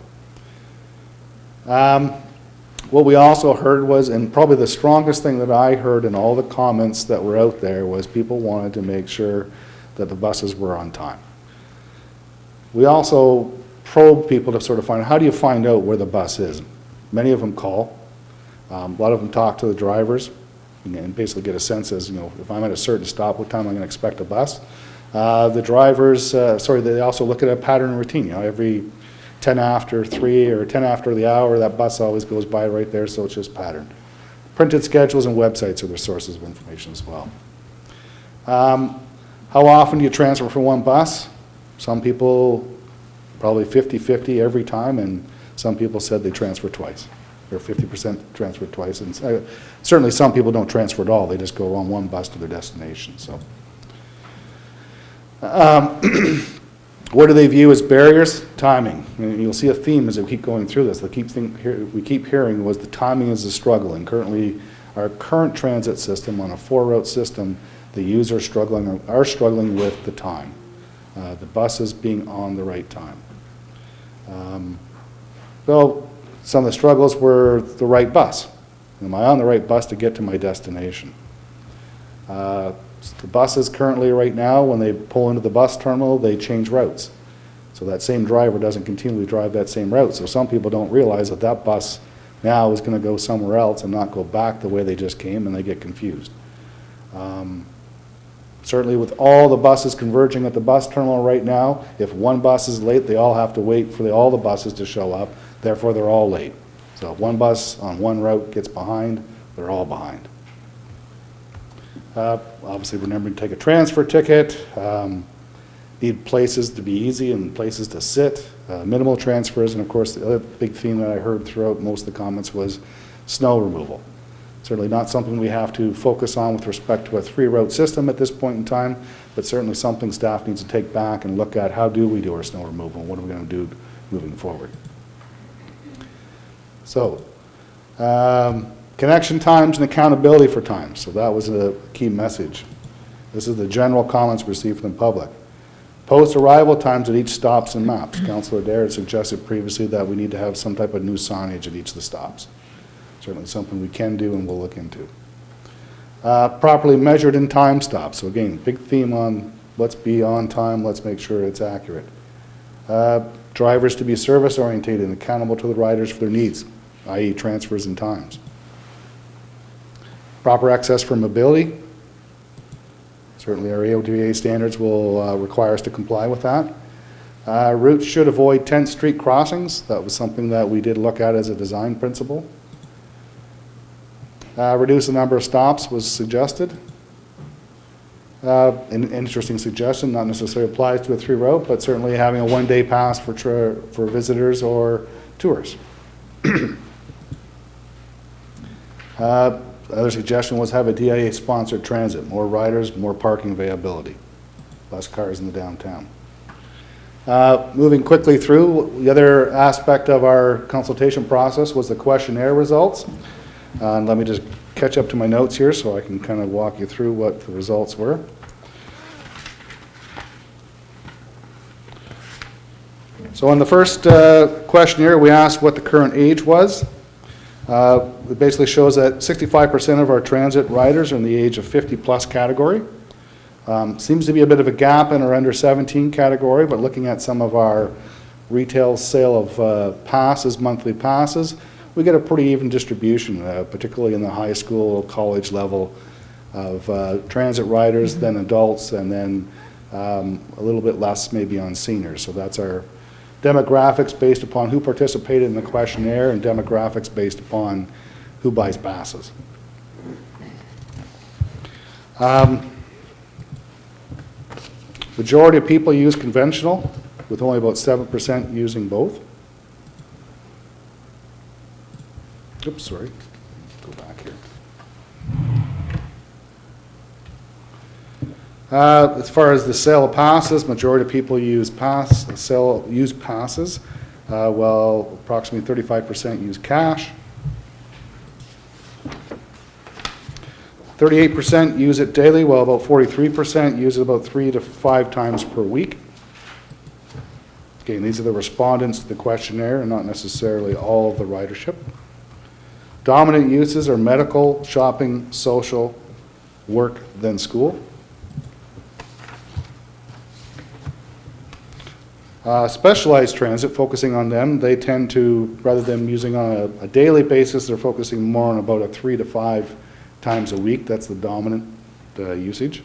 What we also heard was, and probably the strongest thing that I heard in all the comments that were out there, was people wanted to make sure that the buses were on time. We also probed people to sort of find out, how do you find out where the bus is? Many of them call. A lot of them talk to the drivers and basically get a sense as, if I'm at a certain stop, what time I'm going to expect a bus. The drivers, they also look at a pattern and routine. Every 10 after 3 or 10 after the hour, that bus always goes by right there, so it's just pattern. Printed schedules and websites are their sources of information as well. How often do you transfer from one bus? Some people, probably 50-50 every time, and some people said they transfer twice, or 50% transfer twice. And certainly some people don't transfer at all, they just go on one bus to their destination. So, what do they view as barriers? Timing. And you'll see a theme as we keep going through this. We keep hearing was the timing is the struggle. And currently, our current transit system on a 4-route system, the users are struggling with the time. The buses being on the right time. So some of the struggles were the right bus. Am I on the right bus to get to my destination? The buses currently right now, when they pull into the bus terminal, they change routes. So that same driver doesn't continually drive that same route. So some people don't realize that that bus now is going to go somewhere else and not go back the way they just came, and they get confused. Certainly with all the buses converging at the bus terminal right now, if one bus is late, they all have to wait for all the buses to show up. Therefore, they're all late. So if one bus on one route gets behind, they're all behind. Obviously, remembering to take a transfer ticket. Need places to be easy and places to sit. Minimal transfers, and of course, the other big theme that I heard throughout most of the comments was snow removal. Certainly not something we have to focus on with respect to a 3-route system at this point in time, but certainly something staff needs to take back and look at. How do we do our snow removal? What are we going to do moving forward? So, connection times and accountability for times. So that was a key message. This is the general comments received from the public. Post-arrival times at each stops and maps. Councillor Dare had suggested previously that we need to have some type of new signage at each of the stops. Certainly something we can do and we'll look into. Properly measured in time stops. So again, big theme on let's be on time, let's make sure it's accurate. Drivers to be service oriented and accountable to the riders for their needs, i.e. transfers and times. Proper access for mobility. Certainly our AOTA standards will require us to comply with that. Routes should avoid 10th Street crossings. That was something that we did look at as a design principle. Reduce the number of stops was suggested. An interesting suggestion, not necessarily applies to a 3-route, but certainly having a 1-day pass for visitors or tours. Other suggestion was have a DIA-sponsored transit, more riders, more parking availability, less cars in the downtown. Moving quickly through, the other aspect of our consultation process was the questionnaire results. Let me just catch up to my notes here so I can kind of walk you through what the results were. So in the first questionnaire, we asked what the current age was. It basically shows that 65% of our transit riders are in the age of 50-plus category. Seems to be a bit of a gap in our under 17 category, but looking at some of our retail sale of passes, monthly passes, we get a pretty even distribution, particularly in the high school, college level of transit riders, then adults, and then a little bit less maybe on seniors. So that's our demographics based upon who participated in the questionnaire and demographics based upon who buys passes. Majority of people use conventional, with only about 7% using both. Oops, sorry. Go back here. As far as the sale of passes, majority of people use passes, while approximately 35% use cash. 38% use it daily, while about 43% use it about 3 to 5 times per week. Again, these are the respondents to the questionnaire and not necessarily all of the ridership. Dominant uses are medical, shopping, social, work, then school. Specialized transit, focusing on them, they tend to, rather than using on a daily basis, they're focusing more on about a 3 to 5 times a week. That's the dominant usage.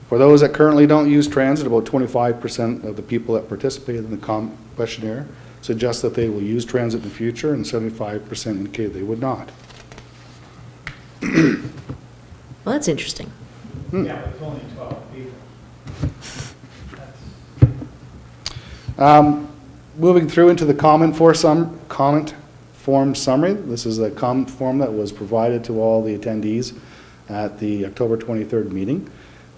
For those that currently don't use transit, about 25% of the people that participated in the questionnaire suggest that they will use transit in the future, and 75% indicate they would not. Well, that's interesting. Yeah, but it's only 12 people. Moving through into the comment form summary. This is a comment form that was provided to all the attendees at the October 23rd meeting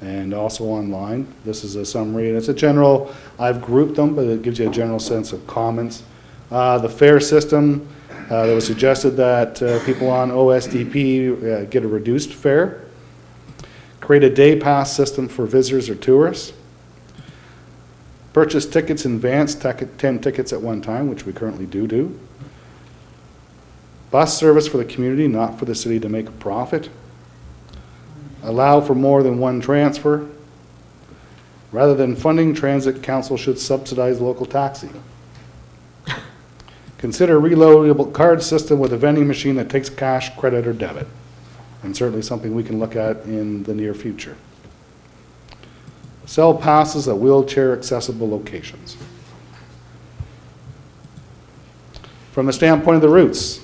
and also online. This is a summary, and it's a general, I've grouped them, but it gives you a general sense of comments. The fare system, that was suggested that people on OSDP get a reduced fare. Create a day pass system for visitors or tourists. Purchase tickets in advance, 10 tickets at one time, which we currently do. Bus service for the community, not for the city to make a profit. Allow for more than one transfer. Rather than funding transit, council should subsidize local taxi. Consider reloadable card system with a vending machine that takes cash, credit, or debit. And certainly something we can look at in the near future. Sell passes at wheelchair accessible locations. From the standpoint of the routes,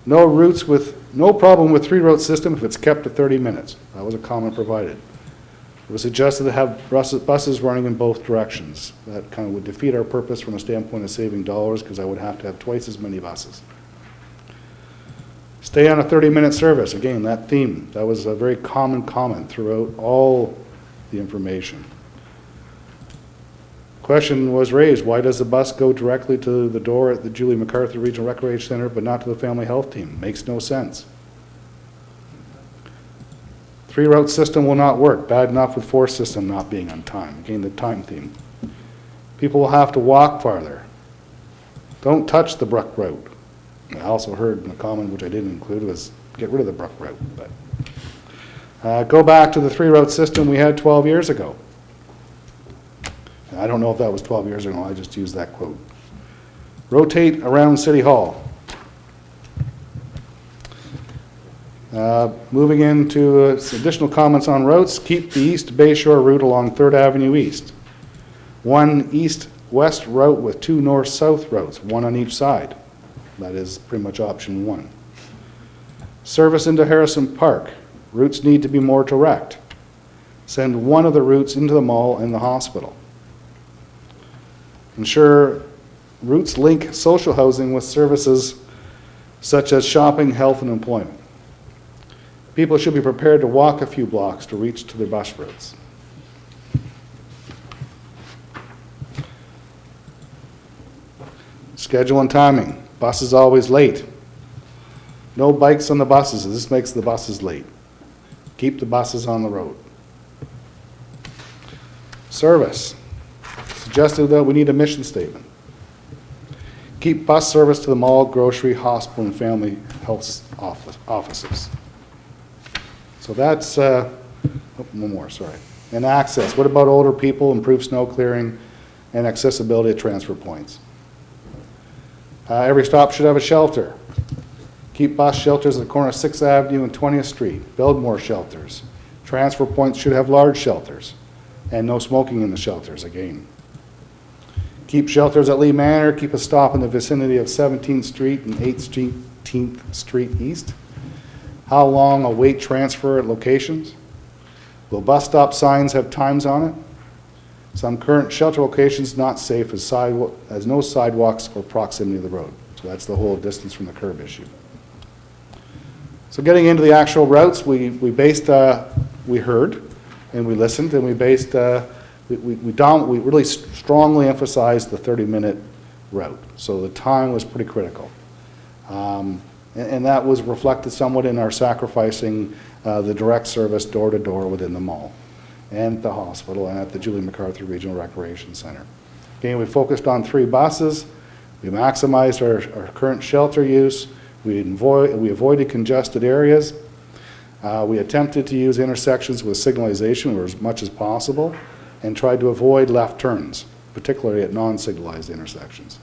no problem with 3-route system if it's kept to 30 minutes. That was a comment provided. It was suggested to have buses running in both directions. That kind of would defeat our purpose from a standpoint of saving dollars, because I would have to have twice as many buses. Stay on a 30-minute service. Again, that theme, that was a very common comment throughout all the information. Question was raised, why does the bus go directly to the door at the Julie MacArthur Regional Recreation Center but not to the Family Health Team? Makes no sense. 3-route system will not work. Bad enough with 4 system not being on time. Again, the time theme. People will have to walk farther. Don't touch the Brook route. I also heard a comment, which I didn't include, was get rid of the Brook route. But go back to the 3-route system we had 12 years ago. I don't know if that was 12 years ago. I just used that quote. Rotate around City Hall. Moving into additional comments on routes, keep the East Bayshore route along 3rd Avenue East. 1 east-west route with 2 north-south routes, 1 on each side. That is pretty much option 1. Service into Harrison Park. Routes need to be more direct. Send 1 of the routes into the mall and the hospital. Ensure routes link social housing with services such as shopping, health, and employment. People should be prepared to walk a few blocks to reach to their bus routes. Schedule and timing. Bus is always late. No bikes on the buses. This makes the buses late. Keep the buses on the road. Service. Suggested that we need a mission statement. Keep bus service to the mall, grocery, hospital, and family health offices. So that's, one more, sorry. And access. What about older people? Improve snow clearing and accessibility at transfer points. Every stop should have a shelter. Keep bus shelters at the corner of 6th Avenue and 20th Street. Build more shelters. Transfer points should have large shelters. And no smoking in the shelters, again. Keep shelters at Lee Manor. Keep a stop in the vicinity of 17th Street and 18th Street East. How long await transfer at locations? Will bus stop signs have times on it? Some current shelter locations not safe as no sidewalks or proximity to the road. So that's the whole distance from the curb issue. So getting into the actual routes, we heard and we listened, and we based, we really strongly emphasized the 30-minute route. So the time was pretty critical. And that was reflected somewhat in our sacrificing the direct service door-to-door within the mall and at the hospital and at the Julie MacArthur Regional Recreation Center. Again, we focused on 3 buses. We maximized our current shelter use. We avoided congested areas. We attempted to use intersections with signalization as much as possible and tried to avoid left turns, particularly at non-signalized intersections.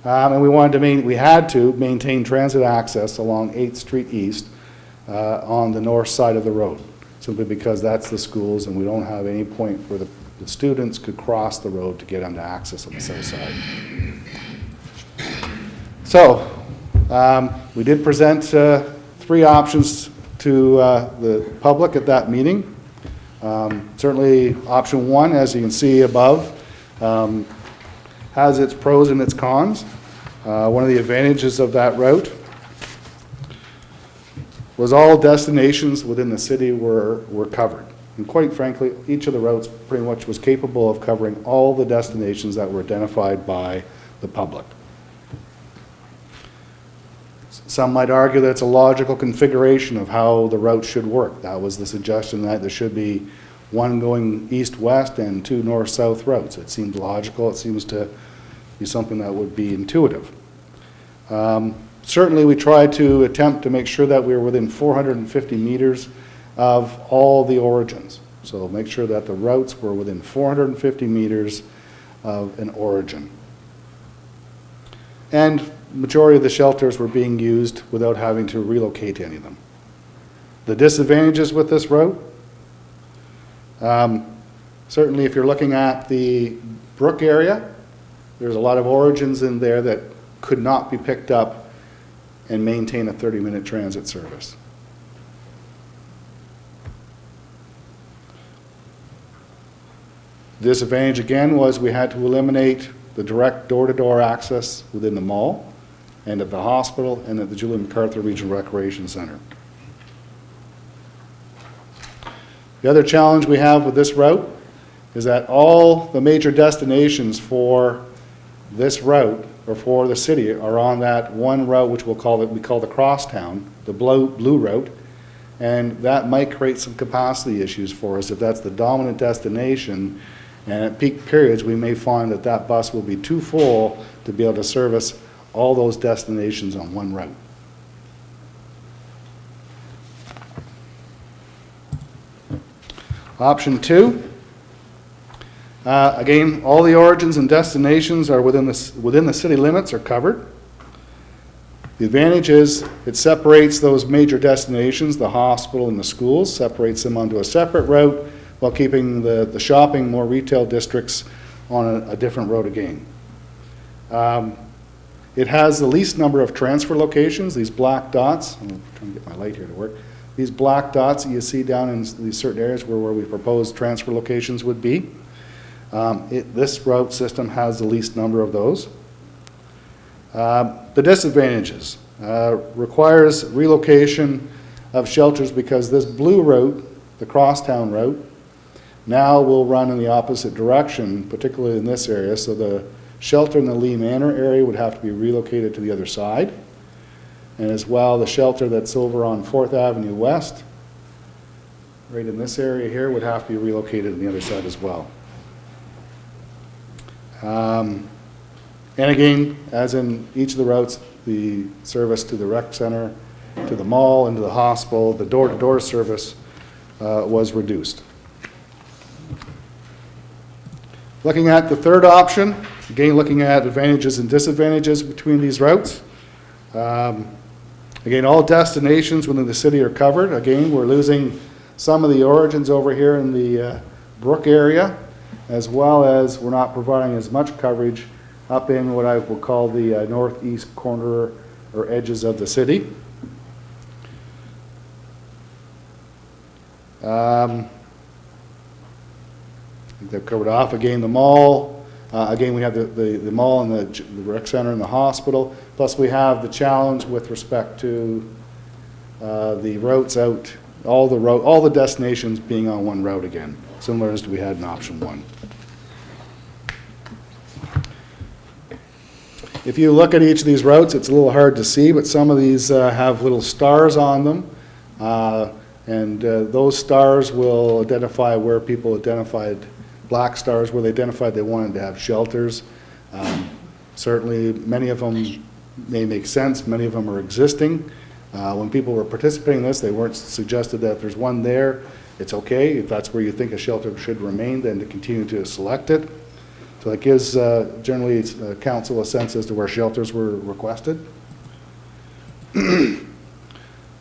And we had to maintain transit access along 8th Street East on the north side of the road, simply because that's the schools and we don't have any point where the students could cross the road to get them to access on the south side. So we did present 3 options to the public at that meeting. Certainly option 1, as you can see above, has its pros and its cons. One of the advantages of that route was all destinations within the city were covered. And quite frankly, each of the routes pretty much was capable of covering all the destinations that were identified by the public. Some might argue that it's a logical configuration of how the route should work. That was the suggestion, that there should be 1 going east-west and 2 north-south routes. It seemed logical. It seems to be something that would be intuitive. Certainly we tried to attempt to make sure that we were within 450 meters of all the origins. So make sure that the routes were within 450 meters of an origin. And majority of the shelters were being used without having to relocate any of them. The disadvantages with this route, certainly if you're looking at the Brook area, there's a lot of origins in there that could not be picked up and maintain a 30-minute transit service. The disadvantage again was we had to eliminate the direct door-to-door access within the mall and at the hospital and at the Julie MacArthur Regional Recreation Center. The other challenge we have with this route is that all the major destinations for this route or for the city are on that one route, which we call the crosstown, the blue route, and that might create some capacity issues for us if that's the dominant destination. And at peak periods, we may find that that bus will be too full to be able to service all those destinations on one route. Option 2, again, all the origins and destinations are within the city limits are covered. The advantage is it separates those major destinations, the hospital and the schools, separates them onto a separate route while keeping the shopping, more retail districts on a different road again. It has the least number of transfer locations, these black dots. I'm trying to get my light here to work. These black dots that you see down in these certain areas where we propose transfer locations would be. This route system has the least number of those. The disadvantages requires relocation of shelters because this blue route, the crosstown route, now will run in the opposite direction, particularly in this area. So the shelter in the Lee Manor area would have to be relocated to the other side. And as well, the shelter that's over on 4th Avenue West, right in this area here, would have to be relocated on the other side as well. And again, as in each of the routes, the service to the rec center, to the mall, and to the hospital, the door-to-door service was reduced. Looking at the third option, again looking at advantages and disadvantages between these routes. Again, all destinations within the city are covered. Again, we're losing some of the origins over here in the Brook area, as well as we're not providing as much coverage up in what I will call the northeast corner or edges of the city. I think they've covered off again the mall. Again, we have the mall and the rec center and the hospital, plus we have the challenge with respect to the routes out, all the destinations being on one route again, similar as we had in option 1. If you look at each of these routes, it's a little hard to see, but some of these have little stars on them, and those stars will identify where people identified, black stars where they identified they wanted to have shelters. Certainly, many of them may make sense, many of them are existing. When people were participating in this, they weren't suggested that if there's one there, it's okay. If that's where you think a shelter should remain, then to continue to select it. So it gives generally council a sense as to where shelters were requested.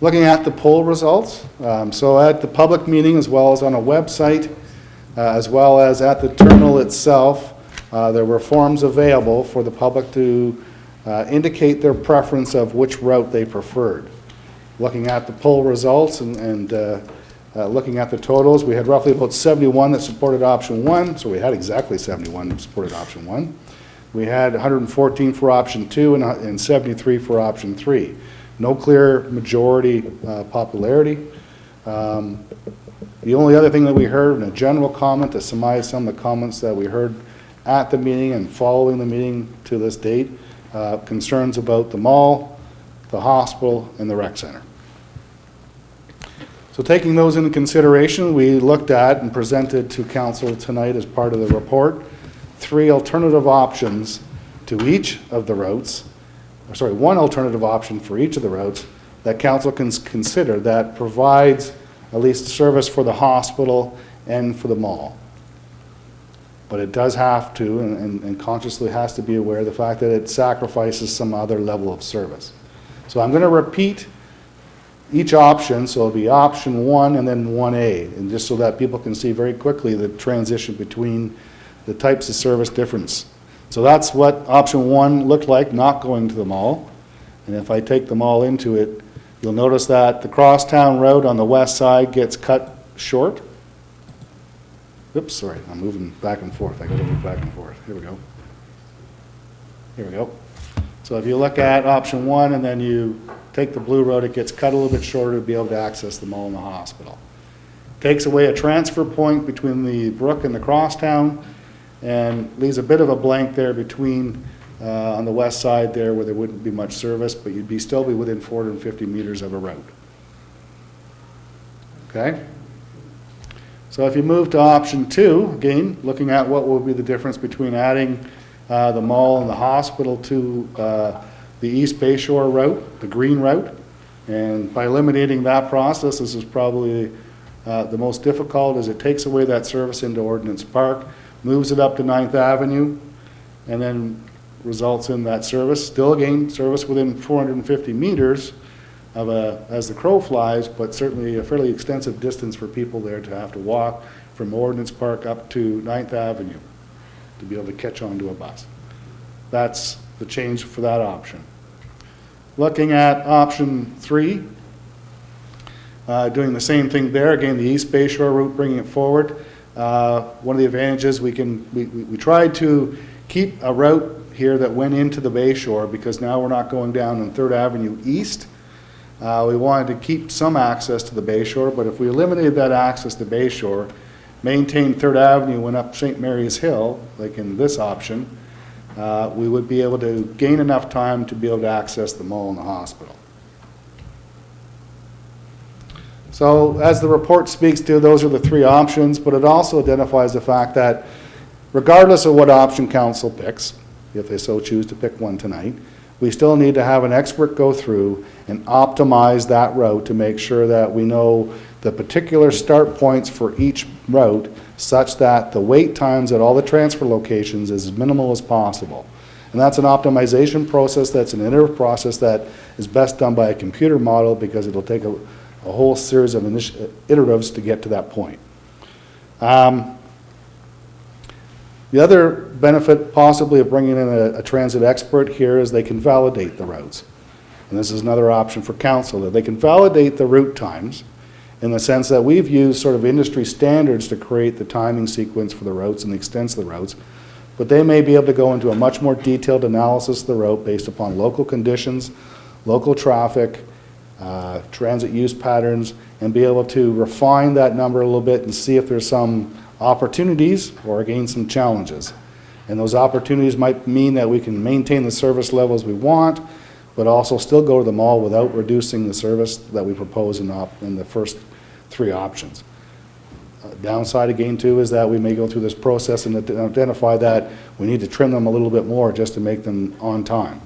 Looking at the poll results, so at the public meeting as well as on a website, as well as at the terminal itself, there were forms available for the public to indicate their preference of which route they preferred. Looking at the poll results and looking at the totals, we had roughly about 71 that supported option 1, so we had exactly 71 that supported option 1. We had 114 for option 2 and 73 for option 3. No clear majority popularity. The only other thing that we heard in a general comment to surmise some of the comments that we heard at the meeting and following the meeting to this date, concerns about the mall, the hospital, and the rec center. So taking those into consideration, we looked at and presented to council tonight as part of the report 3 alternative options to each of the routes, or sorry, 1 alternative option for each of the routes that council can consider that provides at least service for the hospital and for the mall. But it does have to, and consciously has to be aware of the fact that it sacrifices some other level of service. So I'm going to repeat each option, so it'll be option 1 and then 1A, and just so that people can see very quickly the transition between the types of service difference. So that's what option 1 looked like, not going to the mall. And if I take them all into it, you'll notice that the crosstown road on the west side gets cut short. Oops, sorry, I'm moving back and forth. I gotta move back and forth. Here we go. Here we go. So if you look at option 1 and then you take the blue road, it gets cut a little bit shorter to be able to access the mall and the hospital. Takes away a transfer point between the brook and the crosstown and leaves a bit of a blank there between on the west side there where there wouldn't be much service, but you'd still be within 450 meters of a road. Okay? So if you move to option 2, again, looking at what will be the difference between adding the mall and the hospital to the East Bayshore route, the green route, and by eliminating that process, this is probably the most difficult, as it takes away that service into Ordnance Park, moves it up to 9th Avenue, and then results in that service. Still, again, service within 450 meters of as the crow flies, but certainly a fairly extensive distance for people there to have to walk from Ordnance Park up to 9th Avenue to be able to catch onto a bus. That's the change for that option. Looking at option 3, doing the same thing there. Again, the East Bayshore route, bringing it forward. One of the advantages we tried to keep a route here that went into the Bayshore, because now we're not going down on 3rd Avenue East. We wanted to keep some access to the Bayshore, but if we eliminated that access to Bayshore, maintained 3rd Avenue, went up St. Mary's Hill, like in this option, we would be able to gain enough time to be able to access the mall and the hospital. So as the report speaks to, those are the 3 options, but it also identifies the fact that regardless of what option council picks, if they so choose to pick one tonight, we still need to have an expert go through and optimize that route to make sure that we know the particular start points for each route such that the wait times at all the transfer locations is as minimal as possible. And that's an optimization process, that's an iterative process that is best done by a computer model, because it'll take a whole series of iteratives to get to that point. The other benefit possibly of bringing in a transit expert here is they can validate the routes. And this is another option for council, that they can validate the route times in the sense that we've used sort of industry standards to create the timing sequence for the routes and the extents of the routes. but they may be able to go into a much more detailed analysis of the route based upon local conditions, local traffic, transit use patterns, and be able to refine that number a little bit and see if there's some opportunities or again some challenges. And those opportunities might mean that we can maintain the service levels we want, but also still go to the mall without reducing the service that we propose in the first 3 options. Downside again too is that we may go through this process and identify that we need to trim them a little bit more just to make them on time.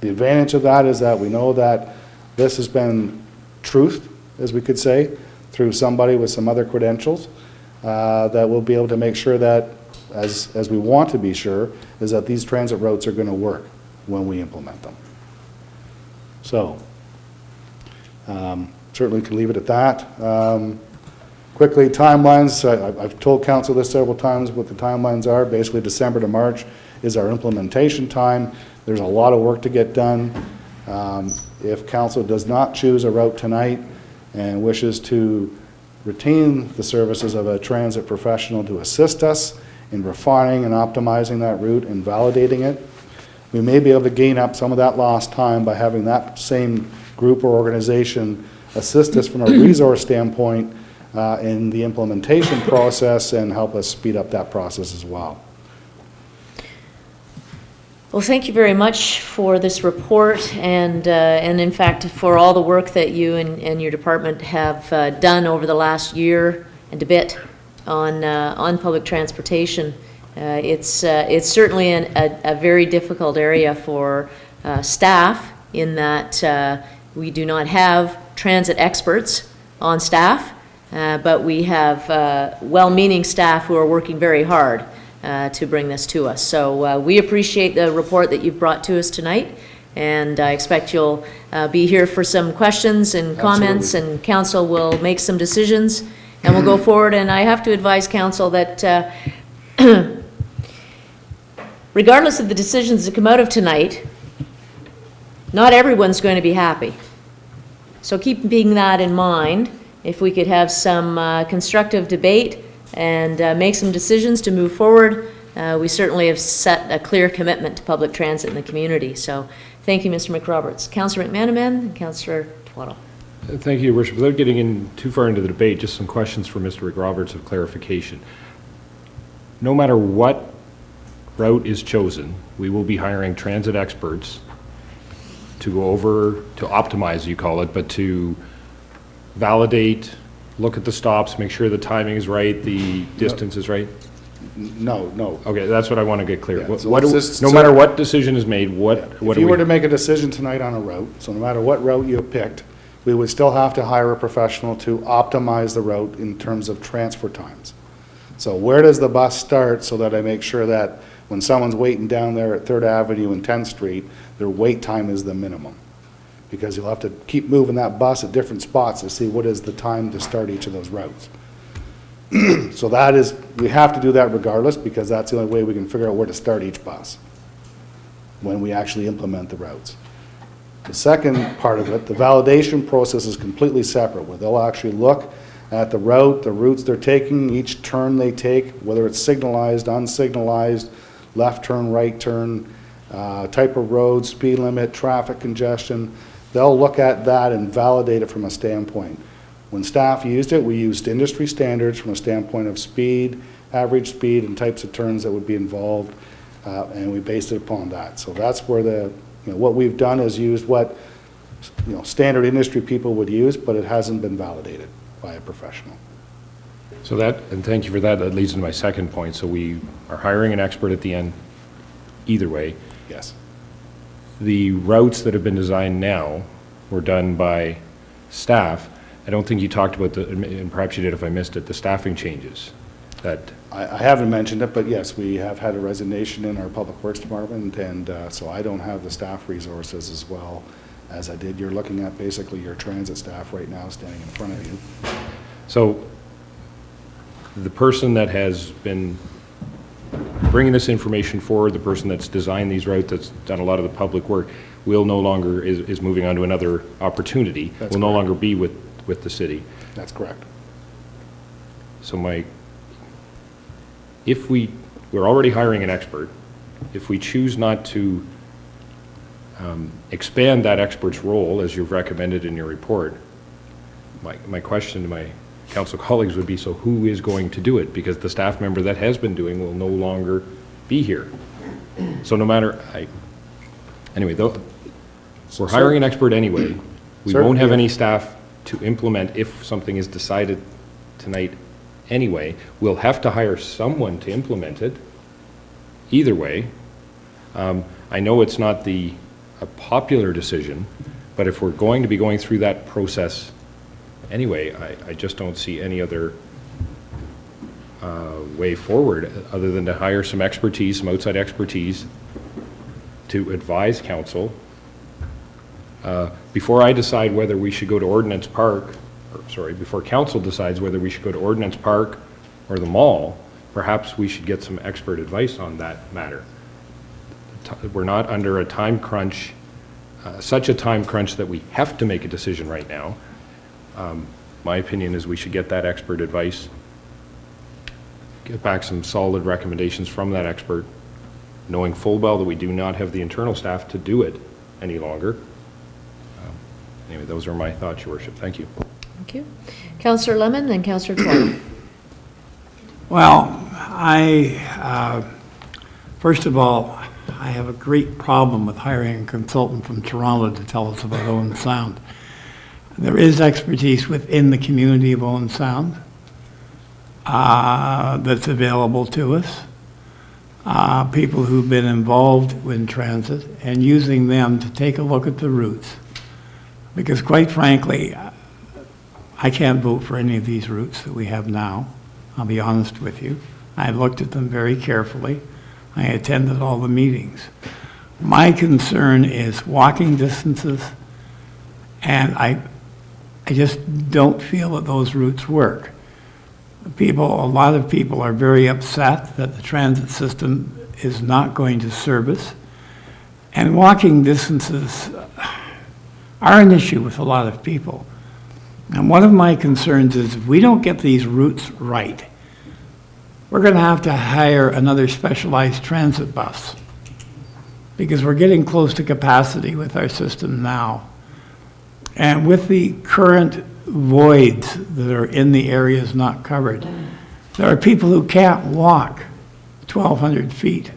The advantage of that is that we know that this has been truthed, as we could say, through somebody with some other credentials, that we'll be able to make sure that, as we want to be sure, is that these transit routes are going to work when we implement them. So, certainly could leave it at that. Quickly, timelines. I've told council this several times what the timelines are. Basically, December to March is our implementation time. There's a lot of work to get done. If council does not choose a route tonight and wishes to retain the services of a transit professional to assist us in refining and optimizing that route and validating it, we may be able to gain up some of that lost time by having that same group or organization assist us from a resource standpoint in the implementation process and help us speed up that process as well. Well, thank you very much for this report and in fact for all the work that you and your department have done over the last year and a bit on public transportation. It's certainly a very difficult area for staff in that we do not have transit experts on staff, but we have well-meaning staff who are working very hard to bring this to us. So we appreciate the report that you've brought to us tonight, and I expect you'll be here for some questions and comments, Absolutely. and council will make some decisions, and we'll go forward. And I have to advise council that regardless of the decisions that come out of tonight, not everyone's going to be happy. So keeping that in mind, if we could have some constructive debate and make some decisions to move forward, we certainly have set a clear commitment to public transit in the community. So thank you, Mr. McRoberts. Councillor McManaman and Councillor Twaddle. Thank you, Your Worship. Without getting in too far into the debate, just some questions for Mr. McRoberts of clarification. No matter what route is chosen, we will be hiring transit experts to go over, to optimize, you call it, but to validate, look at the stops, make sure the timing is right, the distance is right? No. Okay, that's what I want to get clear. Yeah, so No matter what decision is made, what If do you we... were to make a decision tonight on a route, so no matter what route you picked, we would still have to hire a professional to optimize the route in terms of transfer times. So where does the bus start so that I make sure that when someone's waiting down there at 3rd Avenue and 10th Street, their wait time is the minimum? Because you'll have to keep moving that bus at different spots to see what is the time to start each of those routes. So that is, we have to do that regardless, because that's the only way we can figure out where to start each bus when we actually implement the routes. The second part of it, the validation process, is completely separate, where they'll actually look at the route, the routes they're taking, each turn they take, whether it's signalized, unsignalized, left turn, right turn, type of road, speed limit, traffic congestion. They'll look at that and validate it from a standpoint. When staff used it, we used industry standards from a standpoint of speed, average speed, and types of turns that would be involved, and we based it upon that. So that's where what we've done is used what standard industry people would use, but it hasn't been validated by a professional. So that, and thank you for that, that leads into my second point. So we are hiring an expert at the end, either way. Yes. The routes that have been designed now were done by staff. I don't think you talked about and perhaps you did if I missed it, the staffing changes that... I haven't mentioned it, but yes, we have had a resignation in our Public Works Department, and so I don't have the staff resources as well as I did. You're looking at basically your transit staff right now standing in front of you. So the person that has been bringing this information forward, the person that's designed these routes, that's done a lot of the public work, will no longer, is moving on to another opportunity, That's will no correct. longer be with the city. That's correct. So if we we're already hiring an expert. If we choose not to expand that expert's role, as you've recommended in your report, my question to my council colleagues would be, so who is going to do it? Because the staff member that has been doing will no longer be here. So no matter, anyway, we're hiring an expert anyway. We won't have any staff to implement if something is decided tonight anyway. We'll have to hire someone to implement it, either way. I know it's not a popular decision, but if we're going to be going through that process anyway, I just don't see any other way forward other than to hire some expertise, some outside expertise to advise council. Before I decide whether we should go to Ordnance Park, before council decides whether we should go to Ordnance Park or the mall, perhaps we should get some expert advice on that matter. We're not under a time crunch, such a time crunch that we have to make a decision right now. My opinion is we should get that expert advice, get back some solid recommendations from that expert, knowing full well that we do not have the internal staff to do it any longer. Anyway, those are my thoughts, Your Worship. Thank you. Thank you. Councillor Lemon, then Councillor Twaddle. Well, first of all, I have a great problem with hiring a consultant from Toronto to tell us about Owen Sound. There is expertise within the community of Owen Sound that's available to us. People who've been involved in transit and using them to take a look at the routes. Because quite frankly, I can't vote for any of these routes that we have now. I'll be honest with you. I looked at them very carefully. I attended all the meetings. My concern is walking distances, and I just don't feel that those routes work. A lot of people are very upset that the transit system is not going to service, and walking distances are an issue with a lot of people. And one of my concerns is if we don't get these routes right, we're going to have to hire another specialized transit bus because we're getting close to capacity with our system now. And with the current voids that are in the areas not covered, there are people who can't walk 1,200 feet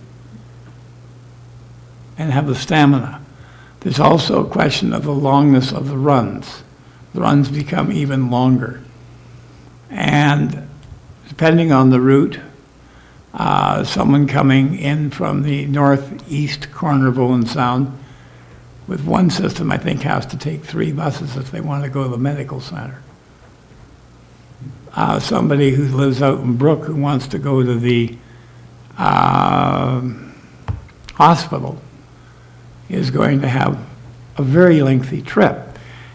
and have the stamina. There's also a question of the longness of the runs. The runs become even longer. And depending on the route, someone coming in from the northeast corner of Owen Sound with one system, I think, has to take 3 buses if they want to go to the medical center. Somebody who lives out in Brook who wants to go to the hospital is going to have a very lengthy trip.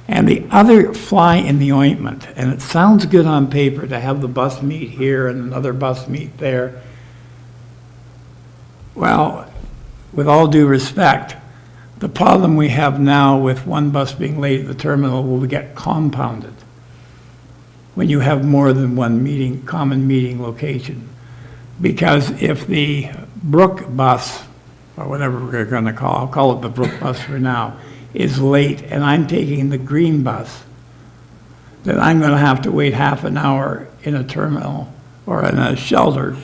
And the other fly in the ointment, and it sounds good on paper to have the bus meet here and another bus meet there. Well, with all due respect, the problem we have now with one bus being late at the terminal will get compounded when you have more than one common meeting location. Because if the Brook bus, or whatever we're going to call, I'll call it the Brook bus for now, is late and I'm taking the green bus, then I'm going to have to wait half an hour in a terminal or in a shelter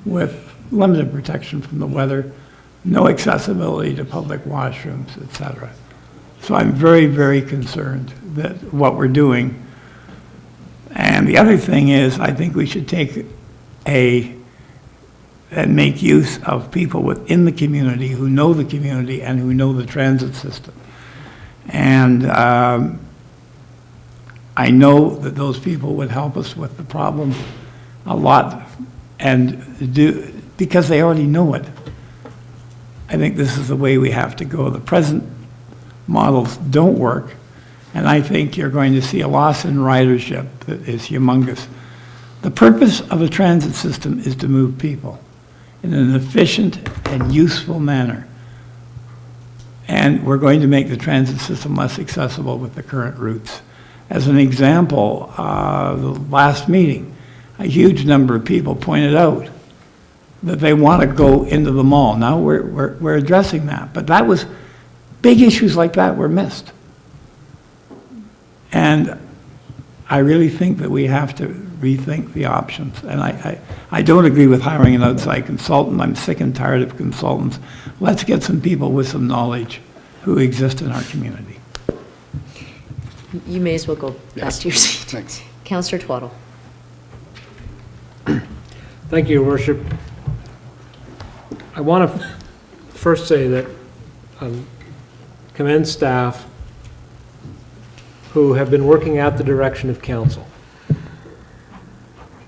with limited protection from the weather, no accessibility to public washrooms, etc. So I'm very, very concerned that what we're doing. And the other thing is, I think we should take and make use of people within the community who know the community and who know the transit system. And I know that those people would help us with the problem a lot, and because they already know it. I think this is the way we have to go. The present models don't work, and I think you're going to see a loss in ridership that is humongous. The purpose of a transit system is to move people in an efficient and useful manner. And we're going to make the transit system less accessible with the current routes. As an example, the last meeting, a huge number of people pointed out that they want to go into the mall. Now we're addressing that. But that was, big issues like that were missed. And I really think that we have to rethink the options. And I don't agree with hiring an outside consultant. I'm sick and tired of consultants. Let's get some people with some knowledge who exist in our community. You may as well go back to your seat. Thanks. Councillor Twaddle. Thank you, Your Worship. I want to first say that commend staff who have been working at the direction of council.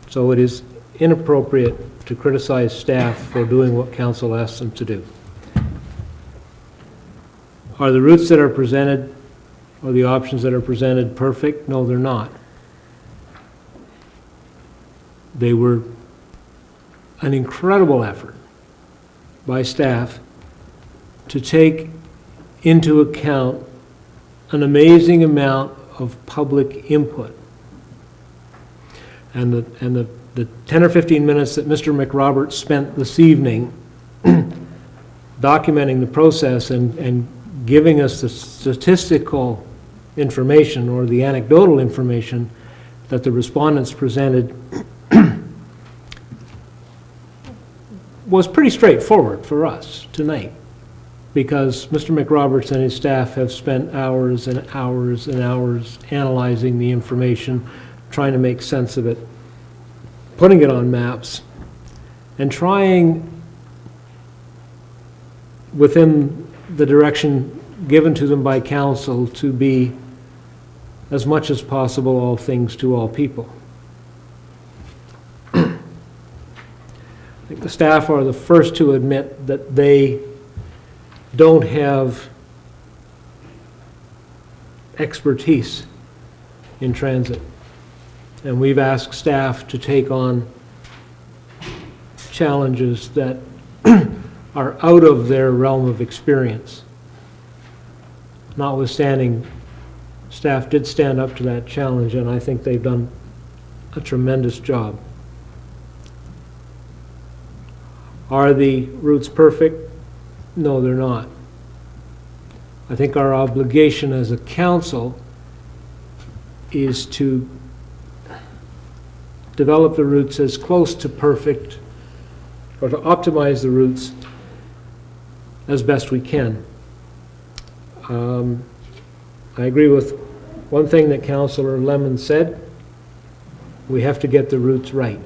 So it is inappropriate to criticize staff for doing what council asks them to do. Are the routes that are presented or the options that are presented perfect? No, they're not. They were an incredible effort by staff to take into account an amazing amount of public input. And the 10 or 15 minutes that Mr. McRoberts spent this evening documenting the process and giving us the statistical information or the anecdotal information that the respondents presented was pretty straightforward for us tonight, because Mr. McRoberts and his staff have spent hours and hours and hours analyzing the information, trying to make sense of it, putting it on maps, and trying, within the direction given to them by council, to be, as much as possible, all things to all people. I think the staff are the first to admit that they don't have expertise in transit. And we've asked staff to take on challenges that are out of their realm of experience. Notwithstanding, staff did stand up to that challenge, and I think they've done a tremendous job. Are the routes perfect? No, they're not. I think our obligation as a council is to develop the routes as close to perfect, or to optimize the routes as best we can. I agree with one thing that Councillor Lemon said. We have to get the routes right.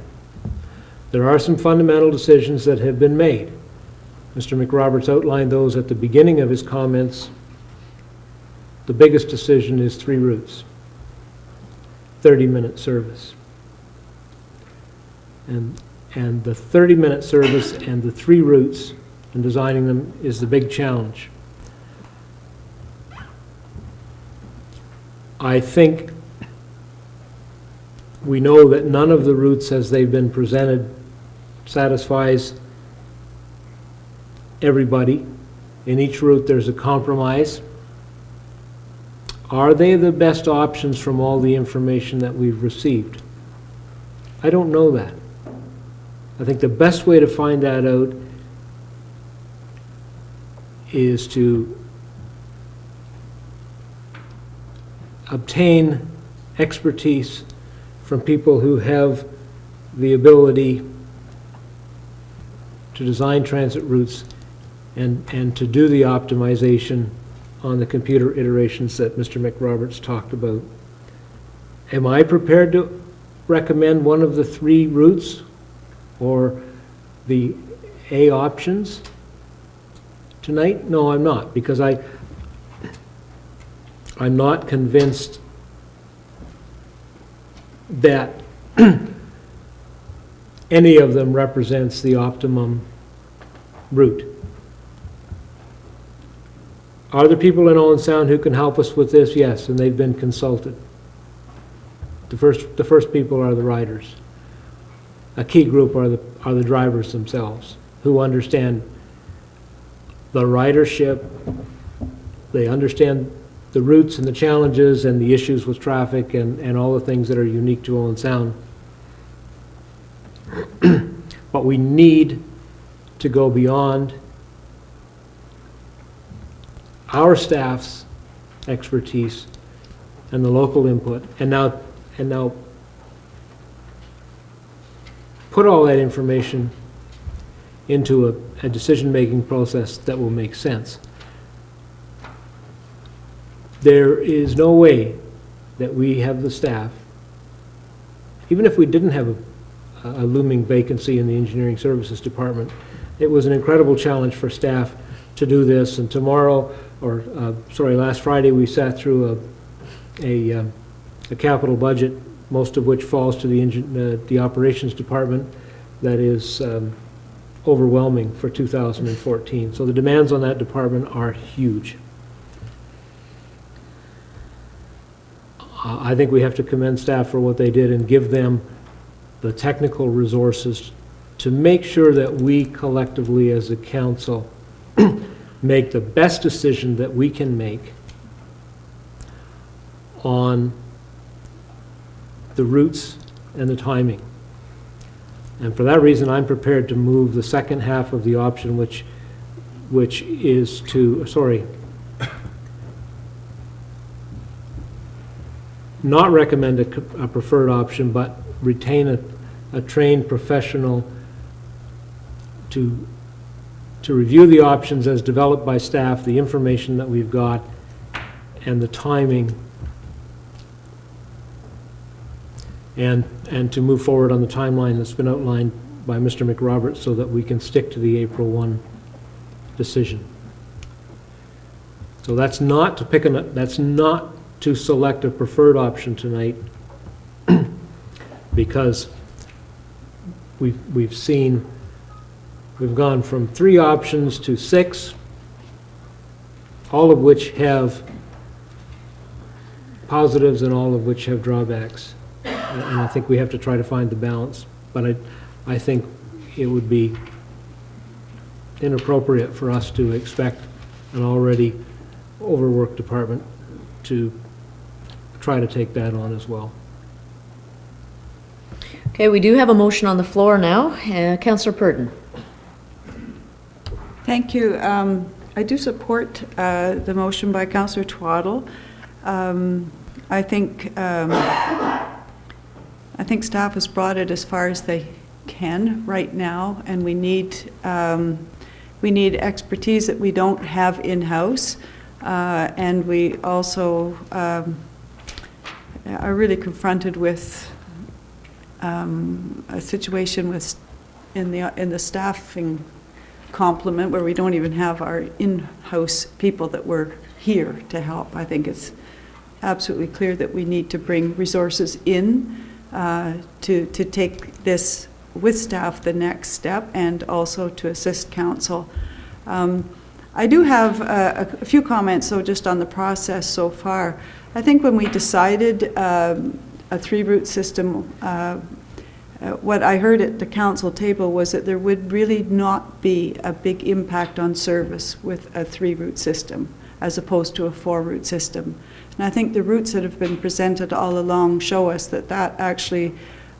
There are some fundamental decisions that have been made. Mr. McRoberts outlined those at the beginning of his comments. The biggest decision is 3 routes, 30-minute service. And the 30-minute service and the 3 routes and designing them is the big challenge. I think we know that none of the routes as they've been presented satisfies everybody. In each route there's a compromise. Are they the best options from all the information that we've received? I don't know that. I think the best way to find that out is to obtain expertise from people who have the ability to design transit routes and to do the optimization on the computer iterations that Mr. McRoberts talked about. Am I prepared to recommend one of the 3 routes or the A options tonight? No, I'm not, because I'm not convinced that any of them represents the optimum route. Are there people in Owen Sound who can help us with this? Yes, and they've been consulted. The first people are the riders. A key group are the drivers themselves, who understand the ridership. They understand the routes and the challenges and the issues with traffic and all the things that are unique to Owen Sound. But we need to go beyond our staff's expertise and the local input, and now put all that information into a decision-making process that will make sense. There is no way that we have the staff, even if we didn't have a looming vacancy in the engineering services department. It was an incredible challenge for staff to do this, and last Friday we sat through a capital budget, most of which falls to the operations department, that is overwhelming for 2014. So the demands on that department are huge. I think we have to commend staff for what they did and give them the technical resources to make sure that we collectively as a council make the best decision that we can make on the routes and the timing. And for that reason, I'm prepared to move the second half of the option, which is to, not recommend a preferred option, but retain a trained professional to review the options as developed by staff, the information that we've got, and the timing, and to move forward on the timeline that's been outlined by Mr. McRoberts so that we can stick to the April 1 decision. So that's not to select a preferred option tonight, because we've gone from 3 options to 6, all of which have positives and all of which have drawbacks. And I think we have to try to find the balance. But I think it would be inappropriate for us to expect an already overworked department to try to take that on as well. Okay, we do have a motion on the floor now. Councillor Purdon. Thank you. I do support the motion by Councillor Twaddle. I think staff has brought it as far as they can right now, and we need expertise that we don't have in-house, and we also are really confronted with a situation in the staffing complement where we don't even have our in-house people that were here to help. I think it's absolutely clear that we need to bring resources in to take this with staff the next step, and also to assist council. I do have a few comments, so just on the process so far. I think when we decided a 3-route system, what I heard at the council table was that there would really not be a big impact on service with a 3-route system as opposed to a 4-route system. And I think the routes that have been presented all along show us that that actually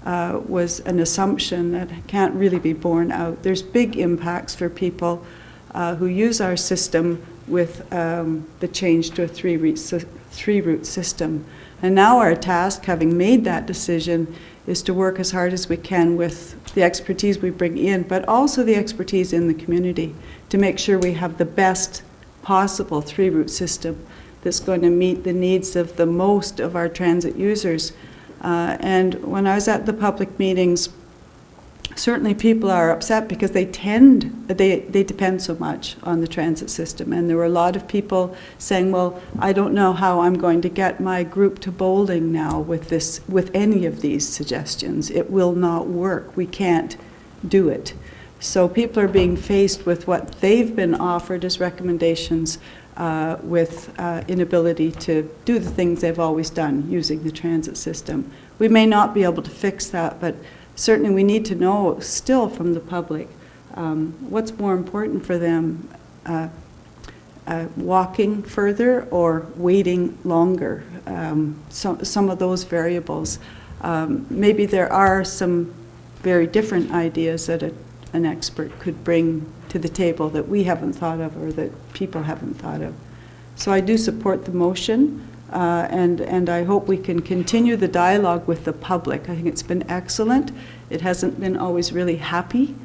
was an assumption that can't really be borne out. There's big impacts for people who use our system with the change to a 3-route system. And now our task, having made that decision, is to work as hard as we can with the expertise we bring in, but also the expertise in the community, to make sure we have the best possible 3-route system that's going to meet the needs of the most of our transit users. And when I was at the public meetings, certainly people are upset because they depend so much on the transit system. And there were a lot of people saying, well, I don't know how I'm going to get my group to Boulding now with any of these suggestions. It will not work. We can't do it. So people are being faced with what they've been offered as recommendations, with inability to do the things they've always done using the transit system. We may not be able to fix that, but certainly we need to know still from the public what's more important for them, walking further or waiting longer. Some of those variables. Maybe there are some very different ideas that an expert could bring to the table that we haven't thought of or that people haven't thought of. So I do support the motion, and I hope we can continue the dialogue with the public. I think it's been excellent. It hasn't been always really happy,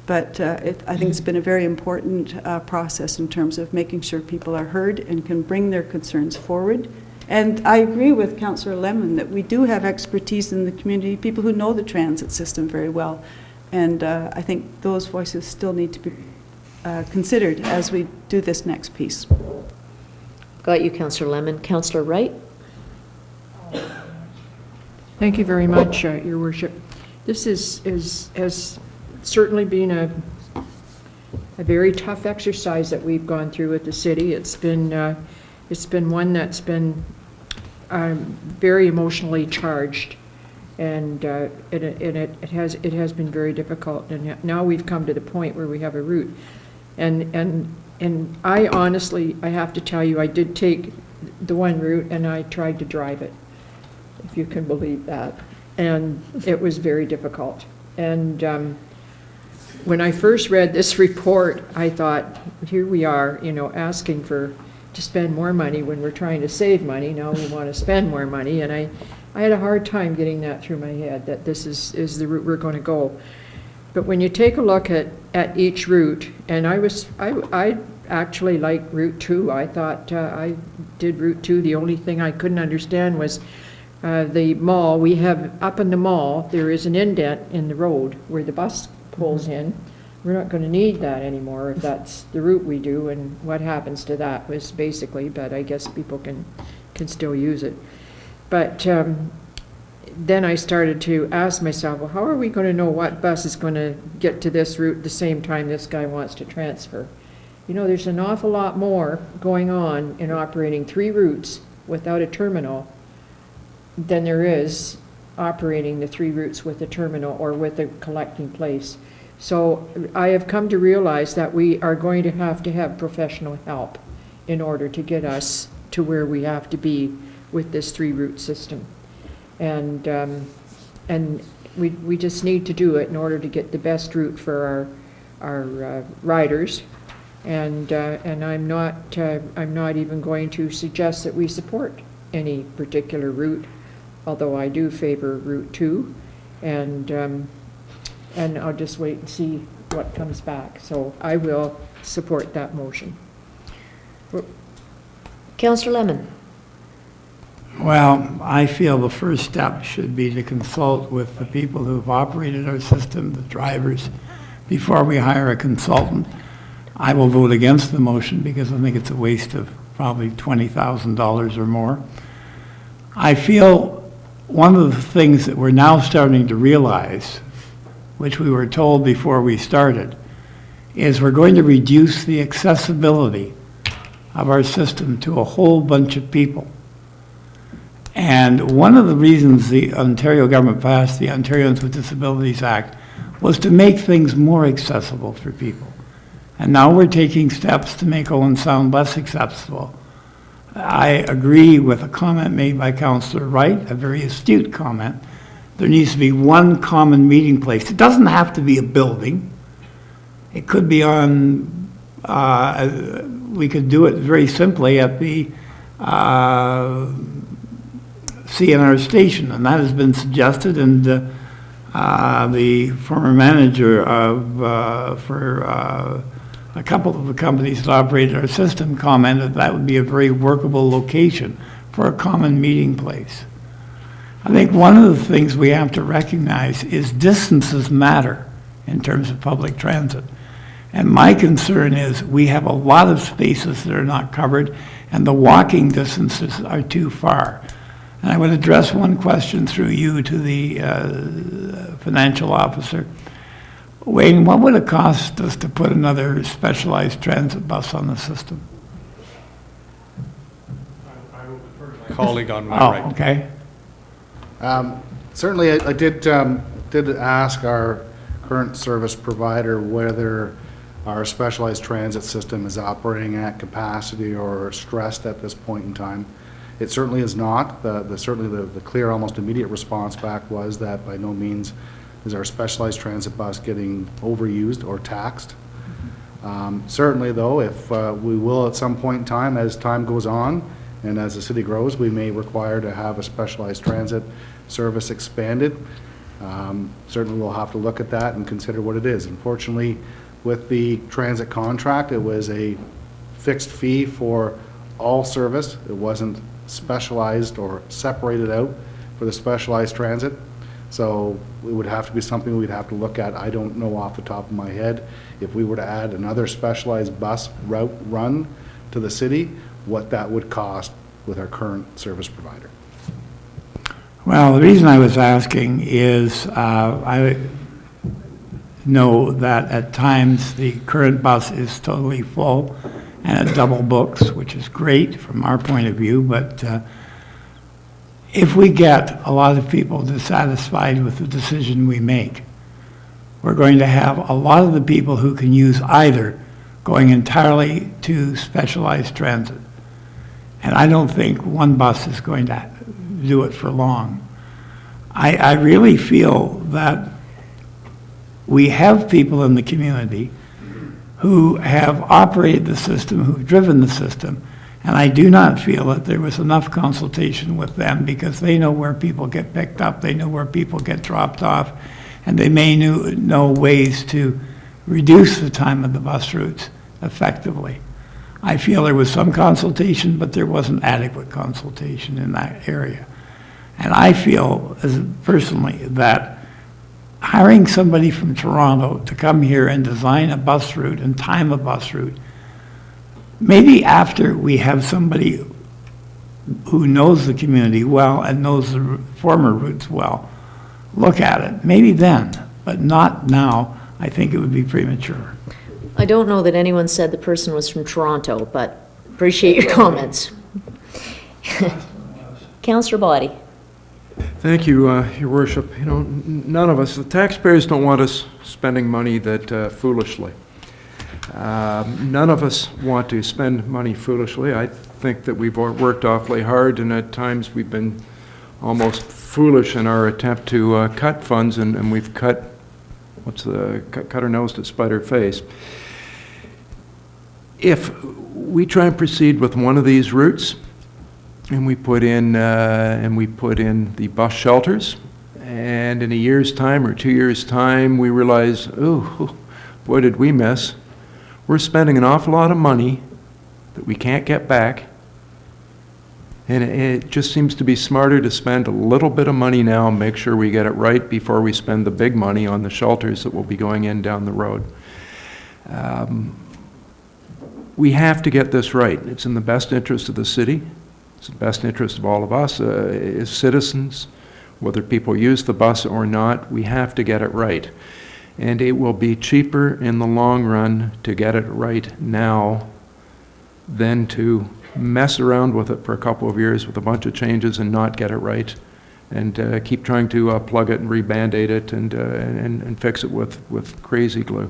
but I think it's been a very important process in terms of making sure people are heard and can bring their concerns forward. And I agree with Councillor Lemon that we do have expertise in the community, people who know the transit system very well. And I think those voices still need to be considered as we do this next piece. Got you, Councillor Lemon. Councillor Wright? Thank you very much, Your Worship. This has certainly been a very tough exercise that we've gone through with the city. It's been one that's been very emotionally charged, and it has been very difficult. And now we've come to the point where we have a route, and I honestly, I have to tell you, I did take the one route and I tried to drive it, if you can believe that, and it was very difficult. And when I first read this report, I thought, here we are, asking to spend more money when we're trying to save money. Now we want to spend more money, and I had a hard time getting that through my head, that this is the route we're going to go. But when you take a look at each route, and I actually like Route 2. I thought I did Route 2. The only thing I couldn't understand was the mall. We have, up in the mall, there is an indent in the road where the bus pulls in. We're not going to need that anymore if that's the route we do, and what happens to that was basically, but I guess people can still use it. But then I started to ask myself, well, how are we going to know what bus is going to get to this route the same time this guy wants to transfer? There's an awful lot more going on in operating 3 routes without a terminal than there is operating the 3 routes with a terminal or with a collecting place. So I have come to realize that we are going to have professional help in order to get us to where we have to be with this 3-route system. And we just need to do it in order to get the best route for our riders. And I'm not even going to suggest that we support any particular route, although I do favor Route 2, and I'll just wait and see what comes back. So I will support that motion. Councillor Lemon? Well, I feel the first step should be to consult with the people who've operated our system, the drivers, before we hire a consultant. I will vote against the motion because I think it's a waste of probably $20,000 or more. I feel one of the things that we're now starting to realize, which we were told before we started, is we're going to reduce the accessibility of our system to a whole bunch of people. And one of the reasons the Ontario government passed the Ontarians with Disabilities Act was to make things more accessible for people. And now we're taking steps to make Owen Sound less accessible. I agree with a comment made by Councillor Wright, a very astute comment. There needs to be one common meeting place. It doesn't have to be a building. It could be on, we could do it very simply at the CNR station, and that has been suggested, and the former manager of, for a couple of the companies that operated our system commented that would be a very workable location for a common meeting place. I think one of the things we have to recognize is distances matter in terms of public transit. And my concern is we have a lot of spaces that are not covered, and the walking distances are too far. And I would address one question through you to the financial officer. Wayne, what would it cost us to put another specialized transit bus on the system? I will defer to my colleague on my right. Oh, okay. Certainly, I did ask our current service provider whether our specialized transit system is operating at capacity or stressed at this point in time. It certainly is not. Certainly the clear, almost immediate response back was that by no means is our specialized transit bus getting overused or taxed? Certainly, though, if we will at some point in time, as time goes on, and as the city grows, we may require to have a specialized transit service expanded. Certainly, we'll have to look at that and consider what it is. Unfortunately, with the transit contract, it was a fixed fee for all service. It wasn't specialized or separated out for the specialized transit. So it would have to be something we'd have to look at. I don't know off the top of my head if we were to add another specialized bus route run to the city, what that would cost with our current service provider. Well, the reason I was asking is I know that at times the current bus is totally full and it double books, which is great from our point of view, but if we get a lot of people dissatisfied with the decision we make, we're going to have a lot of the people who can use either going entirely to specialized transit. And I don't think one bus is going to do it for long. I really feel that we have people in the community who have operated the system, who've driven the system, and I do not feel that there was enough consultation with them because they know where people get picked up, they know where people get dropped off, and they may know ways to reduce the time of the bus routes effectively. I feel there was some consultation, but there wasn't adequate consultation in that area. And I feel, personally, that hiring somebody from Toronto to come here and design a bus route and time a bus route, maybe after we have somebody who knows the community well and knows the former routes well, look at it, maybe then, but not now. I think it would be premature. I don't know that anyone said the person was from Toronto, but appreciate your comments. Councillor Body. Thank you, Your Worship. You know, none of us, the taxpayers don't want us spending money that foolishly. None of us want to spend money foolishly. I think that we've worked awfully hard, and at times we've been almost foolish in our attempt to cut funds, and we've cut our nose to spite our face. If we try and proceed with one of these routes, and we put in the bus shelters, and in a year's time or 2 years' time, we realize, oh, boy, did we miss. We're spending an awful lot of money that we can't get back, and it just seems to be smarter to spend a little bit of money now and make sure we get it right before we spend the big money on the shelters that will be going in down the road. We have to get this right. It's in the best interest of the city. It's in the best interest of all of us as citizens, whether people use the bus or not. We have to get it right. And it will be cheaper in the long run to get it right now than to mess around with it for a couple of years with a bunch of changes and not get it right, and keep trying to plug it and re-band-aid it and fix it with crazy glue.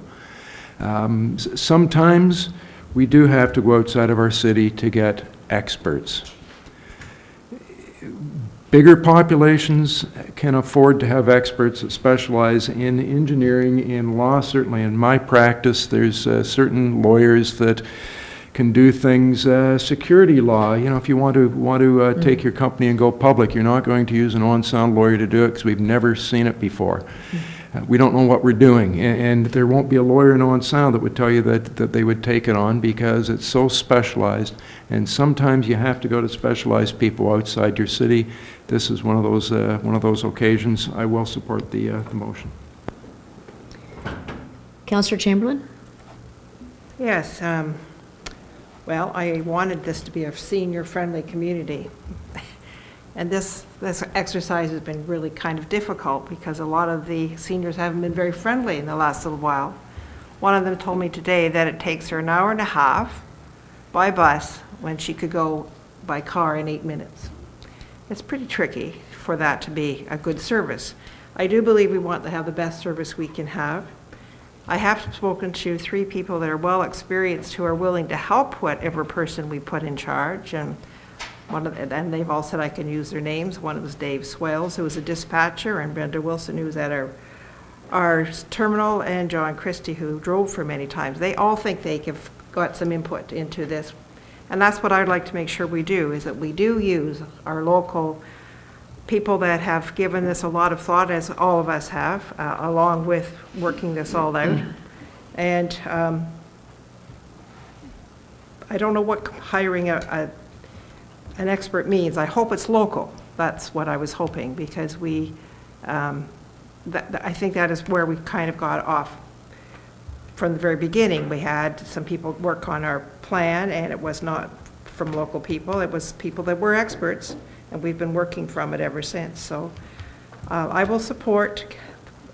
Sometimes we do have to go outside of our city to get experts. Bigger populations can afford to have experts that specialize in engineering, in law. Certainly in my practice, there's certain lawyers that can do things, security law. You know, if you want to take your company and go public, you're not going to use an on-sound lawyer to do it because we've never seen it before. We don't know what we're doing, and there won't be a lawyer in on-sound that would tell you that they would take it on because it's so specialized, and sometimes you have to go to specialized people outside your city. This is one of those occasions. I will support the motion. Councillor Chamberlain? Yes. Well, I wanted this to be a senior-friendly community. And this exercise has been really kind of difficult because a lot of the seniors haven't been very friendly in the last little while. One of them told me today that it takes her an hour and a half by bus when she could go by car in 8 minutes. It's pretty tricky for that to be a good service. I do believe we want to have the best service we can have. I have spoken to 3 people that are well experienced who are willing to help whatever person we put in charge, and they've all said I can use their names. One was Dave Swales, who was a dispatcher, and Brenda Wilson, who was at our terminal and John Christie, who drove for many times, they all think they have got some input into this. And that's what I'd like to make sure we do, is that we do use our local people that have given this a lot of thought, as all of us have, along with working this all out. And I don't know what hiring an expert means. I hope it's local. That's what I was hoping, because I think that is where we kind of got off from the very beginning. We had some people work on our plan, and it was not from local people. It was people that were experts, and we've been working from it ever since. So I will support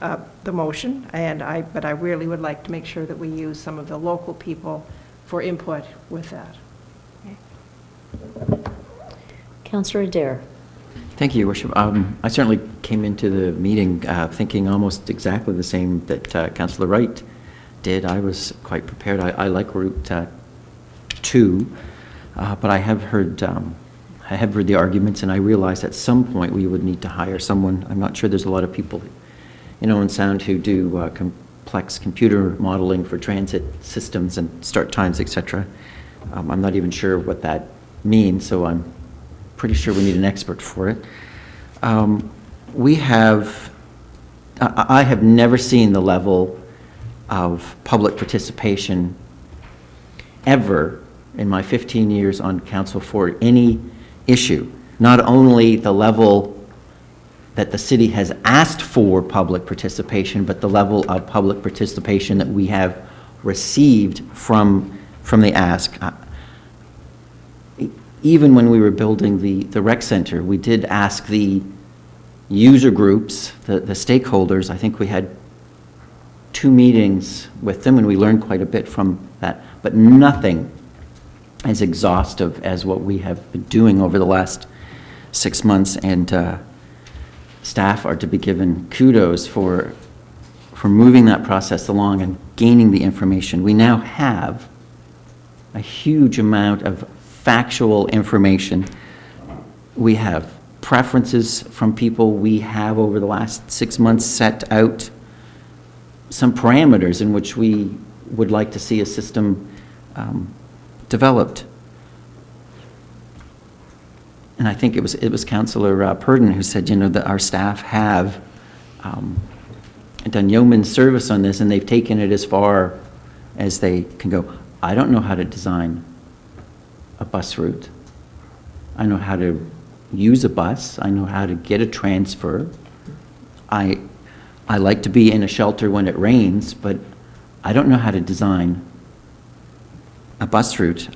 the motion, but I really would like to make sure that we use some of the local people for input with that. Okay. Councillor Adair. Thank you, Your Worship. I certainly came into the meeting thinking almost exactly the same that Councillor Wright did. I was quite prepared. I like Route 2, but I have heard the arguments, and I realized at some point we would need to hire someone. I'm not sure there's a lot of people in Owen Sound who do complex computer modeling for transit systems and start times, etc. I'm not even sure what that means, so I'm pretty sure we need an expert for it. I have never seen the level of public participation ever in my 15 years on council for any issue. Not only the level that the city has asked for public participation, but the level of public participation that we have received from the ask. Even when we were building the rec center, we did ask the user groups, the stakeholders. I think we had 2 meetings with them, and we learned quite a bit from that, but nothing as exhaustive as what we have been doing over the last 6 months, and staff are to be given kudos for moving that process along and gaining the information. We now have a huge amount of factual information. We have preferences from people. We have, over the last 6 months, set out some parameters in which we would like to see a system developed. And I think it was Councillor Purdon who said, that our staff have done yeoman's service on this, and they've taken it as far as they can go. I don't know how to design a bus route. I know how to use a bus. I know how to get a transfer. I like to be in a shelter when it rains, but I don't know how to design a bus route.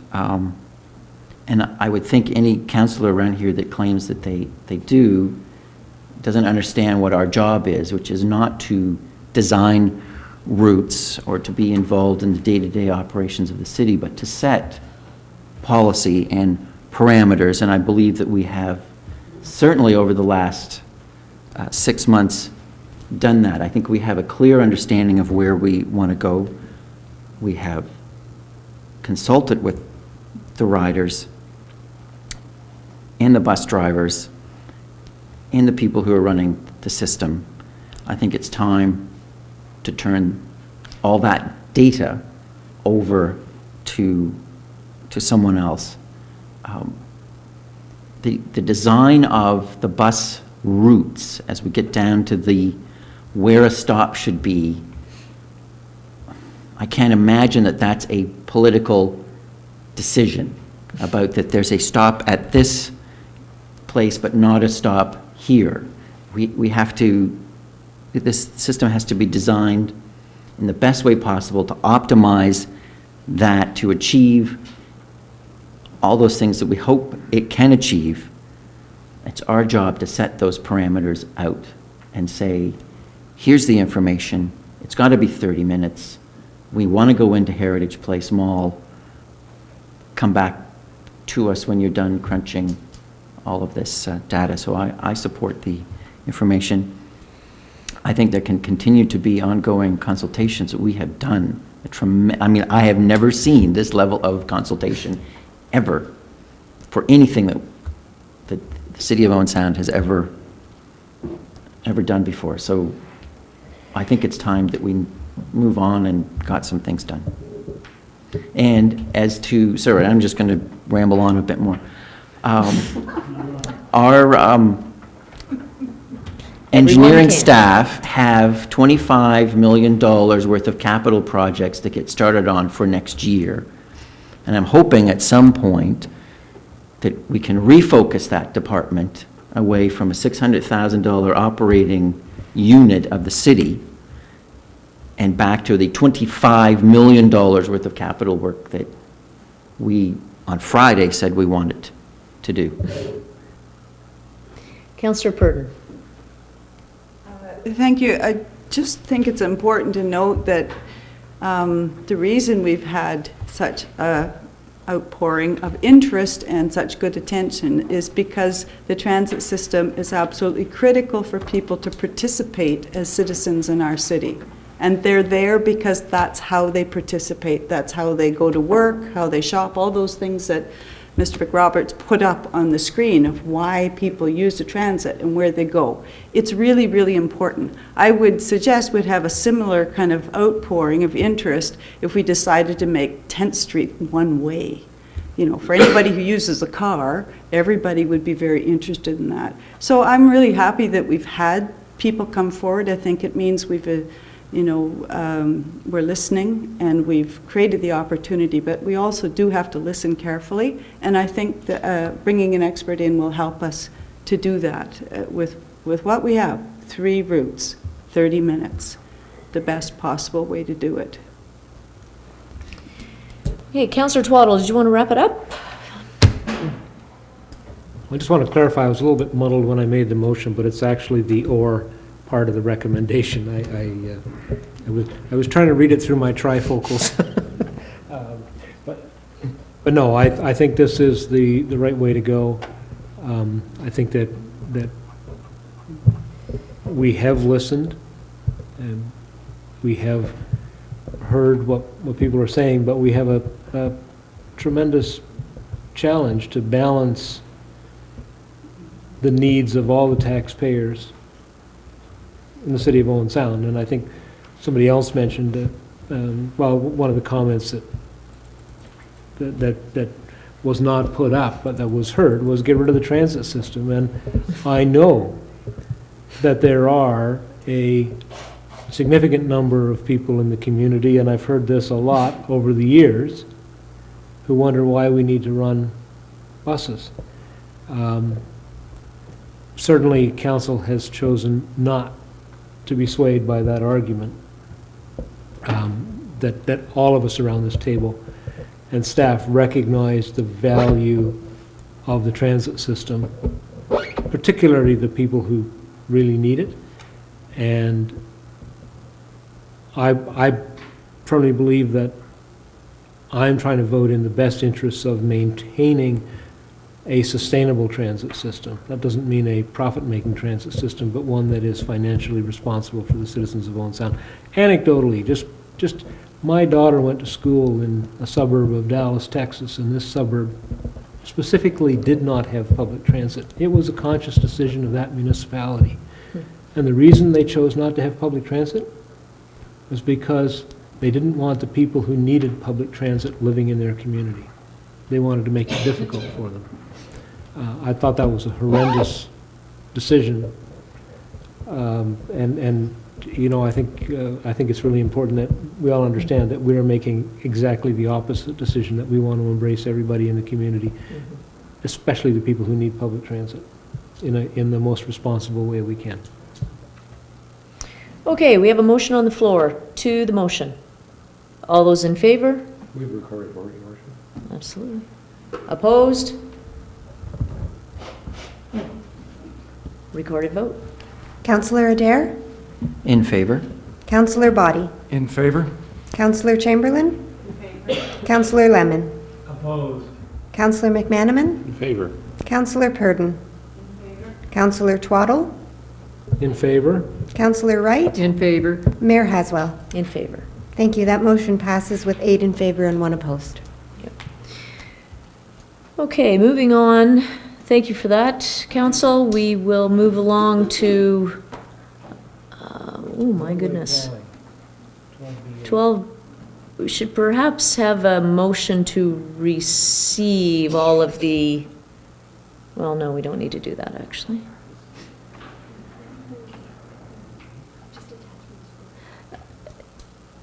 And I would think any councillor around here that claims that they do doesn't understand what our job is, which is not to design routes or to be involved in the day-to-day operations of the city, but to set policy and parameters. And I believe that we have, certainly over the last 6 months, done that. I think we have a clear understanding of where we want to go. We have consulted with the riders and the bus drivers and the people who are running the system. I think it's time to turn all that data over to someone else. The design of the bus routes, as we get down to where a stop should be, I can't imagine that that's a political decision about that there's a stop at this place but not a stop here. We have to, this system has to be designed in the best way possible to optimize that, to achieve all those things that we hope it can achieve. It's our job to set those parameters out and say, here's the information. It's got to be 30 minutes. We want to go into Heritage Place Mall. Come back to us when you're done crunching all of this data. So I support the information. I think there can continue to be ongoing consultations that we have done. I have never seen this level of consultation ever for anything that the City of Owen Sound has ever done before. So I think it's time that we move on and got some things done. And as to, sorry, I'm just going to ramble on a bit more. Our engineering staff have $25 million worth of capital projects to get started on for next year. And I'm hoping at some point that we can refocus that department away from a $600,000 operating unit of the city and back to the $25 million worth of capital work that we, on Friday, said we wanted to do. Councillor Purdon. Thank you. I just think it's important to note that the reason we've had such a outpouring of interest and such good attention is because the transit system is absolutely critical for people to participate as citizens in our city. And they're there because that's how they participate. That's how they go to work, how they shop, all those things that Mr. McRoberts put up on the screen of why people use the transit and where they go. It's really, really important. I would suggest we'd have a similar kind of outpouring of interest if we decided to make 10th Street one way. You know, for anybody who uses a car, everybody would be very interested in that. So I'm really happy that we've had people come forward. I think it means we've we're listening and we've created the opportunity, but we also do have to listen carefully. And I think that bringing an expert in will help us to do that with what we have, 3 routes, 30 minutes, the best possible way to do it. Okay, Councillor Twaddle, did you want to wrap it up? I just want to clarify, I was a little bit muddled when I made the motion, but it's actually the or part of the recommendation. I was trying to read it through my trifocals. But no, I think this is the right way to go. I think that we have listened and we have heard what people are saying, but we have a tremendous challenge to balance the needs of all the taxpayers in the city of Owen Sound. And I think somebody else mentioned that, well, one of the comments that was not put up, but that was heard, was get rid of the transit system. And I know that there are a significant number of people in the community, and I've heard this a lot over the years, who wonder why we need to run buses. Certainly, council has chosen not to be swayed by that argument, that all of us around this table and staff recognize the value of the transit system, particularly the people who really need it. And I firmly believe that I'm trying to vote in the best interests of maintaining a sustainable transit system. That doesn't mean a profit-making transit system, but one that is financially responsible for the citizens of Owen Sound. Anecdotally, just my daughter went to school in a suburb of Dallas, Texas, and this suburb specifically did not have public transit. It was a conscious decision of that municipality. And the reason they chose not to have public transit was because they didn't want the people who needed public transit living in their community. They wanted to make it difficult for them. I thought that was a horrendous decision, and you know, I think it's really important that we all understand that we are making exactly the opposite decision, that we want to embrace everybody in the community, especially the people who need public transit, in the most responsible way we can. Okay, we have a motion on the floor to the motion. All those in favor? We've recorded voting, Your Worship. Absolutely. Opposed? Recorded vote. Councillor Adair? In favor? Councillor Body? In favor? Councillor Chamberlain? In favor. Councillor Lemon? Opposed. Councillor McManaman? In favor. Councillor Purdon? In favor. Councillor Twaddle? In favor? Councillor Wright? In favor. Mayor Haswell? In favor. Thank you. That motion passes with 8 in favor and 1 opposed. Okay, moving on. Thank you for that, Council. We will move along to Oh, my goodness. 12, we should perhaps have a motion to receive all of the, well, no, we don't need to do that, actually.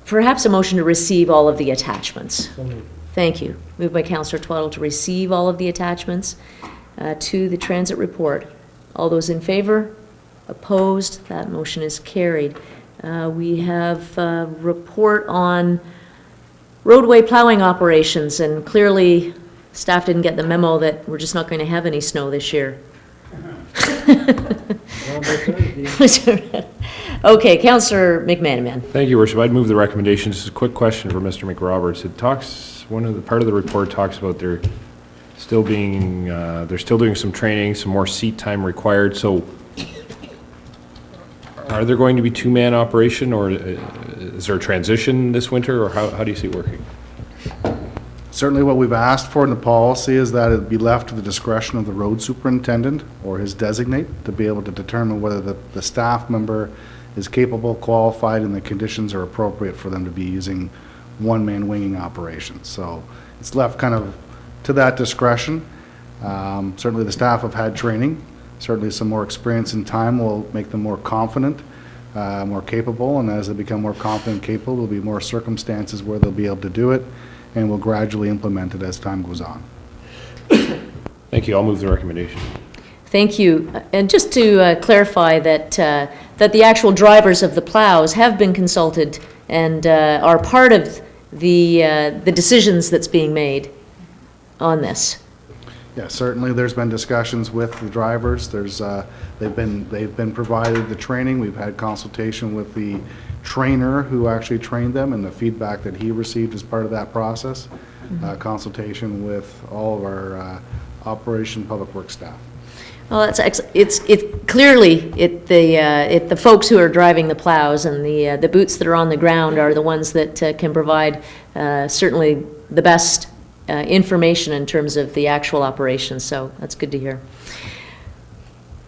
Perhaps a motion to receive all of the attachments. Thank you. Moved by Councillor Twaddle to receive all of the attachments to the transit report. All those in favor? Opposed? That motion is carried. We have a report on roadway plowing operations, and clearly staff didn't get the memo that we're just not going to have any snow this year. Okay, Councillor McManaman. Thank you, Worship. I'd move the recommendation. Just a quick question for Mr. McRoberts. It talks, part of the report talks about they're still doing some training, some more seat time required. So are there going to be two-man operation, or is there a transition this winter, or how do you see it working? Certainly what we've asked for in the policy is that it be left to the discretion of the road superintendent or his designate to be able to determine whether the staff member is capable, qualified, and the conditions are appropriate for them to be using one-man winging operations. So it's left kind of to that discretion. Certainly the staff have had training. Certainly some more experience and time will make them more confident, more capable, and as they become more confident and capable, there'll be more circumstances where they'll be able to do it, and we'll gradually implement it as time goes on. Thank you. I'll move the recommendation. Thank you. And just to clarify that that the actual drivers of the plows have been consulted and are part of the decisions that's being made on this. Yeah, certainly there's been discussions with the drivers. They've been provided the training. We've had consultation with the trainer who actually trained them and the feedback that he received as part of that process. Consultation with all of our Operation Public Works staff. Well, it's clearly the folks who are driving the plows and the boots that are on the ground are the ones that can provide certainly the best information in terms of the actual operations. So that's good to hear.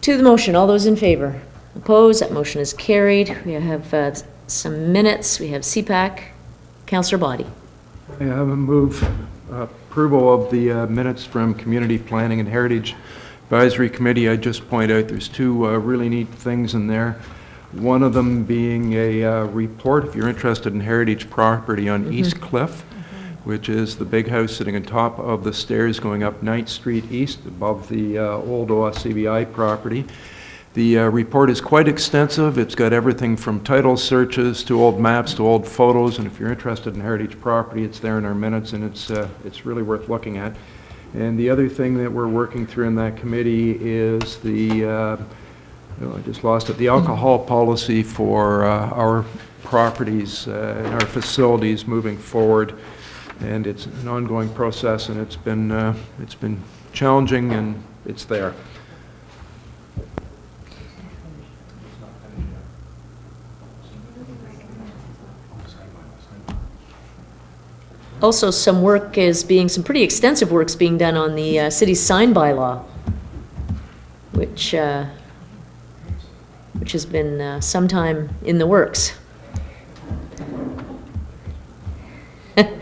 To the motion, all those in favor? Opposed? That motion is carried. We have some minutes. We have CPAC. Councillor Boddy. I have a move approval of the minutes from Community Planning and Heritage Advisory Committee. I just point out there's two really neat things in there. One of them being a report, if you're interested in heritage property, on East Cliff, which is the big house sitting on top of the stairs going up 9th Street East above the old OSCBI property. The report is quite extensive. It's got everything from title searches to old maps to old photos, and if you're interested in heritage property, it's there in our minutes, and it's really worth looking at. And the other thing that we're working through in that committee is the, I just lost it, the alcohol policy for our properties and our facilities moving forward. And it's an ongoing process, and it's been challenging, and it's there. Also, some pretty extensive work's being done on the city's sign bylaw, which has been some time in the works. And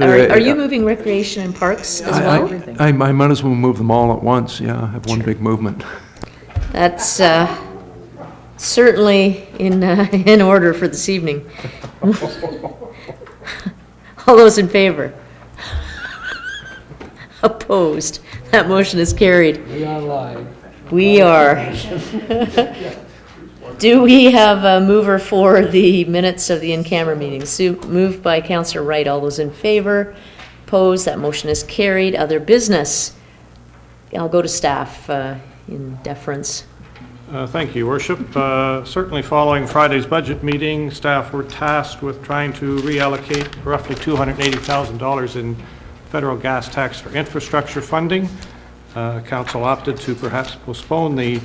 are you moving recreation and parks as well? I might as well move them all at once, yeah, have one big movement. That's certainly in order for this evening. All those in favor? Opposed? That motion is carried. We are live. We are. Do we have a mover for the minutes of the in-camera meetings? Moved by Councillor Wright. All those in favor? Opposed? That motion is carried. Other business? I'll go to staff in deference. Thank you, Worship. Certainly following Friday's budget meeting, staff were tasked with trying to reallocate roughly $280,000 in federal gas tax for infrastructure funding. Council opted to perhaps postpone the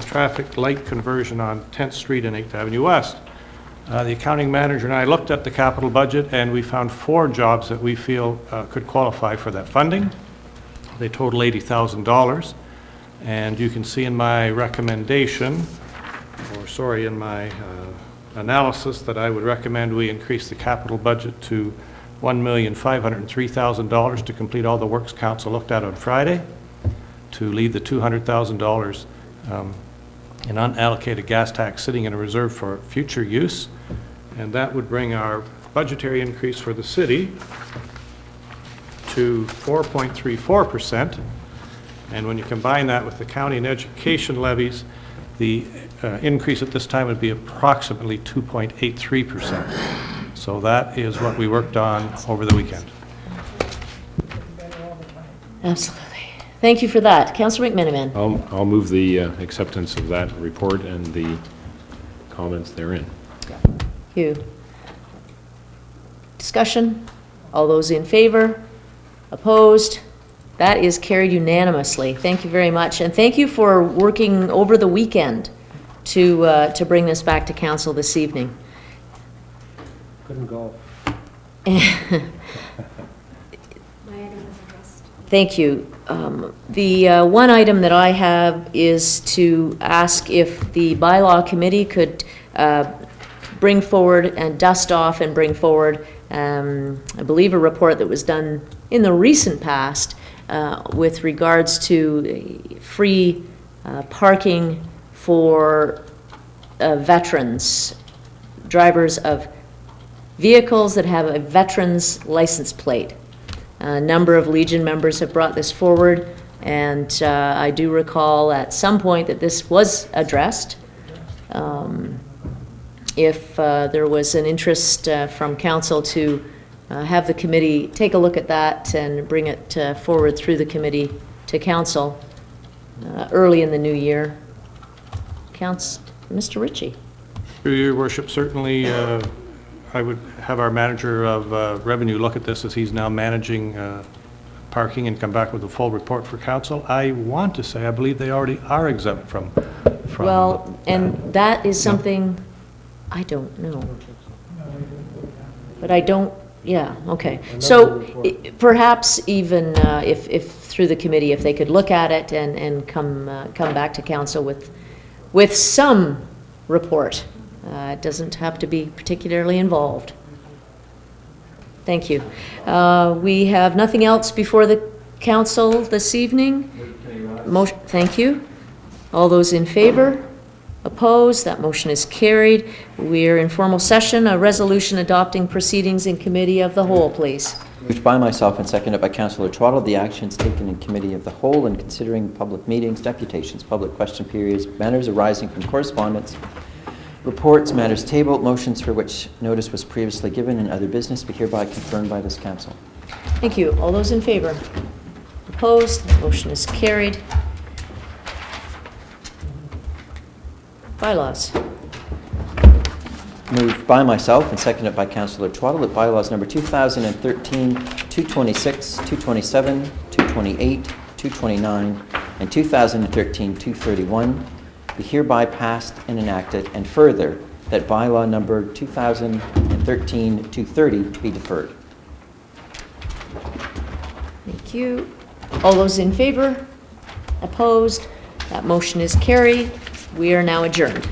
traffic light conversion on 10th Street and 8th Avenue West. The accounting manager and I looked at the capital budget, and we found 4 jobs that we feel could qualify for that funding. They total $80,000. And you can see in my recommendation in my analysis that I would recommend we increase the capital budget to $1,503,000 to complete all the works council looked at on Friday, to leave the $200,000 in unallocated gas tax sitting in a reserve for future use, and that would bring our budgetary increase for the city to 4.34%. And when you combine that with the county and education levies, the increase at this time would be approximately 2.83%. So that is what we worked on over the weekend. Absolutely. Thank you for that. Councillor McMenamin. I'll move the acceptance of that report and the comments therein. Thank you. Discussion? All those in favor? Opposed? That is carried unanimously. Thank you very much. And thank you for working over the weekend to bring this back to council this evening. Couldn't golf. Thank you. The one item that I have is to ask if the bylaw committee could bring forward and dust off and bring forward, I believe, a report that was done in the recent past with regards to free parking for veterans, drivers of vehicles that have a veteran's license plate. A number of Legion members have brought this forward, and I do recall at some point that this was addressed. If there was an interest from council to have the committee take a look at that and bring it forward through the committee to council early in the new year. Mr. Ritchie. Through your worship, certainly I would have our manager of revenue look at this, as he's now managing parking, and come back with a full report for council. I want to say I believe they already are exempt from Well, and that is something I don't know. But I don't, yeah, okay. So perhaps even if through the committee, if they could look at it and come back to council with some report. It doesn't have to be particularly involved. Thank you. We have nothing else before the council this evening. Thank you. All those in favor? Opposed? That motion is carried. We're in formal session. A resolution adopting proceedings in committee of the whole, please. Moved by myself and seconded by Councillor Twaddle, the actions taken in committee of the whole in considering public meetings, deputations, public question periods, matters arising from correspondence, reports, matters tabled, motions for which notice was previously given, and other business be hereby confirmed by this council. Thank you. All those in favor? Opposed? Motion is carried. Bylaws. Moved by myself and seconded by Councillor Twaddle that bylaws number 2013, 226, 227, 228, 229, and 2013, 231 be hereby passed and enacted, and further, that bylaw number 2013, 230 be deferred. Thank you. All those in favor? Opposed? That motion is carried. We are now adjourned.